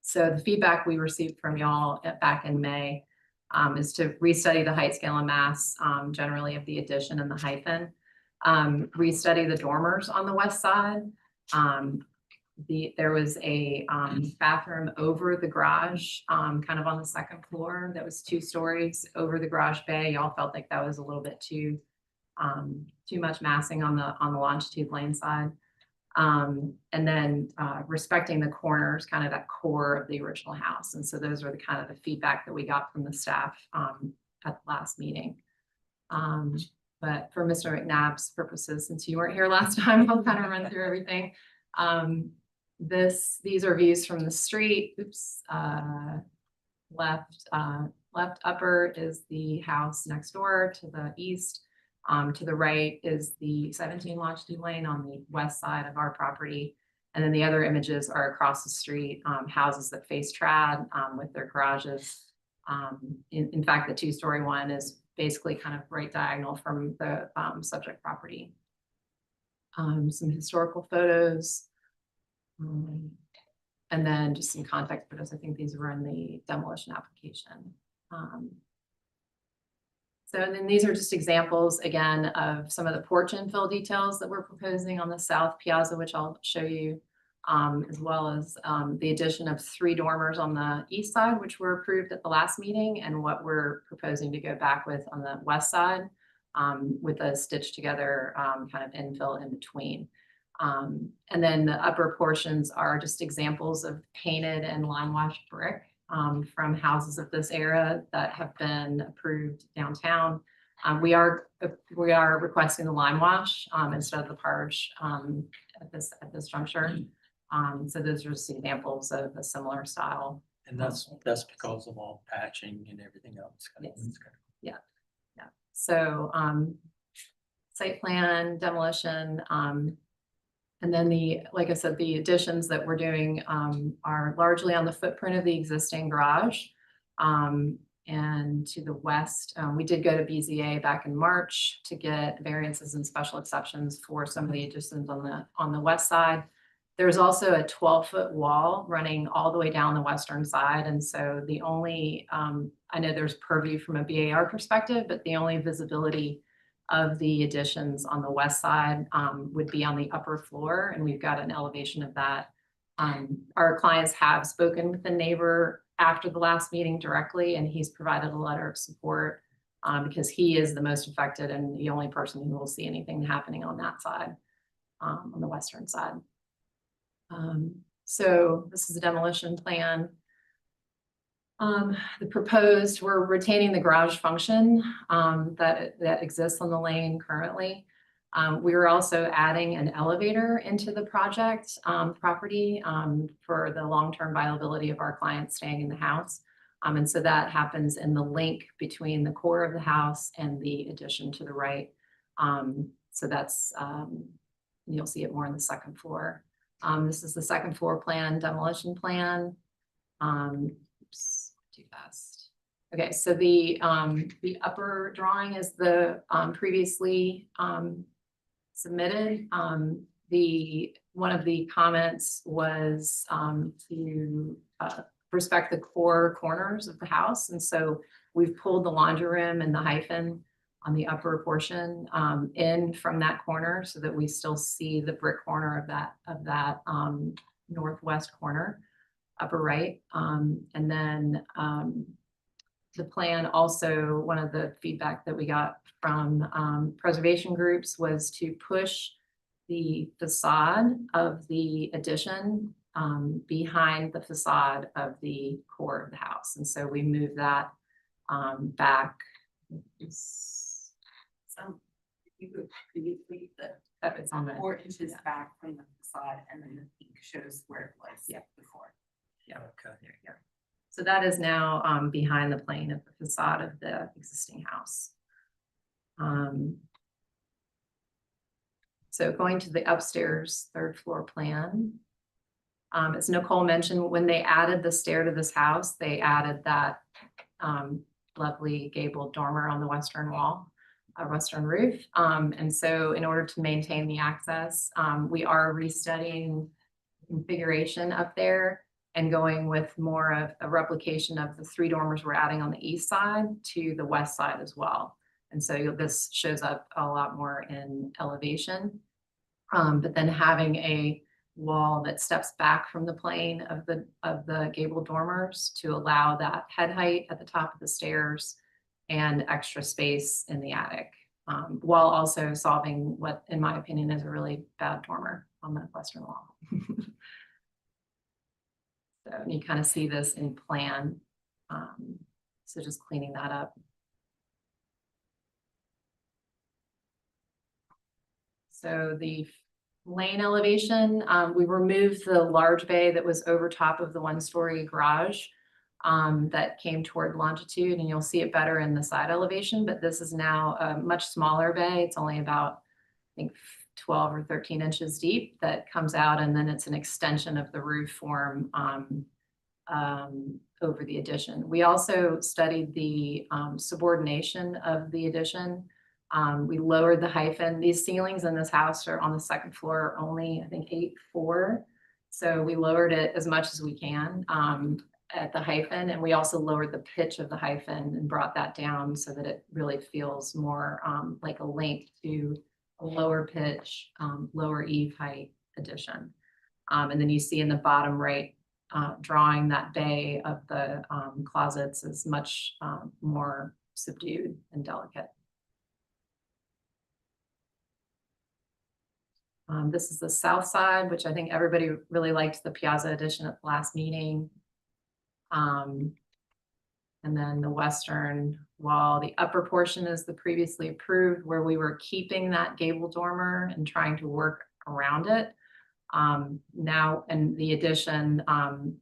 So the feedback we received from y'all back in May is to restudy the height, scale, and mass generally of the addition and the hyphen. Restudy the dormers on the west side. There was a bathroom over the garage, kind of on the second floor that was 2 stories over the garage bay. Y'all felt like that was a little bit too much massing on the longitude lane side. And then respecting the corners, kind of that core of the original house. And so those are the kind of the feedback that we got from the staff at the last meeting. But for Mr. McNabb's purposes, since you weren't here last time, I'll kind of run through everything. These are views from the street. Oops, left upper is the house next door to the east. To the right is the 17 longitude lane on the west side of our property. And then the other images are across the street, houses that face trad with their garages. In fact, the 2-story one is basically kind of right diagonal from the subject property. Some historical photos. And then just some context photos. I think these were in the demolition application. So then these are just examples again of some of the porch infill details that we're proposing on the south piazza, which I'll show you, as well as the addition of 3 dormers on the east side, which were approved at the last meeting, and what we're proposing to go back with on the west side, with a stitched together kind of infill in between. And then the upper portions are just examples of painted and lime washed brick from houses of this era that have been approved downtown. We are requesting the lime wash instead of the parge at this juncture. So those are just examples of a similar style. And that's because of all patching and everything else. Yes. Yeah. So site plan, demolition, and then like I said, the additions that we're doing are largely on the footprint of the existing garage. And then to the west, we did go to BZA back in March to get variances and special exceptions for some of the additions on the west side. There's also a 12-foot wall running all the way down the western side. And so the only, I know there's purview from a BAR perspective, but the only visibility of the additions on the west side would be on the upper floor. And we've got an elevation of that. Our clients have spoken with the neighbor after the last meeting directly, and he's provided a letter of support because he is the most affected and the only person who will see anything happening on that side, on the western side. So this is a demolition plan. The proposed, we're retaining the garage function that exists on the lane currently. We are also adding an elevator into the project property for the long-term viability of our clients staying in the house. And so that happens in the link between the core of the house and the addition to the right. So that's, you'll see it more on the second floor. This is the second floor plan, demolition plan. Oops, too fast. Okay, so the upper drawing is the previously submitted. One of the comments was to respect the core corners of the house, and so we've pulled the laundry room and the hyphen on the upper portion in from that corner so that we still see the brick corner of that northwest corner, upper right. And then the plan also, one of the feedback that we got from preservation groups was to push the facade of the addition behind the facade of the core of the house. And so we moved that back. So could you leave the That it's on the 4 inches back from the facade, and then the peak shows where it was before. Yeah, okay, there you go. So that is now behind the plane of the facade of the existing house. So going to the upstairs third floor plan. As Nicole mentioned, when they added the stair to this house, they added that lovely gabled dormer on the western wall, a western roof. And so in order to maintain the access, we are restudying configuration up there and going with more of a replication of the 3 dormers we're adding on the east side to the west side as well. And so this shows up a lot more in elevation, but then having a wall that steps back from the plane of the gable dormers to allow that head height at the top of the stairs and extra space in the attic, while also solving what, in my opinion, is a really bad dormer on the western wall. So you kind of see this in plan. So just cleaning that up. So the lane elevation, we removed the large bay that was over top of the 1-story garage that came toward longitude, and you'll see it better in the side elevation, but this is now a much smaller bay. It's only about, I think, 12 or 13 inches deep that comes out, and then it's an extension of the roof form over the addition. We also studied the subordination of the addition. We lowered the hyphen. These ceilings in this house are on the second floor only, I think, 8'4". So we lowered it as much as we can at the hyphen, and we also lowered the pitch of the hyphen and brought that down so that it really feels more like a link to a lower pitch, lower eave height addition. And then you see in the bottom right drawing, that bay of the closets is much more subdued and delicate. This is the south side, which I think everybody really liked the piazza addition at the last meeting. And then the western wall, the upper portion is the previously approved, where we were keeping that gable dormer and trying to work around it. Now, and the addition on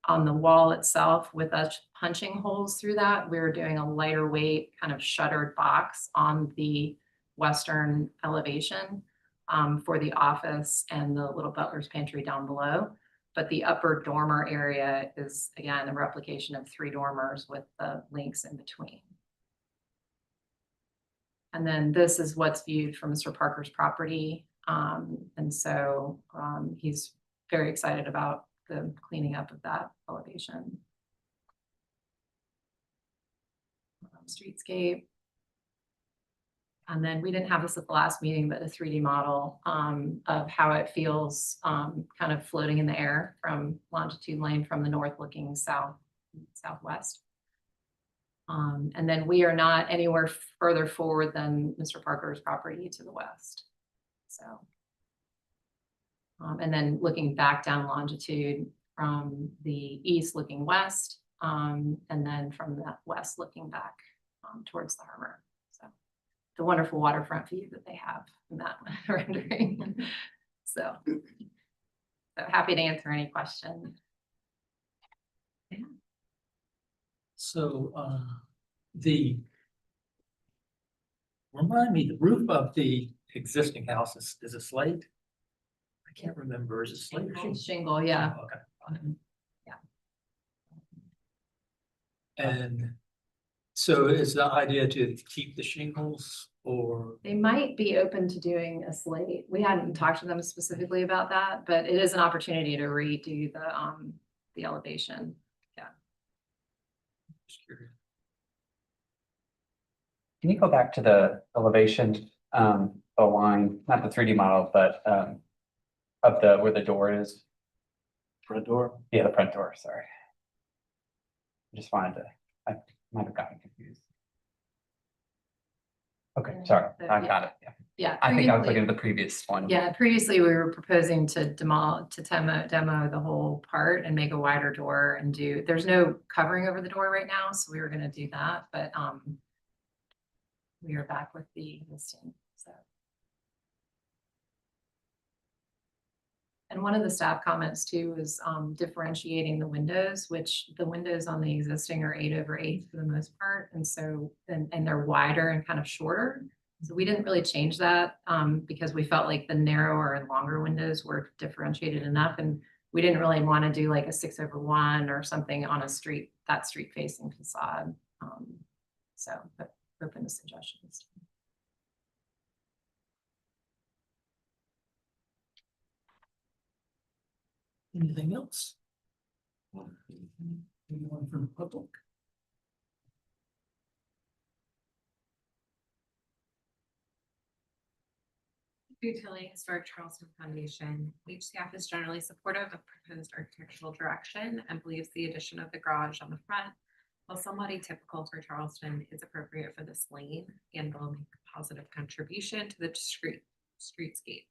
the wall itself, with us punching holes through that, we're doing a lighter weight kind of shuttered box on the western elevation for the office and the little butler's pantry down below. But the upper dormer area is, again, a replication of 3 dormers with the links in between. And then this is what's viewed from Mr. Parker's property. And so he's very excited about the cleaning up of that elevation. Streetscape. And then we didn't have this at the last meeting, but a 3D model of how it feels kind of floating in the air from longitude lane from the north looking southwest. And then we are not anywhere further forward than Mr. Parker's property to the west. So, and then looking back down longitude from the east looking west, and then from the west looking back towards the harbor. So the wonderful waterfront view that they have in that rendering. So happy to answer any question. Yeah. So, remind me, the roof of the existing house is a slate? I can't remember, is it slate or shingle? Shingle, yeah. Okay. And so is the idea to keep the shingles or? They might be open to doing a slate. We hadn't talked to them specifically about that, but it is an opportunity to redo the elevation. Yeah. Just curious. Can you go back to the elevation, the line, not the 3D model, but of the where the door is? Front door? Yeah, the front door, sorry. I just wanted to, I might have gotten confused. Okay, sorry, I got it, yeah. Yeah. I think I was previously- looking at the previous one. Yeah, previously we were proposing to demo the whole part and make a wider door and there's no covering over the door right now, so we were gonna do that, but we are back with the listing, so. And one of the staff comments too is differentiating the windows, which the windows on the existing are 8/8 for the most part. And so, and they're wider and kind of shorter. So we didn't really change that because we felt like the narrower and longer windows were differentiated enough. And we didn't really want to do like a 6/1 or something on a street facing facade. So, but open to suggestions. Anything else? Anyone from the public? Utility Historic Charleston Foundation, HCF is generally supportive of proposed architectural direction and believes the addition of the garage on the front, while somewhat atypical for Charleston, is appropriate for this lane and will make a positive contribution to the streetscape.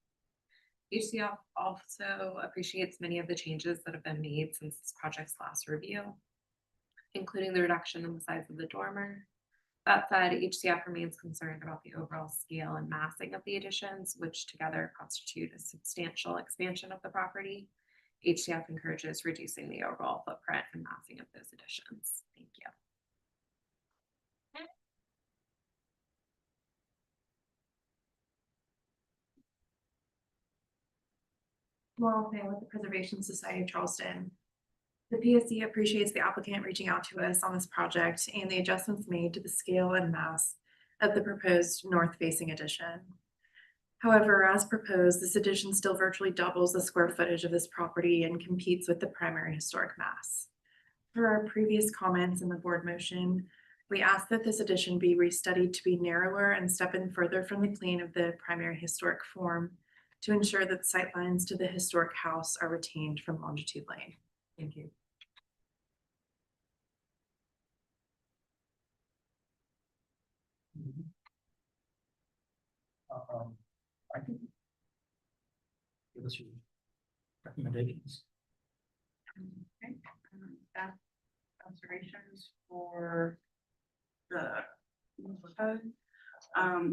HCF also appreciates many of the changes that have been made since this project's last review, including the reduction in the size of the dormer. That said, HCF remains concerned about the overall scale and massing of the additions, which together constitute a substantial expansion of the property. HCF encourages reducing the overall footprint and massing of those additions. Thank you. Laurel Fay with the Preservation Society of Charleston. The PSC appreciates the applicant reaching out to us on this project and the adjustments made to the scale and mass of the proposed north-facing addition. However, as proposed, this addition still virtually doubles the square footage of this property and competes with the primary historic mass. Per our previous comments in the board motion, we ask that this addition be restudied to be narrower and step in further from the plane of the primary historic form to ensure that sightlines to the historic house are retained from longitude lane. Thank you. I can give us your recommendations. Okay, staff observations for the code.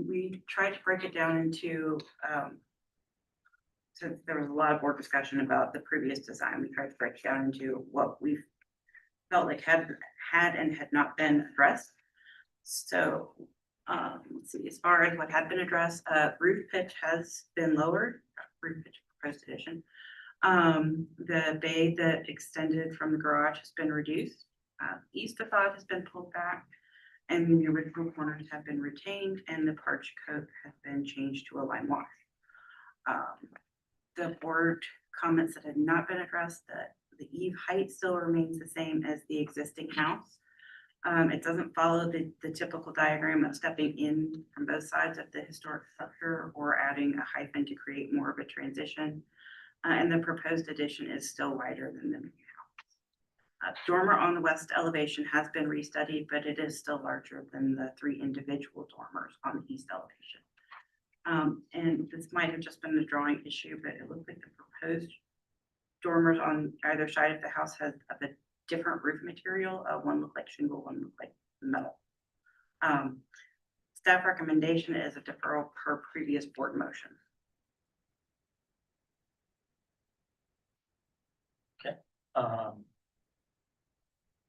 We tried to break it down into since there was a lot of more discussion about the previous design, we tried to break it down into what we felt like had and had not been addressed. So let's see, as far as what had been addressed, roof pitch has been lowered, roof pitch proposed addition. The bay that extended from the garage has been reduced. East facade has been pulled back, and the original corners have been retained, and the parch coat has been changed to a lime wash. The board comments that had not been addressed, that the eave height still remains the same as the existing house. It doesn't follow the typical diagram of stepping in from both sides of the historic structure or adding a hyphen to create more of a transition. And the proposed addition is still wider than the main house. Dormer on the west elevation has been restudied, but it is still larger than the 3 individual dormers on the east elevation. And this might have just been a drawing issue, but it looks like the proposed dormers on either side of the house has a different roof material. One looked like shingle, one looked like metal. Staff recommendation is a deferral per previous board motion.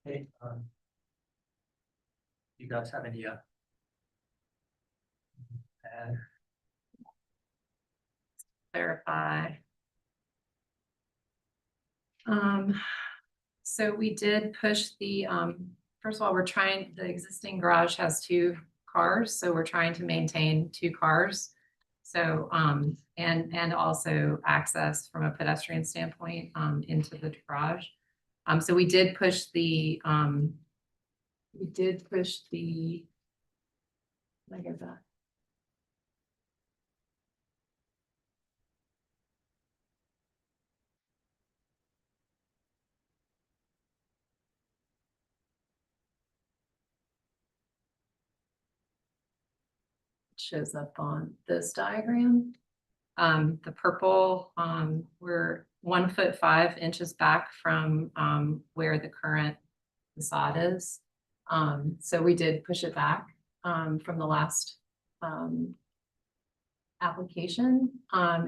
Okay, you guys have any add? Clarify. So we did push the, first of all, the existing garage has 2 cars, so we're trying to maintain 2 cars. So, and also access from a pedestrian standpoint, into the garage. So we did push the, like that. Shows up on this diagram. The purple, we're 1'5" back from where the current facade is. So we did push it back from the last application.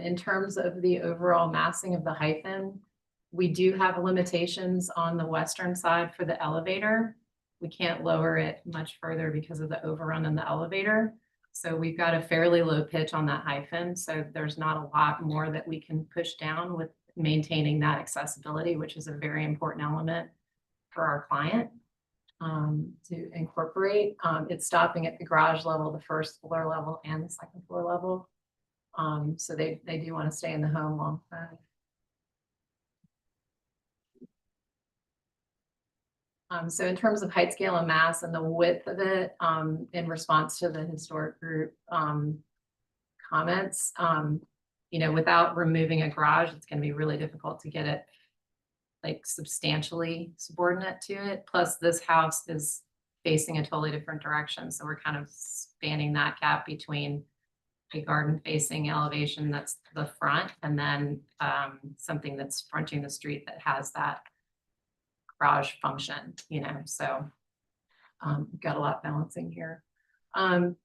In terms of the overall massing of the hyphen, we do have limitations on the western side for the elevator. We can't lower it much further because of the overrun in the elevator. So we've got a fairly low pitch on that hyphen. So there's not a lot more that we can push down with maintaining that accessibility, which is a very important element for our client to incorporate. It's stopping at the garage level, the first floor level and the second floor level. So they do want to stay in the home long term. So in terms of height, scale, and mass and the width of it, in response to the historic group comments, you know, without removing a garage, it's going to be really difficult to get it like substantially subordinate to it. Plus, this house is facing a totally different direction. So we're kind of spanning that gap between a garden facing elevation that's the front and then something that's fronting the street that has that garage function, you know, so we've got a lot balancing here. The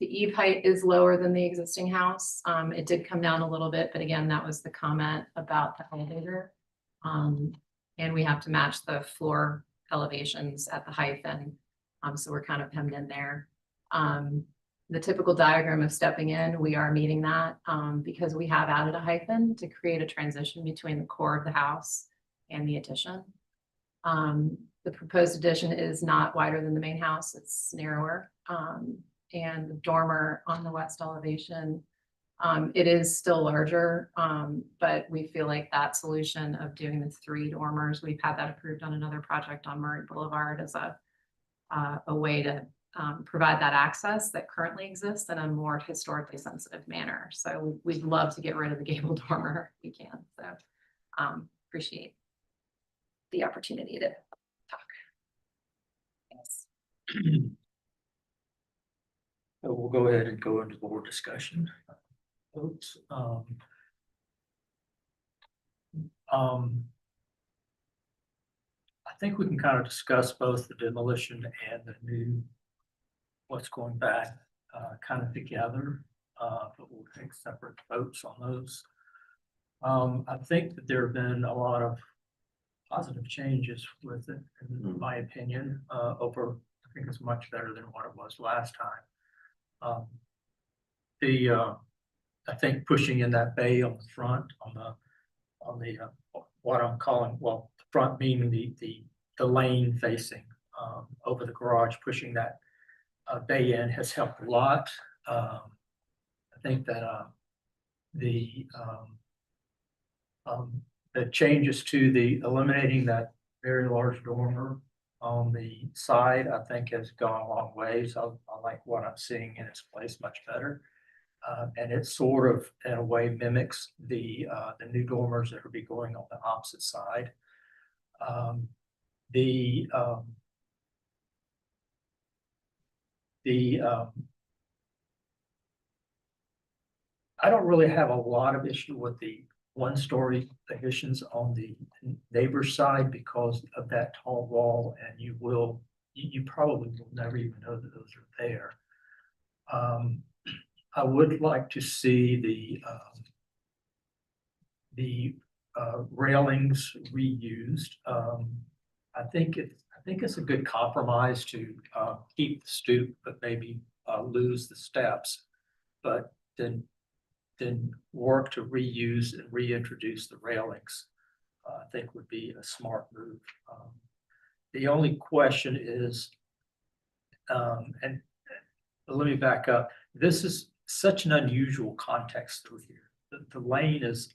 eave height is lower than the existing house. It did come down a little bit, but again, that was the comment about the elevator. And we have to match the floor elevations at the hyphen. So we're kind of hemmed in there. The typical diagram of stepping in, we are meeting that because we have added a hyphen to create a transition between the core of the house and the addition. The proposed addition is not wider than the main house, it's narrower. And the dormer on the west elevation, it is still larger, but we feel like that solution of doing the 3 dormers, we've had that approved on another project on Murray Boulevard as a way to provide that access that currently exists in a more historically sensitive manner. So we'd love to get rid of the gable dormer if we can. So appreciate the opportunity to talk. Yes. So we'll go ahead and go into board discussion. Folks, I think we can kind of discuss both the demolition and the new, what's going back, kind of together, but we'll take separate votes on those. I think that there have been a lot of positive changes with it, in my opinion, over, I think it's much better than what it was last time. I think pushing in that bay on the front, on the what I'm calling, well, front meaning the lane facing, over the garage, pushing that bay in has helped a lot. I think that, the changes to the eliminating that very large dormer on the side, I think has gone a long way. So I like what I'm seeing in its place much better. And it sort of, in a way, mimics the new dormers that will be going on the opposite side. The I don't really have a lot of issue with the one-story additions on the neighbor's side because of that tall wall, and you probably will never even know that those are there. I would like to see the railings reused. I think it's a good compromise to keep the stoop, but maybe lose the steps, but then work to reuse and reintroduce the railings. I think would be a smart move. The only question is, and let me back up. This is such an unusual context through here. The lane is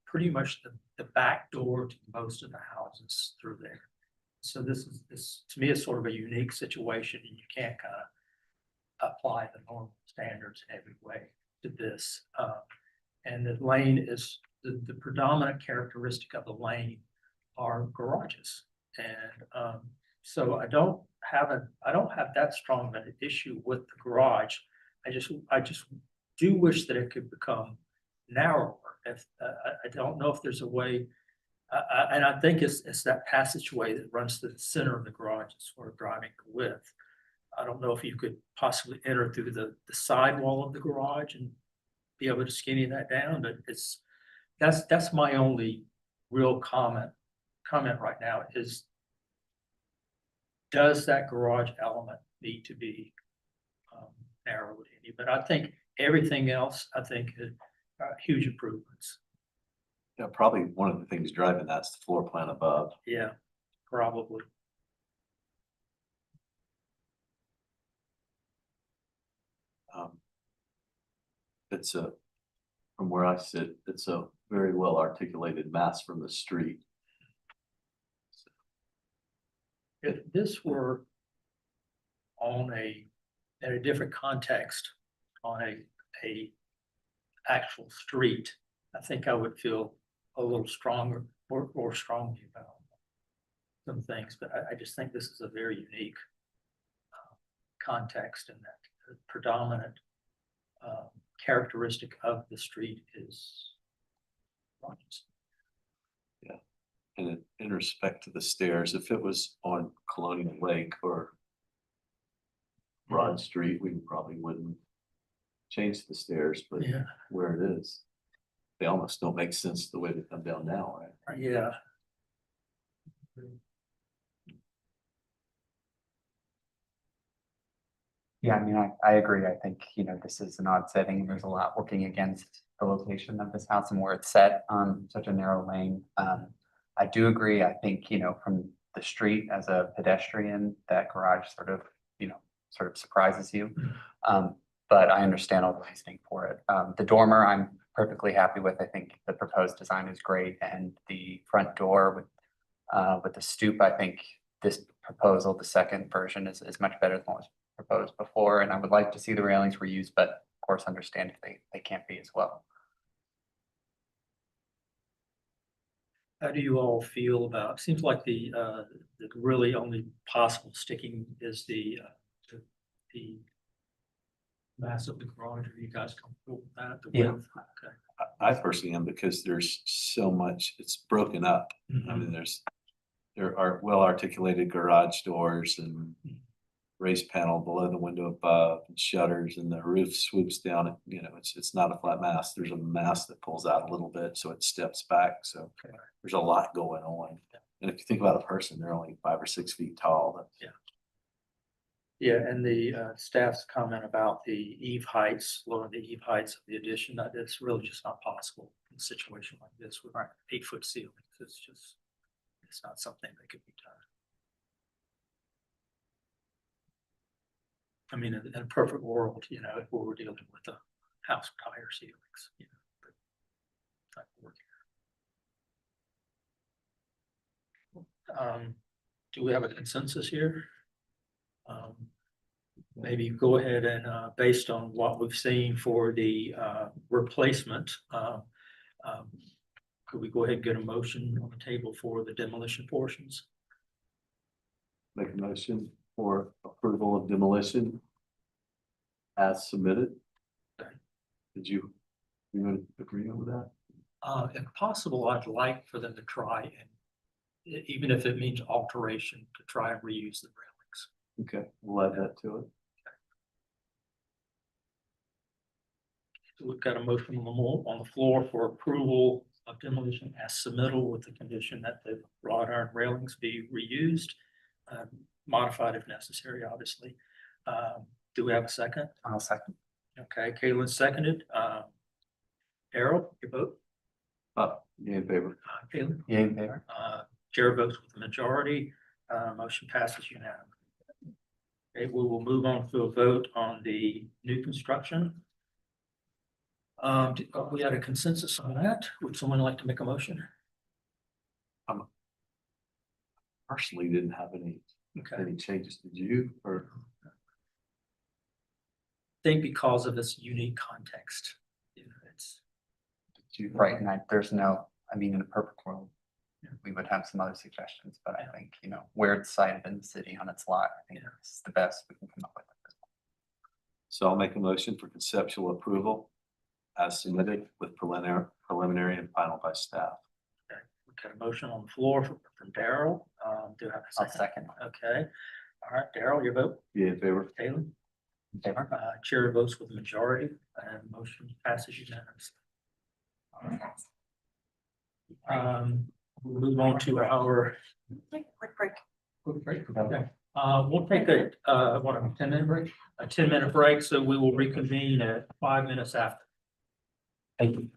pretty much the back door to most of the houses through there. So this to me is sort of a unique situation, and you can't kind of apply the normal standards in every way to this. And the lane is the predominant characteristic of the lane are garages. And so I don't have that strong of an issue with the garage. I just do wish that it could become narrower. If I don't know if there's a way, and I think it's that passageway that runs to the center of the garage, sort of driving the width. I don't know if you could possibly enter through the side wall of the garage and be able to skinny that down, but that's my only real comment right now is, does that garage element need to be narrowed any? But I think everything else, I think is huge improvements. Yeah, probably one of the things driving that's the floor plan above. Yeah, probably. It's from where I sit, it's a very well articulated mass from the street. If this were in a different context, on a actual street, I think I would feel a little stronger, more strongly about some things, but I just think this is a very unique context, and that the predominant characteristic of the street is garages. Yeah, and in respect to the stairs, if it was on Colonial Lake or Broad Street, we probably wouldn't change the stairs, but Yeah. where it is, they almost don't make sense the way they come down now, right? Yeah. Yeah, I mean, I agree. I think, this is an odd setting. There's a lot working against the location of this house and where it's set on such a narrow lane. I do agree. I think, from the street as a pedestrian, that garage sort of surprises you. But I understand all the reasoning for it. The dormer, I'm perfectly happy with. I think the proposed design is great, and the front door with the stoop, I think this proposal, the second version, is much better than what was proposed before, and I would like to see the railings reused, but of course understand if they can't be as well. How do you all feel about, seems like the really only possible sticking is the mass of the garage. Are you guys comfortable with that? The Yeah. width? Okay. I personally am, because there's so much, it's broken up. I mean, there are well articulated garage doors and raised panel below the window above, and shutters, and the roof swoops down. It's not a flat mass. There's a mass that pulls out a little bit, so it steps back. So there's a lot going on. And if you think about a person, they're only 5 or 6 feet tall. Yeah. Yeah, and the staff's comment about the eave heights, lowering the eave heights of the addition, that it's really just not possible in a situation like this with 8-foot ceilings. It's just, it's not something that could be done. I mean, in a perfect world, you know, if we were dealing with a house with higher ceilings, you know. But it's not working. Do we have a consensus here? Maybe go ahead and, based on what we've seen for the replacement, could we go ahead and get a motion on the table for the demolition portions? Make a motion for approval of demolition as submitted. Did you agree with that? If possible, I'd like for them to try and, even if it means alteration, to try and reuse the railings. Okay, we'll add that to it. So we've got a motion on the floor for approval of demolition as submittal with the condition that the wrought iron railings be reused, modified if necessary, obviously. Do we have a second? I'll second. Okay, Caitlin seconded. Errol, your vote? Yeah, in favor. Caitlin? Yay in favor? Chair votes with the majority. Motion passes unanimously. Okay, we will move on to a vote on the new construction. We had a consensus on that. Would someone like to make a motion? Personally, didn't have any changes. Did you? Or I think because of its unique context, you know, it's Right, and there's no, I mean, in a perfect world, we would have some other suggestions, but I think, you know, where it's sited in the city on its lot, I think this is the best we can come up with. so I'll make a motion for conceptual approval as submitted with preliminary and final by staff. okay. We got a motion on the floor from Daryl. Do I have a I'll second? second. Okay. All right, Daryl, your vote? Yeah, in favor. Taylor? In favor? Chair votes with the majority and motion passes unanimously. All right. We'll move on to our Quick break. quick break. Okay. We'll take a 10-minute break, a 10-minute break, so we will reconvene at 5 minutes after. Thank you.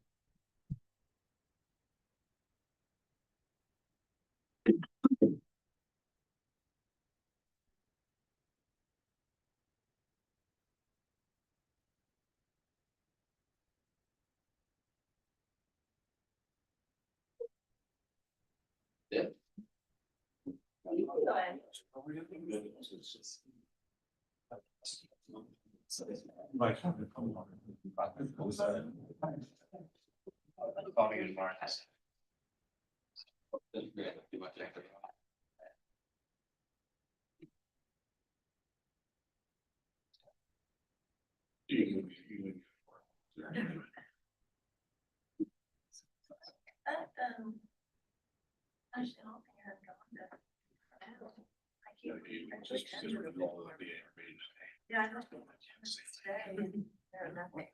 Yeah, I know.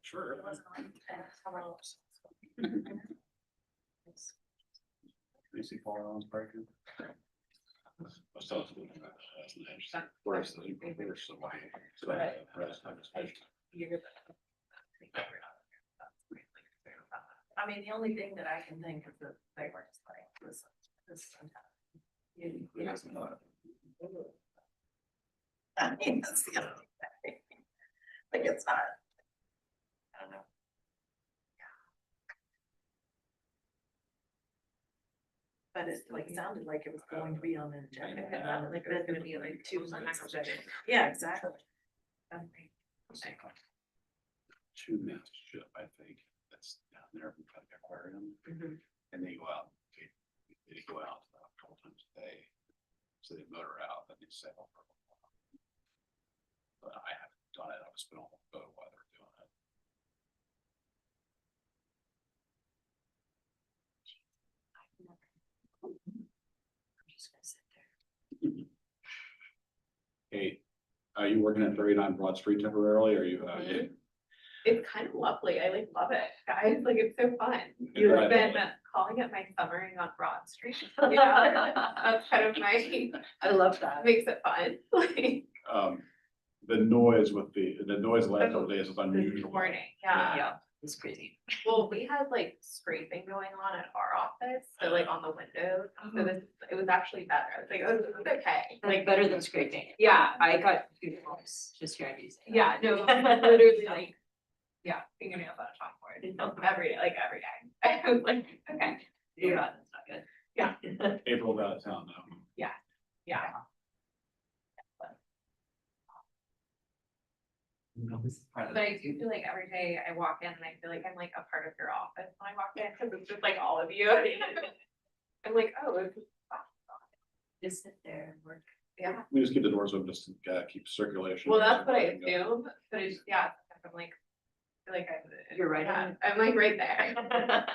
Sure. Easy firearms breaking. I mean, the only thing that I can think of that they were just like this. I mean, that's the other thing. Like, it's not. I don't know. But it like sounded like it was going to be on the agenda, like it was gonna be like 2 months. Yeah, exactly. Two minutes ship, I think, that's down there in front of the aquarium, and they go out, they go out a couple times a day. So they motor out, and they sail for a while. But I haven't done it, I was been on the boat while they're doing it. Hey, are you working at 39 Broad Street temporarily, or you, It's kind of lovely. I like love it, guys. Like, it's so fun. You've been calling it my summering on Broad Street. You know, that's kind of my, I love that. makes it fun. Like, The noise with the noise the last couple days is unusual. Morning, yeah. Yeah, it's crazy. Well, we had like scraping going on at our office, so like on the windows, so this, it was actually better. I was like, oh, this is okay. Like better than scraping. Yeah. I got goosebumps just hearing you say that. Yeah, no, literally like, yeah, fingernails on a chalkboard every day, like every day. I was like, okay, Yeah, that's not good. yeah, April's out of town now. yeah. But I do feel like every day I walk in and I feel like I'm like a part of your office when I walk in, because it's just like all of you. I'm like, oh, it's Just sit there and work. yeah. We just keep the doors open just to keep circulation. Well, that's what I assume, but it's, yeah, I'm like, I feel like You're right yeah, on it. I'm like right there.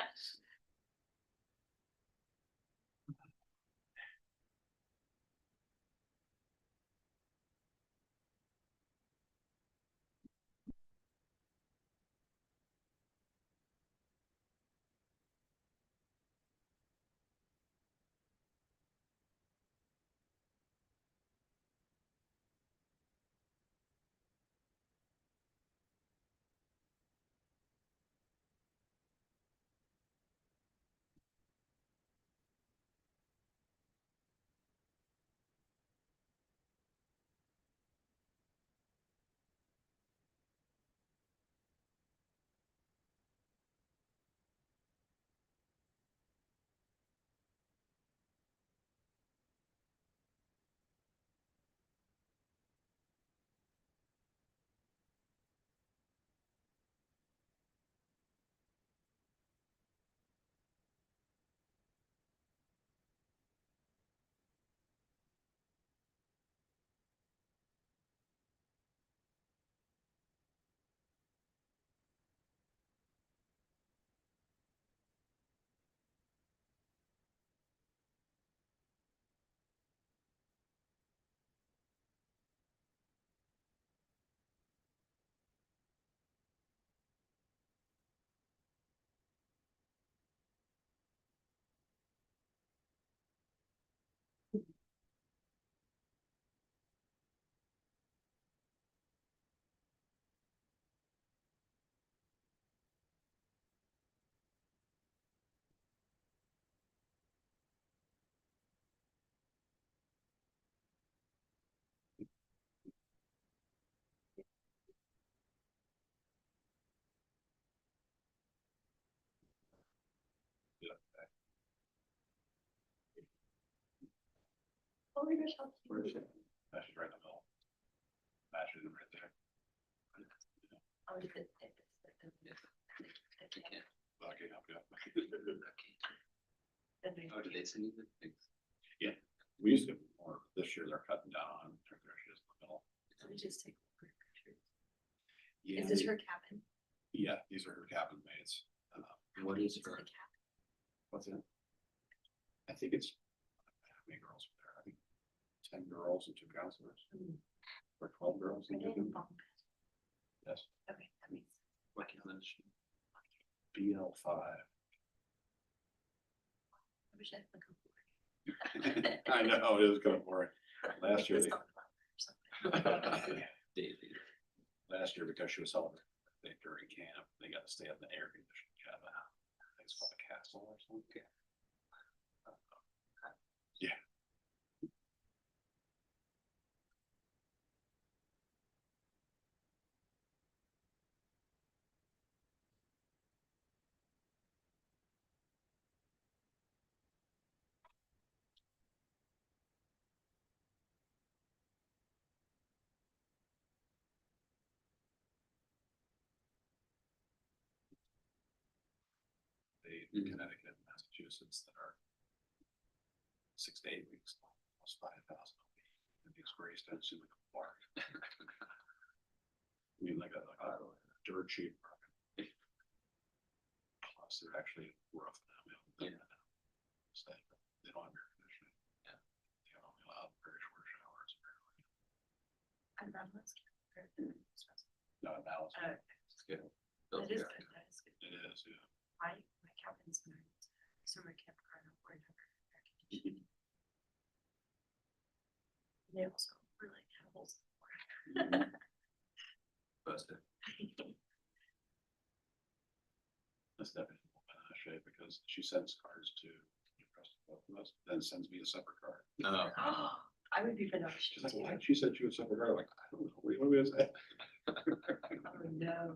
Where is it? That's right in the middle. That's it right there. Okay, Oh, did they send you the things? yeah, we used to, or this year they're cutting down on bushes in the middle. Let me just take a quick picture. Yeah, Is this her cabin? yeah, these are her cabin mates. What is It's her? the cabin. What's it? I think it's, how many girls were there? I think 10 girls and 2 counselors. Or 12 girls Are and they 2. in bunk bed? Yes, Okay, that makes. What calendar is she? BL5. I wish I had like a. I know, it was kind of boring. Last year, Let's talk about it or something. Daily. last year because she was celebrating during camp, they got to stay in the air conditioned cabin. I think it's called a castle or something. Yeah. Connecticut and Massachusetts that are 6 to 8 weeks, almost 5,000 a week. And these grays don't seem like a park. I mean, like a dirt cheap. Plus, they're actually rough now. Yeah. They don't have air conditioning. Yeah. They only allow very short showers. And then let's. No, now It's good. That is good, that is good. it is, yeah. My cabin's in summer camp garden or never. They also were like have holes in the floor. trust it. That's definitely Shay, because she sends cards to both of us, then sends me a separate card. No. I would be the She's like, why? She said she was separate card. I'm like, I don't know. What are we gonna say? No.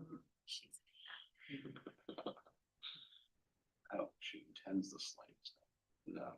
I don't, she intends the slight stuff. No.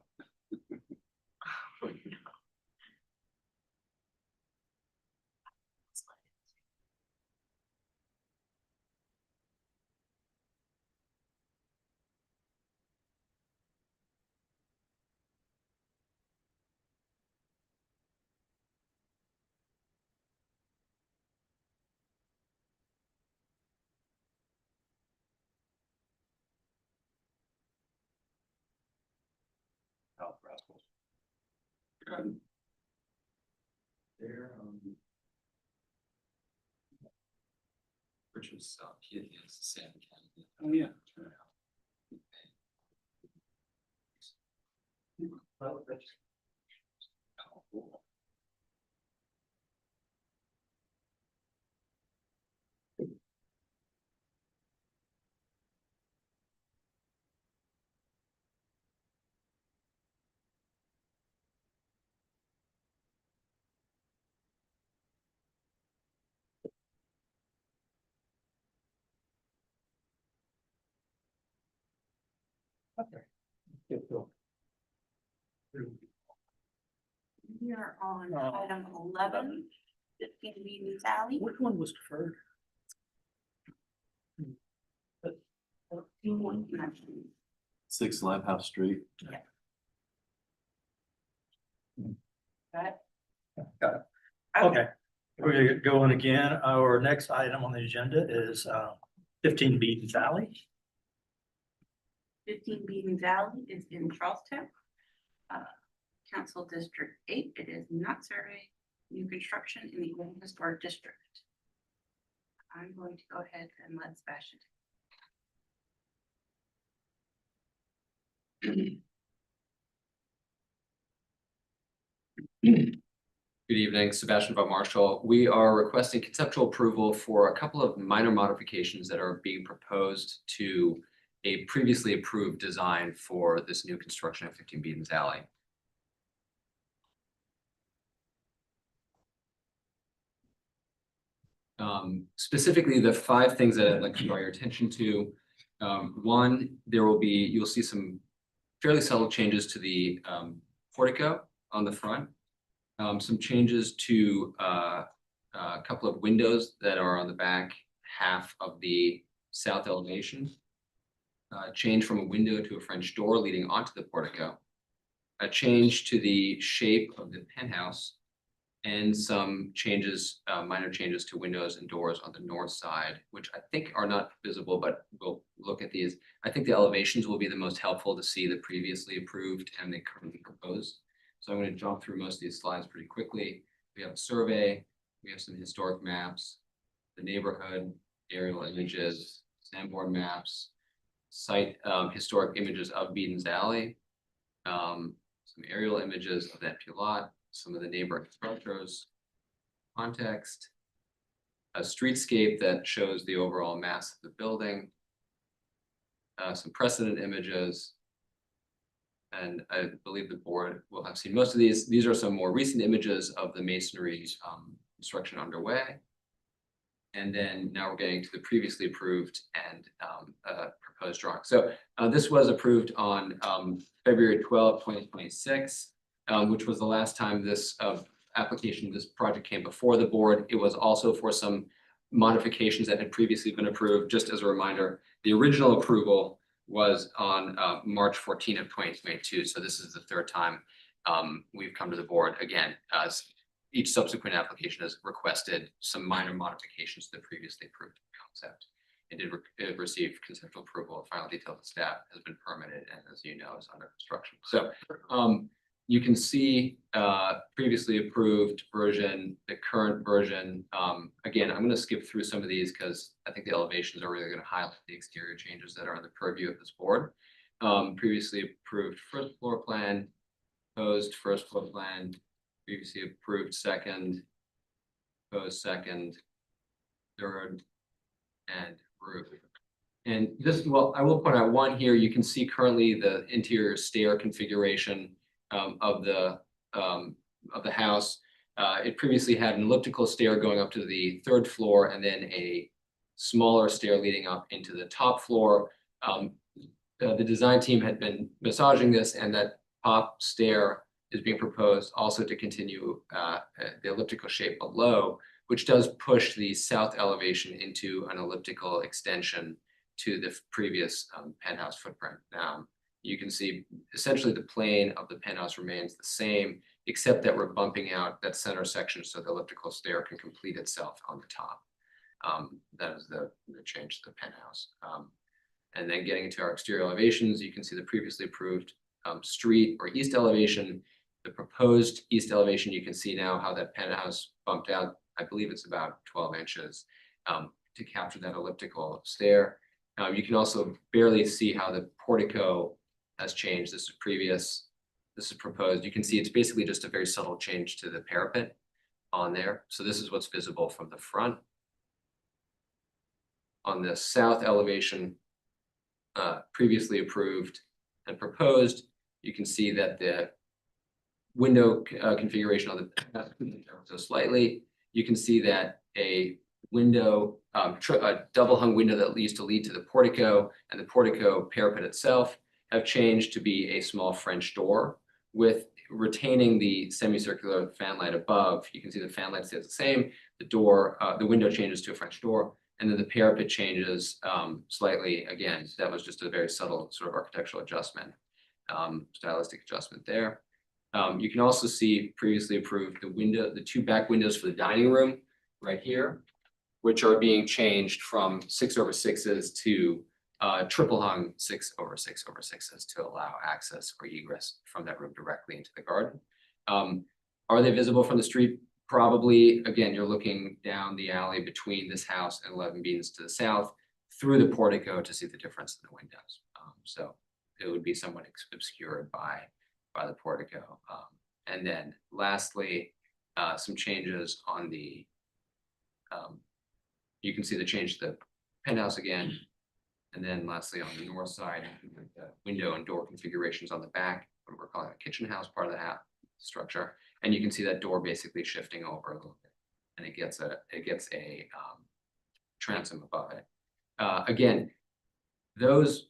Health rascals. Good. There, Richard's kid is Sam Kennedy. oh, yeah. Oh, cool. Good, Bill. We are on item 11, 15 Meetings Alley. Which one was deferred? 6 Lighthouse Street. Got it? Got it. Okay, we're gonna go on again. Our next item on the agenda is 15 Beaton Valley. 15 Meetings Alley is in Charleston. Council District 8, it is not survey, new construction in the Old Historic District. I'm going to go ahead and let Sebastian. Good evening, Sebastian von Marshall. We are requesting conceptual approval for a couple of minor modifications that are being proposed to a previously approved design for this new construction of 15 Beaton's Alley. Specifically, the 5 things that I'd like to draw your attention to. One, you'll see some fairly subtle changes to the portico on the front. Some changes to a couple of windows that are on the back half of the south elevation. Change from a window to a French door leading onto the portico. A change to the shape of the penthouse. And some changes, minor changes to windows and doors on the north side, which I think are not visible, but we'll look at these. I think the elevations will be the most helpful to see the previously approved and the currently proposed. So I'm going to jump through most of these slides pretty quickly. We have a survey, we have some historic maps, the neighborhood, aerial images, Sanborn maps, site historic images of Beaton's Alley, some aerial images of that lot, some of the neighboring structures, context, a streetscape that shows the overall mass of the building, some precedent images, and I believe the board will have seen most of these. These are some more recent images of the masonry construction underway. And then now we're getting to the previously approved and proposed drawing. So this was approved on February 12, 2026. Which was the last time this project came before the board. It was also for some modifications that had previously been approved. Just as a reminder, the original approval was on March 14 of 2022. So this is the 3rd time we've come to the board again, as each subsequent application has requested some minor modifications to the previously approved concept. It received conceptual approval. Final detail of the staff has been permitted, and as you know, is under construction. So you can see previously approved version, the current version. Again, I'm going to skip through some of these because I think the elevations are really going to highlight the exterior changes that are on the purview of this board. Previously approved first floor plan, proposed first floor plan, previously approved second, proposed second, third, and roof. And this, well, I will point out one here, you can see currently the interior stair configuration of the house. It previously had an elliptical stair going up to the third floor and then a smaller stair leading up into the top floor. The design team had been massaging this, and that top stair is being proposed also to continue the elliptical shape below, which does push the south elevation into an elliptical extension to the previous penthouse footprint. You can see essentially the plane of the penthouse remains the same, except that we're bumping out that center section so the elliptical stair can complete itself on the top. That is the change to the penthouse. And then getting into our exterior elevations, you can see the previously approved street or east elevation. The proposed east elevation, you can see now how that penthouse bumped out. I believe it's about 12 inches to capture that elliptical stair. You can also barely see how the portico has changed. This is previous, this is proposed. You can see it's basically just a very subtle change to the parapet on there. So this is what's visible from the front. On the south elevation, previously approved and proposed, you can see that the window configuration on the so slightly. You can see that a window, a double hung window that used to lead to the portico and the portico parapet itself have changed to be a small French door with retaining the semicircular fan light above. You can see the fan light stays the same. The door, the window changes to a French door, and then the parapet changes slightly. Again, that was just a very subtle sort of architectural adjustment, stylistic adjustment there. You can also see previously approved the two back windows for the dining room right here, which are being changed from 6/6s to triple hung 6/6/6s to allow access or egress from that room directly into the garden. Are they visible from the street? Probably. Again, you're looking down the alley between this house and 11 Beans to the south through the portico to see the difference in the windows. So it would be somewhat obscured by the portico. And then lastly, some changes on the, you can see the change to the penthouse again. And then lastly, on the north side, the window and door configurations on the back, what we're calling a kitchen house part of the house structure. And you can see that door basically shifting over a little bit, and it gets a transom above it. Again, those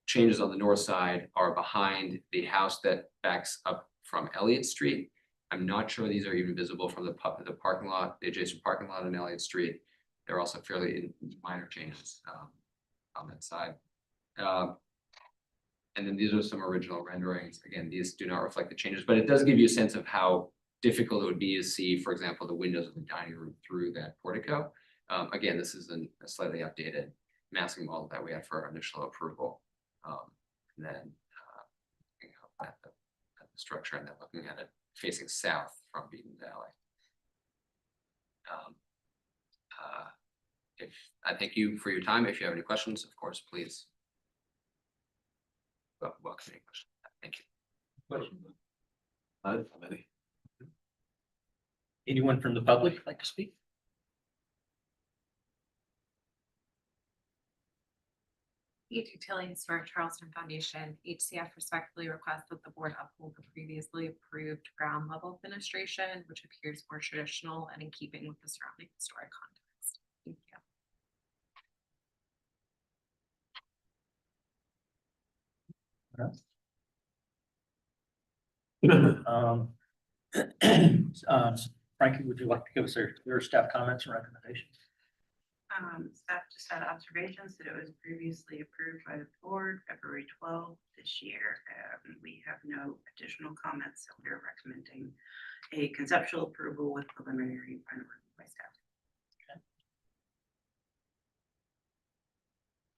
changes on the north side are behind the house that backs up from Elliott Street. I'm not sure these are even visible from the parking lot, the adjacent parking lot on Elliott Street. They're also fairly minor changes on that side. And then these are some original renderings. Again, these do not reflect the changes, but it does give you a sense of how difficult it would be to see, for example, the windows of the dining room through that portico. Again, this is a slightly updated massing model that we had for our initial approval. And then looking up at the structure and then looking at it facing south from Beaton Valley. I thank you for your time. If you have any questions, of course, please. Welcome any questions. Thank you. Anyone from the public like to speak? Utilities for Charleston Foundation, HCF respectfully requests that the board uphold the previously approved ground level fenestration, which appears more traditional and in keeping with the surrounding historic context. Thank you. Frankie, would you like to give us your staff comments and recommendations? Staff just had observations that it was previously approved by the board February 12th this year. We have no additional comments, so we're recommending a conceptual approval with preliminary and final review by staff.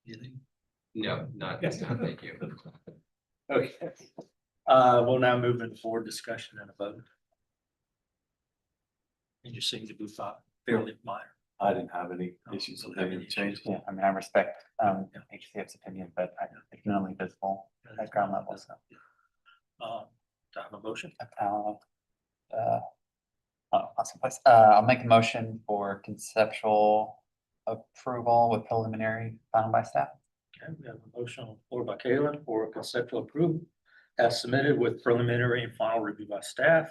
Anything? No, not this time. Thank you. Okay. We'll now move into board discussion and a vote. And you seem to be fairly minor. I didn't have any issues with any change. Yeah, I mean, I respect HCF's opinion, but it's minimally visible at ground level, so. Do I have a motion? Awesome place. I'll make a motion for conceptual approval with preliminary final by staff. Okay, we have a motion on the floor by Kayla for conceptual approval as submitted with preliminary and final review by staff.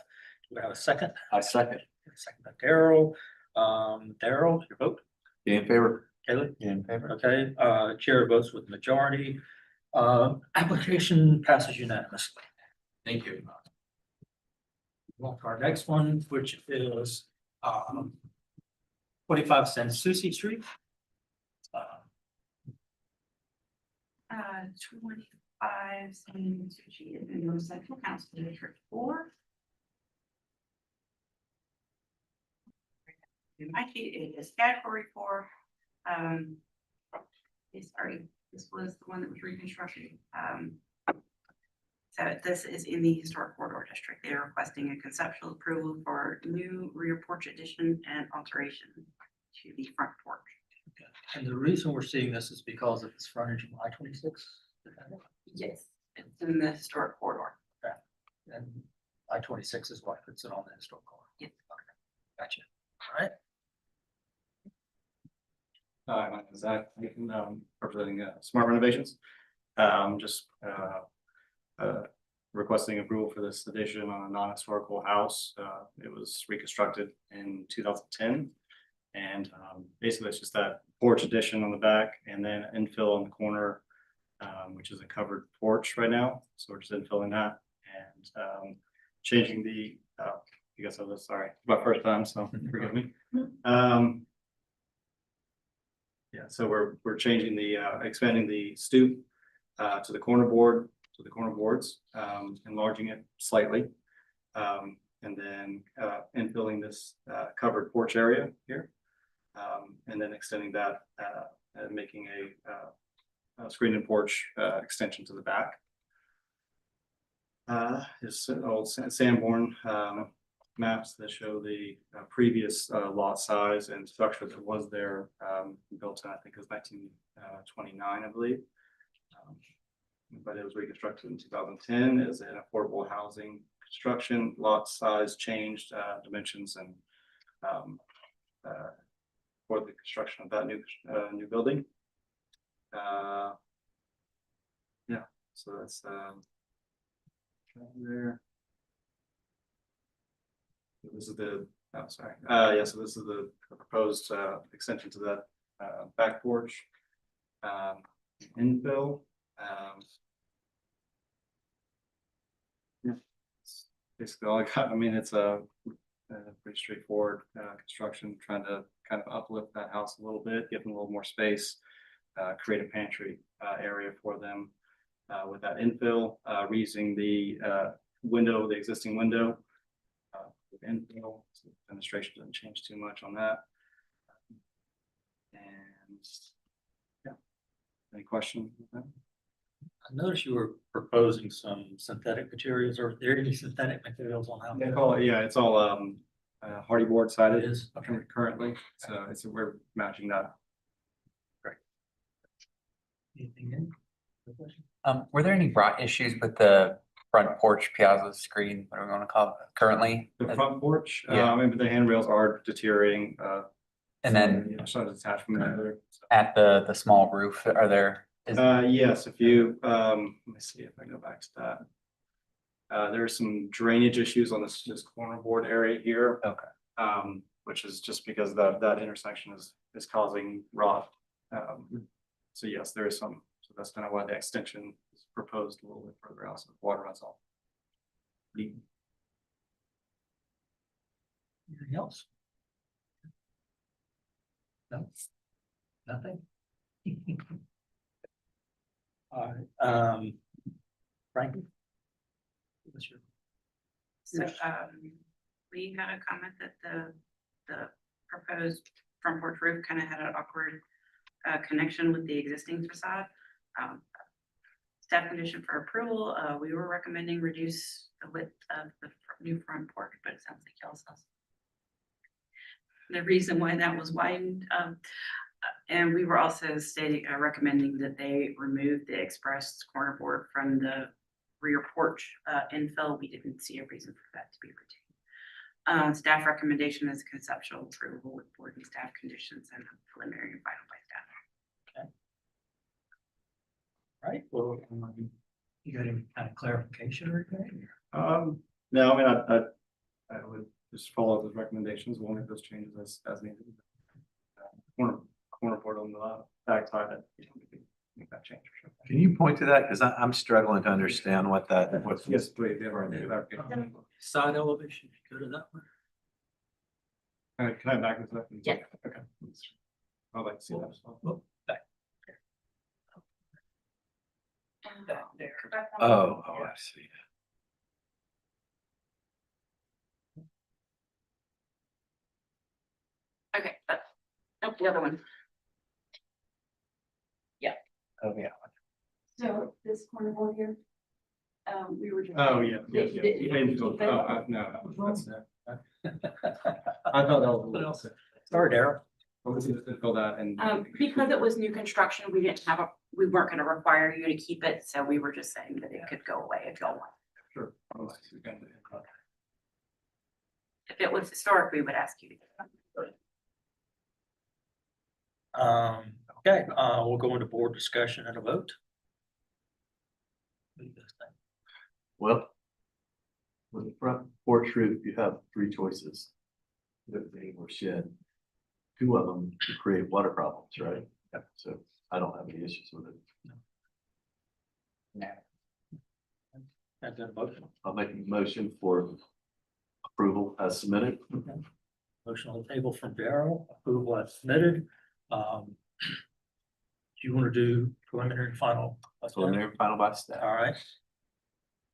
Do we have a second? I second. Second by Daryl. Daryl, your vote? In favor? Kayla? In favor? Okay, chair votes with majority. Application passes unanimously. Thank you. On to our next one, which is 25 Susie Street. 25 San Suchi in Central Council District 4. In my sheet, it is category 4. Sorry, this was the one that was reconstructed. So this is in the historic corridor district. They are requesting a conceptual approval for new rear porch addition and alteration to the front porch. And the reason we're seeing this is because of its frontage on I-26. Yes, it's in the historic corridor. And I-26 is what puts it on the historic corridor. Yes. Okay, gotcha. All right. Hi, my name is Zach, representing Smart Renovations. Just requesting approval for this addition on a non-historical house. It was reconstructed in 2010. And basically it's just that porch addition on the back and then infill on the corner, which is a covered porch right now. So we're just infilling that and changing the, you guys know this, sorry, my first time, so forgive me. Yeah, so we're changing the, expanding the stoop to the corner boards, enlarging it slightly. And then infilling this covered porch area here. And then extending that and making a screen and porch extension to the back. It's an old Sanborn maps that show the previous lot size and structure that was there, built in, I think it was 1929, I believe. But it was reconstructed in 2010 as an affordable housing construction. Lot size changed, dimensions, and for the construction of that new building. Yeah, so that's there. This is the, oh, sorry. Yeah, so this is the proposed extension to that back porch. Infill. Yeah, that's basically all I got. I mean, it's a pretty straightforward construction, trying to kind of uplift that house a little bit, give them a little more space, create a pantry area for them with that infill, reusing the window, the existing window. Infill, so the fenestration doesn't change too much on that. And yeah, any questions? I noticed you were proposing some synthetic materials. Are there any synthetic materials on how? They call it, yeah, it's all hardy board sided. It is, okay. Currently, so we're matching that. Great. Anything in? Were there any brought issues with the front porch piazza screen, whatever you want to call it currently? The front porch, Yeah. maybe the handrails are deteriorating. And then sort of detached from another. at the small roof, are there? Yes, if you, let me see if I go back to that. There's some drainage issues on this corner board area here. Okay. Which is just because that intersection is causing rot. So yes, there is some, so that's kind of why the extension is proposed a little bit further out, so the water runs off. Anything else? No? Nothing? All right, Frankie? What's your? So we had a comment that the proposed front porch roof kind of had an awkward connection with the existing facade. Staff condition for approval, we were recommending reduce the width of the new front porch, but it sounds like y'all saw the reason why that was widened. And we were also stating, recommending that they remove the express corner board from the rear porch infill. We didn't see a reason for that to be Staff recommendation is conceptual approval with board and staff conditions and preliminary and final by staff. Right, well, you got any kind of clarification or anything? No, I mean, I would just follow those recommendations. We'll make those changes as needed. Corner board on the back side, make that change for sure. Can you point to that? Because I'm struggling to understand what that, what's. Yes, please. Yeah, right. Side elevation, go to that one. Can I back this up? Yeah. Okay. I'd like to see that. Well, back. Oh, I see. Okay, nope, the other one. Oh, yeah. So this corner board here, we were just. Oh, yeah. Yes, yes. No, that's I thought that was a little. Sorry, Daryl. Fill that and. Because it was new construction, we didn't have we weren't gonna require you to keep it, so we were just saying that it could go away if y'all want. Sure. If it was historic, we would ask you to. Okay, we'll go into board discussion and a vote. What do you guys think? Well, with the front porch roof, you have three choices. Living or shed. Two of them could create water problems, right? Yeah. So I don't have any issues with it. No. I've got a motion. I'll make a motion for approval as submitted. Motion on the table from Daryl, approval as submitted. Do you want to do preliminary and final? Preliminary and final by staff. All right.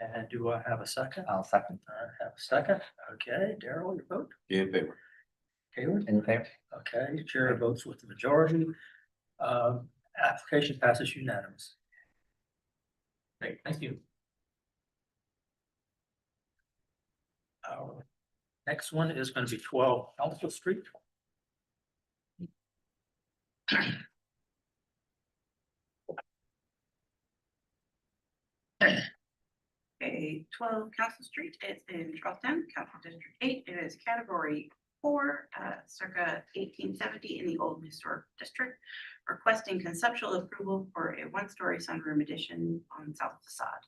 And do I have a second? I'll second. I have a second. Okay, Daryl, your vote. In favor. Caleb? In favor? Okay, chair votes with the majority. Application passes unanimous. Great, thank you. Our next one is going to be 12 Elmsville Street. Okay, 12 Castle Street, it's in Charleston, Council District 8. It is category 4, circa 1870 in the Old Historic District, requesting conceptual approval for a one-story sunroom addition on south facade.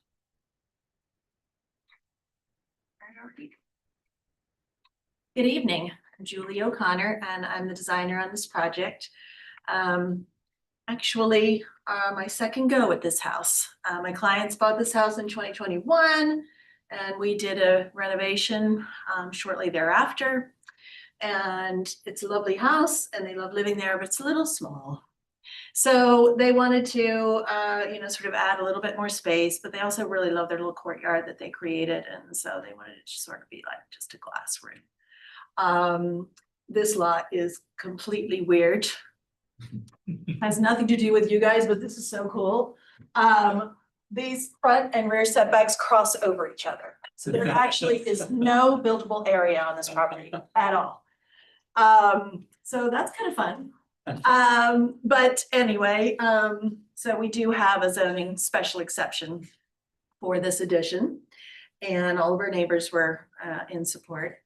Good evening, I'm Julie O'Connor, and I'm the designer on this project. Actually, my second go at this house. My clients bought this house in 2021, and we did a renovation shortly thereafter. And it's a lovely house, and they love living there, but it's a little small. So they wanted to, sort of add a little bit more space, but they also really love their little courtyard that they created, and so they wanted it to sort of be like just a glass room. This lot is completely weird. Has nothing to do with you guys, but this is so cool. These front and rear setbacks cross over each other. So there actually is no buildable area on this property at all. So that's kind of fun. But anyway, so we do have a zoning special exception for this addition, and all of our neighbors were in support.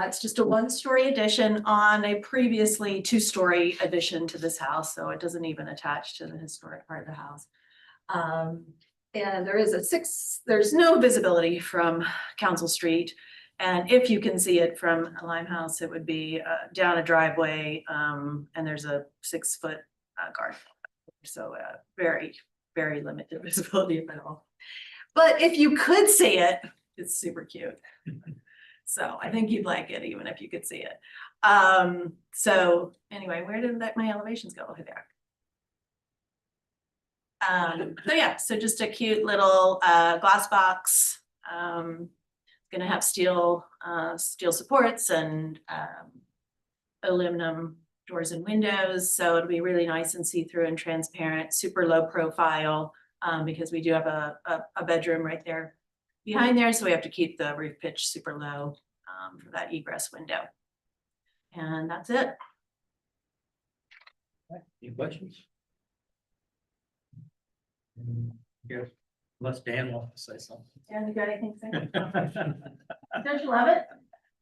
It's just a one-story addition on a previously two-story addition to this house, so it doesn't even attach to the historic part of the house. And there's no visibility from Council Street. And if you can see it from a Limehouse, it would be down a driveway, and there's a 6-foot garden. So very, very limited visibility if at all. But if you could see it, it's super cute. So I think you'd like it even if you could see it. So anyway, where did my elevations go? Over there. So yeah, so just a cute little glass box. Gonna have steel supports and aluminum doors and windows. So it'll be really nice and see-through and transparent, super low profile, because we do have a bedroom right there behind there. So we have to keep the roof pitch super low for that egress window. And that's it. Any questions? Yes, unless Dan wants to say something. Dan, you got anything to say? Don't you love it?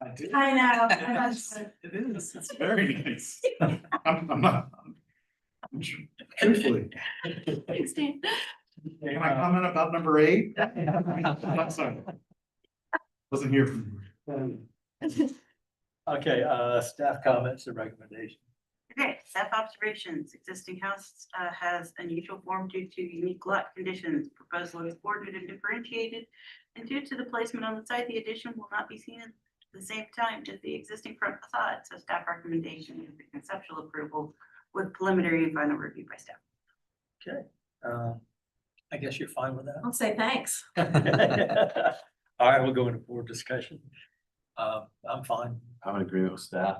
I did. I know. Yes, it is. It's very nice. I'm not. Truthfully. Thanks, Dan. Can I comment about number 8? I'm sorry. Wasn't here from you. Okay, staff comments and recommendations. Okay, staff observations. Existing house has unusual form due to unique lot conditions. Proposal is bordered and differentiated. And due to the placement on the site, the addition will not be seen at the same time as the existing front facade. So staff recommendation is the conceptual approval with preliminary and final review by staff. Okay, I guess you're fine with that. I'll say thanks. All right, we'll go into board discussion. I'm fine. I'm in agreement with staff.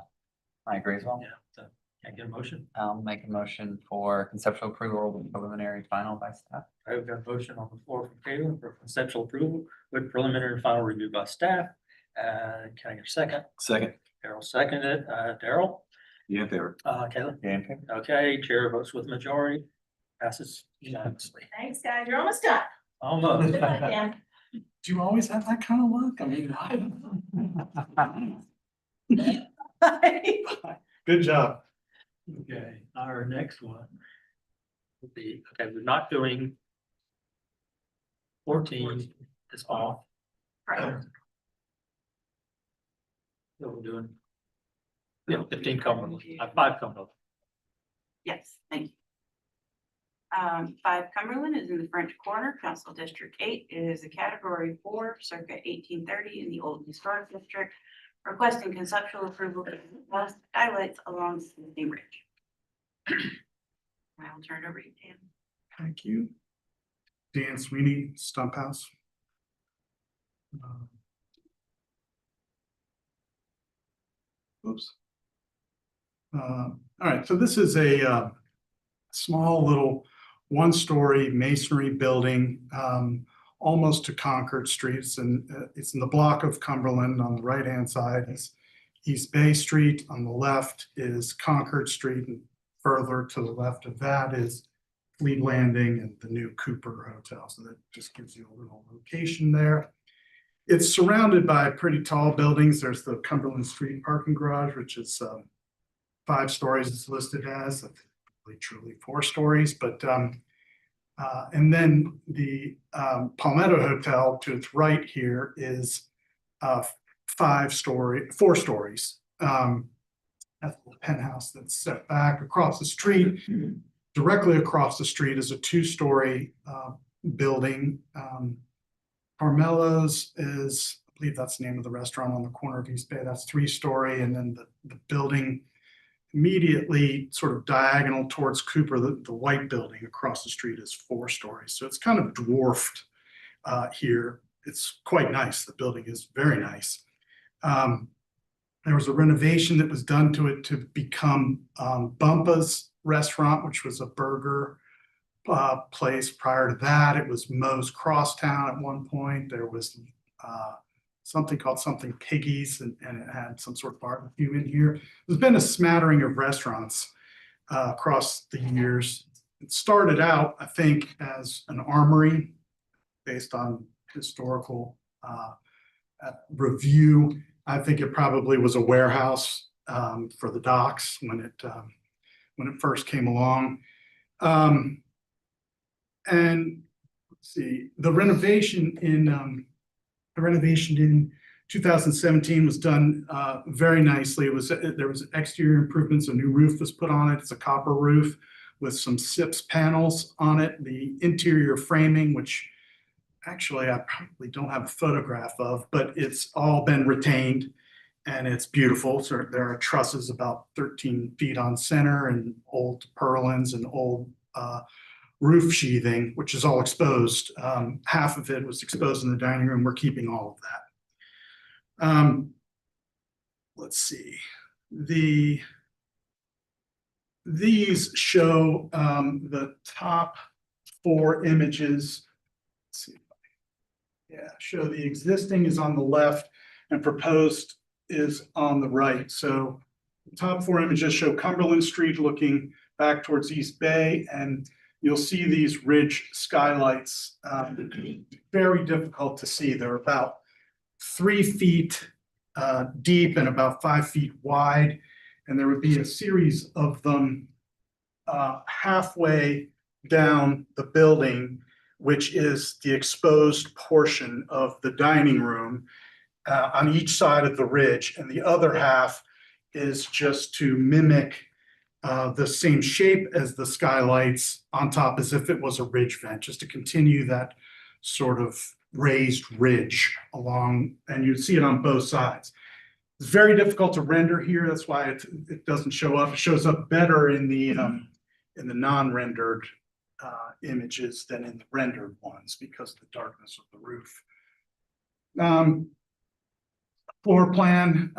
I agree as well. Yeah, so can I get a motion? I'll make a motion for conceptual approval with preliminary final by staff. All right, we've got a motion on the floor from Caitlin for conceptual approval with preliminary and final review by staff. Can I get a second? Second. Daryl seconded. Daryl? Yeah, in favor. Caitlin? Yeah, in favor. Okay, chair votes with majority. Passes unanimously. Thanks, guys. You're almost done. Almost. Good luck, Dan. Do you always have that kind of luck? I mean, good job. Okay, our next one will be, okay, we're not doing 14 is off. Right. So we're doing, yeah, 15 coming, 5 coming up. Yes, thank you. 5 Cumberland is in the French Quarter, Council District 8 is a category 4, circa 1830 in the Old Historic District, requesting conceptual approval of the skylights along the ridge. I'll turn it over to you, Dan. Thank you. Dan Sweeney, Stump House. Oops. All right, so this is a small little one-story masonry building, almost to Concord Streets, and it's in the block of Cumberland. On the right-hand side is East Bay Street. On the left is Concord Street, and further to the left of that is Fleet Landing and the new Cooper Hotel. So that just gives you a little location there. It's surrounded by pretty tall buildings. There's the Cumberland Street parking garage, which is 5 stories it's listed as. I think truly 4 stories, but and then the Palmetto Hotel to its right here is 4 stories. That's the penthouse that's set back across the street. Directly across the street is a 2-story building. Carmelo's is, I believe that's the name of the restaurant on the corner of East Bay. That's 3-story, and then the building immediately sort of diagonal towards Cooper, the white building across the street is 4 stories. So it's kind of dwarfed here. It's quite nice. The building is very nice. There was a renovation that was done to it to become Bumpa's Restaurant, which was a burger place. Prior to that, it was Moe's Crosstown at one point. There was something called Something Piggies, and it had some sort of barbecue in here. There's been a smattering of restaurants across the years. It started out, I think, as an armory based on historical review. I think it probably was a warehouse for the docks when it first came along. And let's see, the renovation in 2017 was done very nicely. There was exterior improvements. A new roof was put on it. It's a copper roof with some SIPS panels on it. The interior framing, which actually I probably don't have a photograph of, but it's all been retained and it's beautiful. So there are trusses about 13 feet on center and old purlins and old roof sheathing, which is all exposed. Half of it was exposed in the dining room. We're keeping all of that. Let's see. These show the top 4 images. Let's see. Yeah, show the existing is on the left and proposed is on the right. So the top 4 images show Cumberland Street looking back towards East Bay, and you'll see these ridge skylights. Very difficult to see. They're about 3 feet deep and about 5 feet wide. And there would be a series of them halfway down the building, which is the exposed portion of the dining room on each side of the ridge. And the other half is just to mimic the same shape as the skylights on top, as if it was a ridge vent, just to continue that sort of raised ridge along, and you'd see it on both sides. It's very difficult to render here. That's why it doesn't show up. It shows up better in the non-rendered images than in the rendered ones because of the darkness of the roof. Floor plan,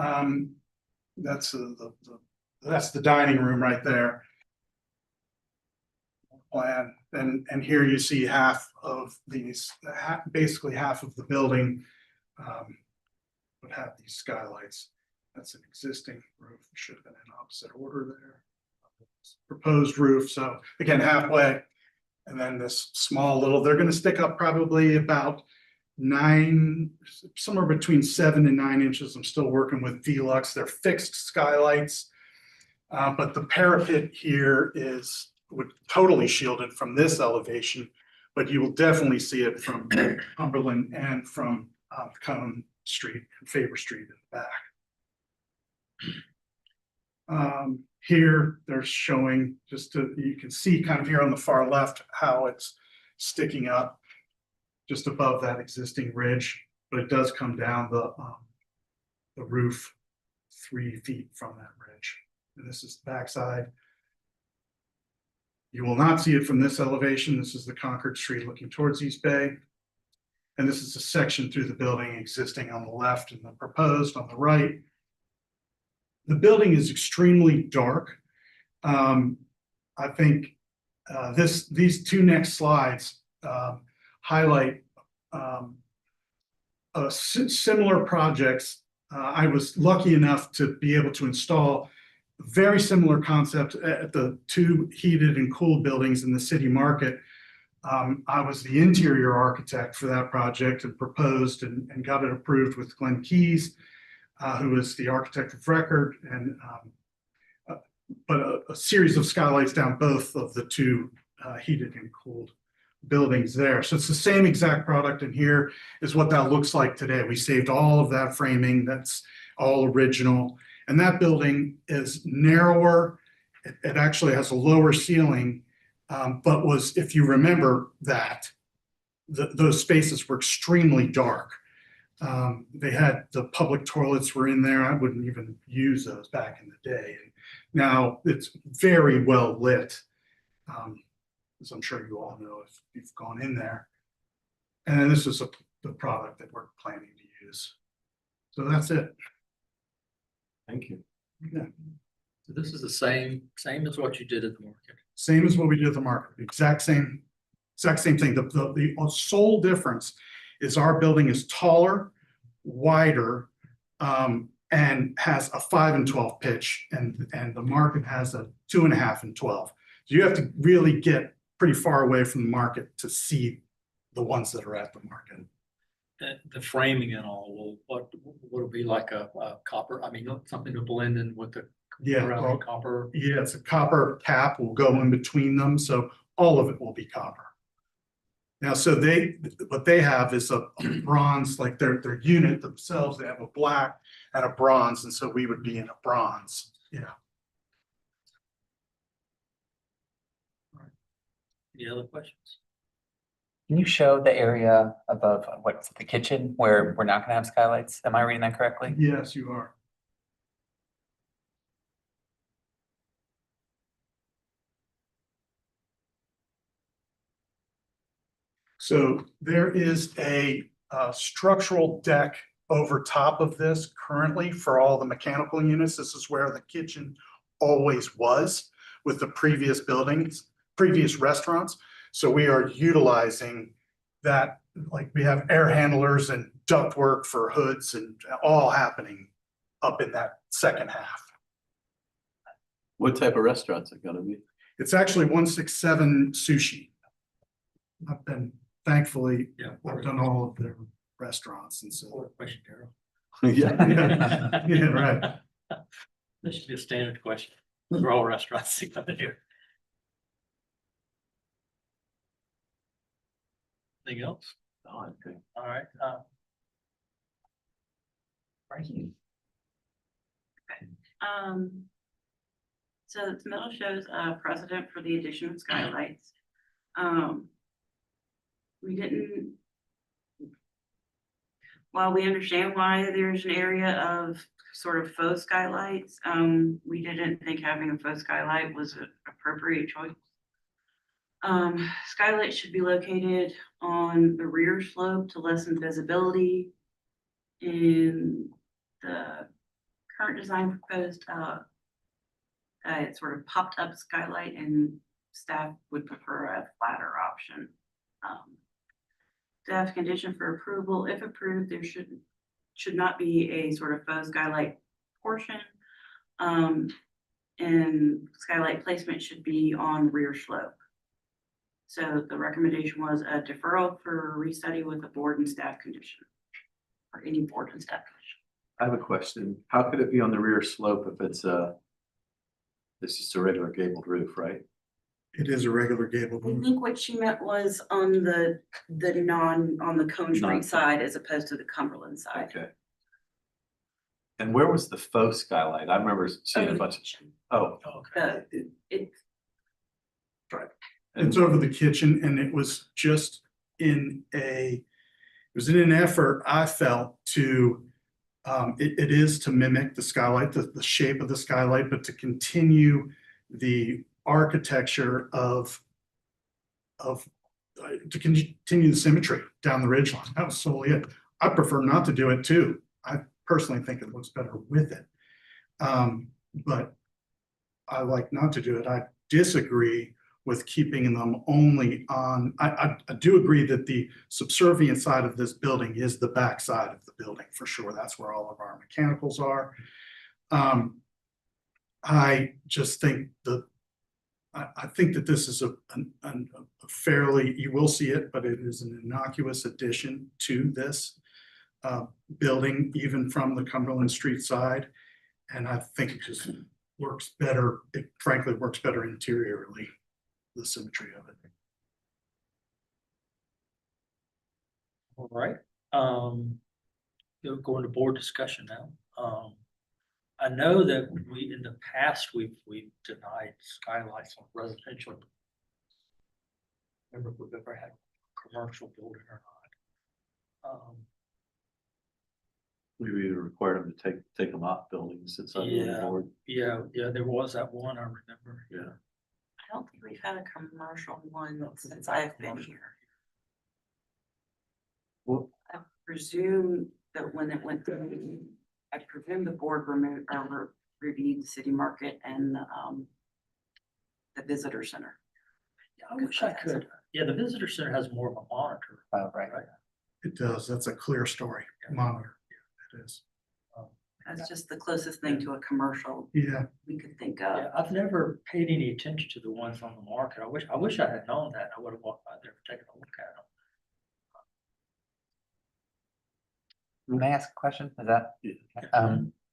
that's the dining room right there. Plan, and here you see half of these, basically half of the building would have these skylights. That's an existing roof. It should have been in opposite order there. Proposed roof, so again, halfway. And then this small little, they're going to stick up probably about 9, somewhere between 7 and 9 inches. I'm still working with Velux. They're fixed skylights, but the parapet here is totally shielded from this elevation, but you will definitely see it from Cumberland and from Cone Street and Faber Street in the back. Here they're showing you can see kind of here on the far left how it's sticking up just above that existing ridge, but it does come down the roof 3 feet from that ridge. And this is the backside. You will not see it from this elevation. This is the Concord Street looking towards East Bay. And this is a section through the building existing on the left and the proposed on the right. The building is extremely dark. I think these 2 next slides highlight similar projects. I was lucky enough to be able to install very similar concept at the 2 heated and cooled buildings in the city market. I was the interior architect for that project and proposed and got it approved with Glenn Keys, who is the architect of record, and but a series of skylights down both of the 2 heated and cooled buildings there. So it's the same exact product, and here is what that looks like today. We saved all of that framing. That's all original. And that building is narrower. It actually has a lower ceiling, but was, if you remember that, those spaces were extremely dark. They had the public toilets were in there. I wouldn't even use those back in the day. Now it's very well lit, as I'm sure you all know if you've gone in there. And then this is the product that we're planning to use. So that's it. Thank you. Yeah. So this is the same as what you did at the market. Same as what we did at the market. Exact same thing. The sole difference is our building is taller, wider, and has a 5 and 12 pitch, and the market has a 2.5 and 12. So you have to really get pretty far away from the market to see the ones that are at the market. The framing and all, what would it be like a copper? I mean, something to blend in with the copper. Yeah, it's a copper cap will go in between them, so all of it will be copper. Now, so what they have is a bronze, like their unit themselves. They have a black and a bronze, and so we would be in a bronze. Yeah. Any other questions? Can you show the area above what's the kitchen where we're not going to have skylights? Am I reading that correctly? Yes, you are. So there is a structural deck over top of this currently for all the mechanical units. This is where the kitchen always was with the previous buildings, previous restaurants. So we are utilizing that, like we have air handlers and ductwork for hoods and all happening up in that second half. What type of restaurants are gonna be? It's actually 167 Sushi. I've been thankfully, I've done all of their restaurants, and so. Question, Darryl. Yeah. Yeah, right. This should be a standard question for all restaurants here. Anything else? Oh, I think. All right. Frankie. So this middle shows a precedent for the addition of skylights. We didn't. While we understand why there's an area of sort of faux skylights, we didn't think having a faux skylight was an appropriate choice. Skylights should be located on the rear slope to lessen visibility. In the current design proposed, it's sort of popped up skylight, and staff would prefer a flatter option. Staff condition for approval, if approved, there should not be a sort of faux skylight portion. And skylight placement should be on rear slope. So the recommendation was a deferral for restudy with a board and staff condition, or any board and staff condition. I have a question. How could it be on the rear slope if it's just a regular gabled roof, right? It is a regular gable I roof. think what she meant was on the Cone Street side as opposed to the Cumberland side. Okay. And where was the faux skylight? I remember seeing a bunch of, It's It's over the kitchen, and it was just in an effort, I felt, to, it is to mimic the skylight, the shape of the skylight, but to continue the architecture to continue the symmetry down the ridge line. That was solely it. I prefer not to do it too. I personally think it looks better with it. But I like not to do it. I disagree with keeping them only on, I do agree that the subservient side of this building is the back side of the building, for sure. That's where all of our mechanicals are. I just think I think that this is a fairly, you will see it, but it is an innocuous addition to this building, even from the Cumberland Street side. And I think it just works better. It frankly works better interiorly, the symmetry of it. All right. Go into board discussion now. I know that in the past, we've denied skylights on residential. Remember if we've ever had a commercial building or not. we either required them to take them off buildings since I'm on board. Yeah, there was that one, I remember. Yeah. I don't think we've had a commercial one since I've been here. Well, I presume that when it went through, I presume the board reviewed the city market and the visitor center. Yeah, I wish I could. Yeah, the visitor center has more of a monitor. Right. It does. That's a clear story. Monitor. It is. That's just the closest thing to a commercial Yeah. we could think of. Yeah, I've never paid any attention to the ones on the market. I wish I had known that. I would have walked by there and taken a look at them. May I ask a question? Is that,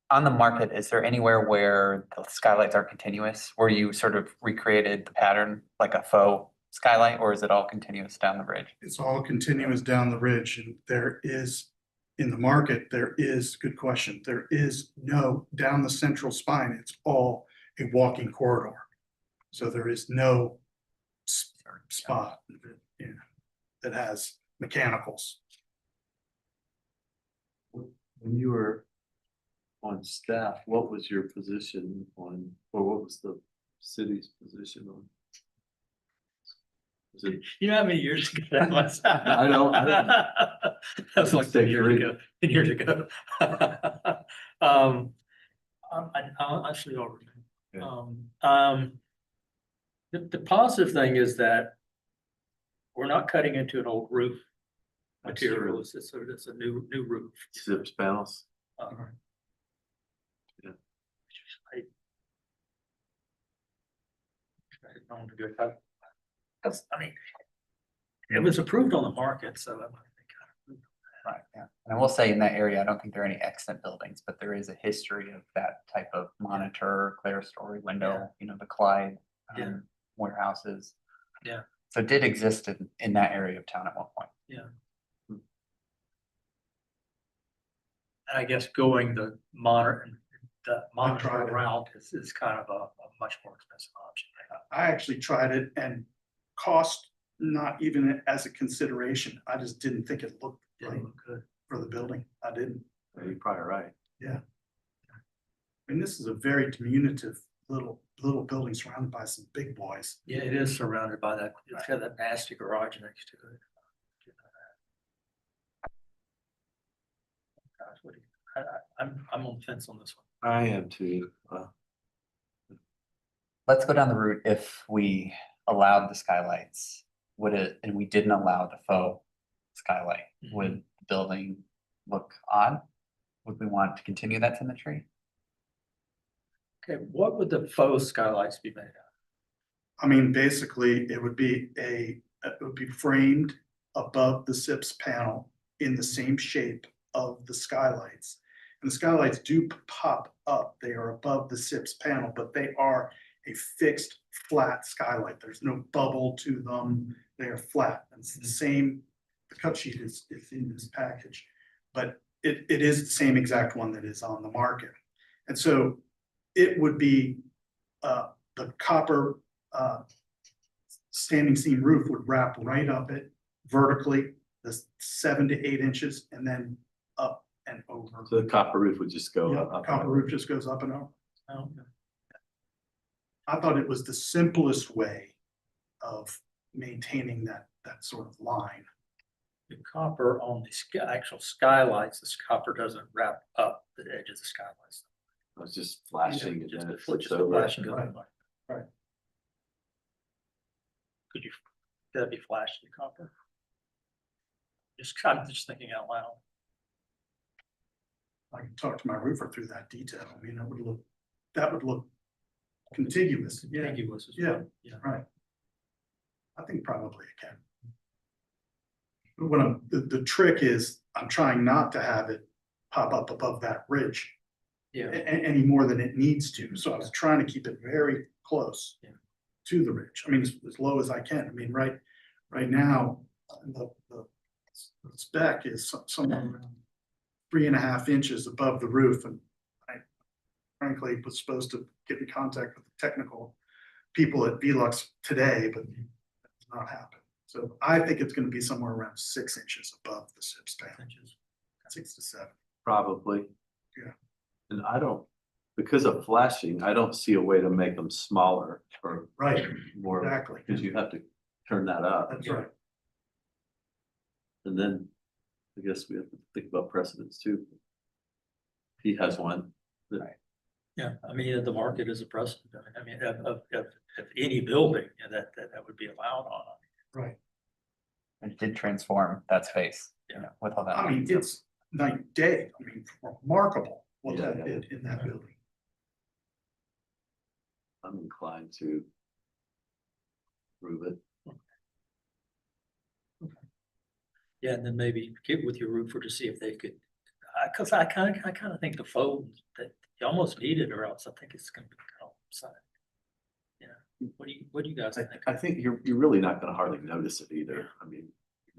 on the market, is there anywhere where the skylights are continuous, where you sort of recreated the pattern like a faux skylight, or is it all continuous down the ridge? It's all continuous down the ridge, and there is, in the market, there is, good question, there is no, down the central spine, it's all a walking corridor. So there is no spot that has mechanicals. When you were on staff, what was your position on, or what was the city's position on? Was it? You know how many years ago that was? I don't. That was like 10 years ago. 10 years ago. I actually don't remember. The positive thing is that we're not cutting into an old roof material. It's a new roof. Zips panels. Yeah. I don't want to do it. I mean, it was approved on the market, so I think Right, yeah. And I will say in that area, I don't think there are any extant buildings, but there is a history of that type of monitor, clerestory window, you know, the Clyde Yeah. warehouses. Yeah. So it did exist in that area of town at one point. Yeah. And I guess going the modern route is kind of a much more expensive option. I actually tried it and cost not even as a consideration. I just didn't think it looked right Didn't look good. for the building. I didn't. You're probably right. Yeah. I mean, this is a very diminutive little building surrounded by some big boys. Yeah, it is surrounded by that, it's got that nasty garage next to it. Gosh, what do you, I'm on the fence on this one. I am too. Let's go down the route. If we allowed the skylights, would it, and we didn't allow the faux skylight, would the building look odd? Would we want to continue that symmetry? Okay, what would the faux skylights be made of? I mean, basically, it would be framed above the SIPS panel in the same shape of the skylights. And the skylights do pop up. They are above the SIPS panel, but they are a fixed flat skylight. There's no bubble to them. They are flat. And it's the same, the cut sheet is in this package, but it is the same exact one that is on the market. And so it would be the copper standing seam roof would wrap right up it vertically, the 7 to 8 inches, and then up and over. So the copper roof would just go Yeah, up. copper roof just goes up and over. Oh, I thought it was the simplest way of maintaining that sort of line. the copper on the actual skylights, this copper doesn't wrap up the edge of the skylights. It's just flashing and Just then a it flips just a over. flashing Right. over. Right. Could you, that'd be flashing copper? I'm just thinking out loud. I can talk to my roofer through that detail. I mean, that would look contiguous. Yeah, Contiguous as yeah, well. Yeah. right. I think probably it can. But what the trick is, I'm trying not to have it pop up above that ridge Yeah. any more than it needs to. So I was trying to keep it very close to the ridge. I mean, as low as I can. I mean, right now, the spec is somewhere around 3.5 inches above the roof, and I frankly was supposed to get in contact with the technical people at Velux today, but that's not happened. So I think it's going to be somewhere around 6 inches above the SIPS span, 6 to 7. Probably. Yeah. And because of flashing, I don't see a way to make them smaller or Right, more. exactly. Because you have to turn that up. That's right. And then I guess we have to think about precedents too. He has one. Yeah, I mean, the market is a precedent. I mean, of any building that would be allowed on. Right. It did transform that space, you Yeah. know, with all that. I mean, it's night and day. I mean, remarkable what Yeah, that yeah. did in that building. I'm inclined to prove it. Yeah, and then maybe get with your roofer to see if they could, cause I kind of think the faux that you almost need it, or else I think it's gonna be kind of upside. Yeah, what do you guys think? I think you're really not gonna hardly notice it either. I mean,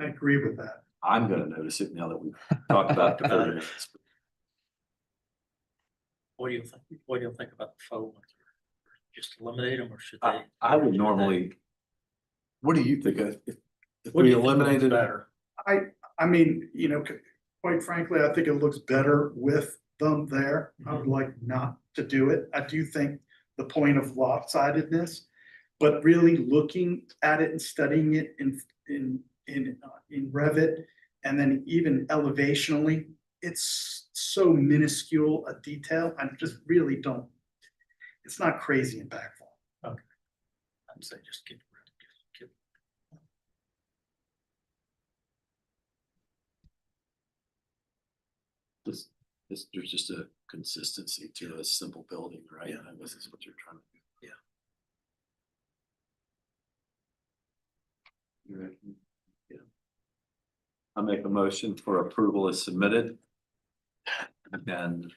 I agree with that. I'm gonna notice it now that we've talked about it for 30 minutes. What do you think? What do you think about the faux ones? Just eliminate them, or should they? I would normally, what do you think? If What do we you think looks eliminated better? I mean, you know, quite frankly, I think it looks better with them there. I would like not to do it. I do think the point of lopsidedness, but really looking at it and studying it in Revit, and then even elevationally, it's so minuscule a detail. I just really don't. It's not crazy impactful. Okay. I'd say just get rid of it. There's just a consistency to a simple building, right? Yeah. And this is what you're trying to do. Yeah. You're right. Yeah. I make a motion for approval as submitted. And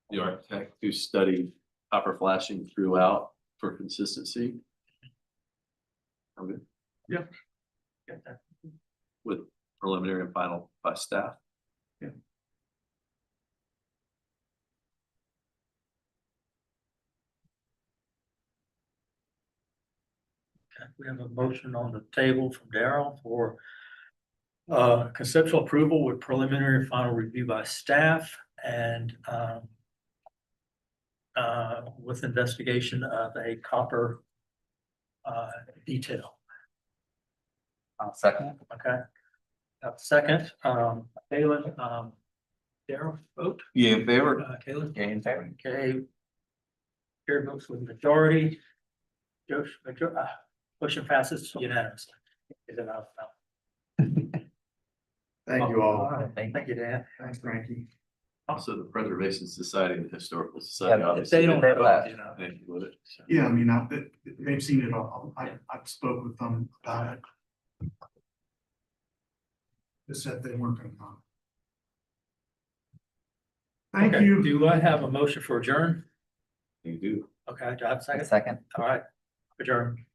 the architect to study copper flashing throughout for consistency. I'm good. Got that. With preliminary and final by staff. Okay, we have a motion on the table from Daryl for conceptual approval with preliminary and final review by staff and with investigation of a copper detail. I'll second. Okay. Second, Kalen, Daryl, vote. Yeah, in favor? Kalen, Yeah, in favor. okay. Chair votes with majority. Josh, motion passes unanimously. Is it out? Thank you all. Right, thank you, Dan. Thanks, Frankie. Also, the Preservation Society and the Historical Society. Yeah, obviously, They don't They've have, left. you know. Thank you with it. So. Yeah, I mean, they've seen it all. I've spoke with them about it. They said they weren't gonna come. Thank Okay, you. do I have a motion for adjourn? You do. Okay, do I have a second? Second. All right, adjourn.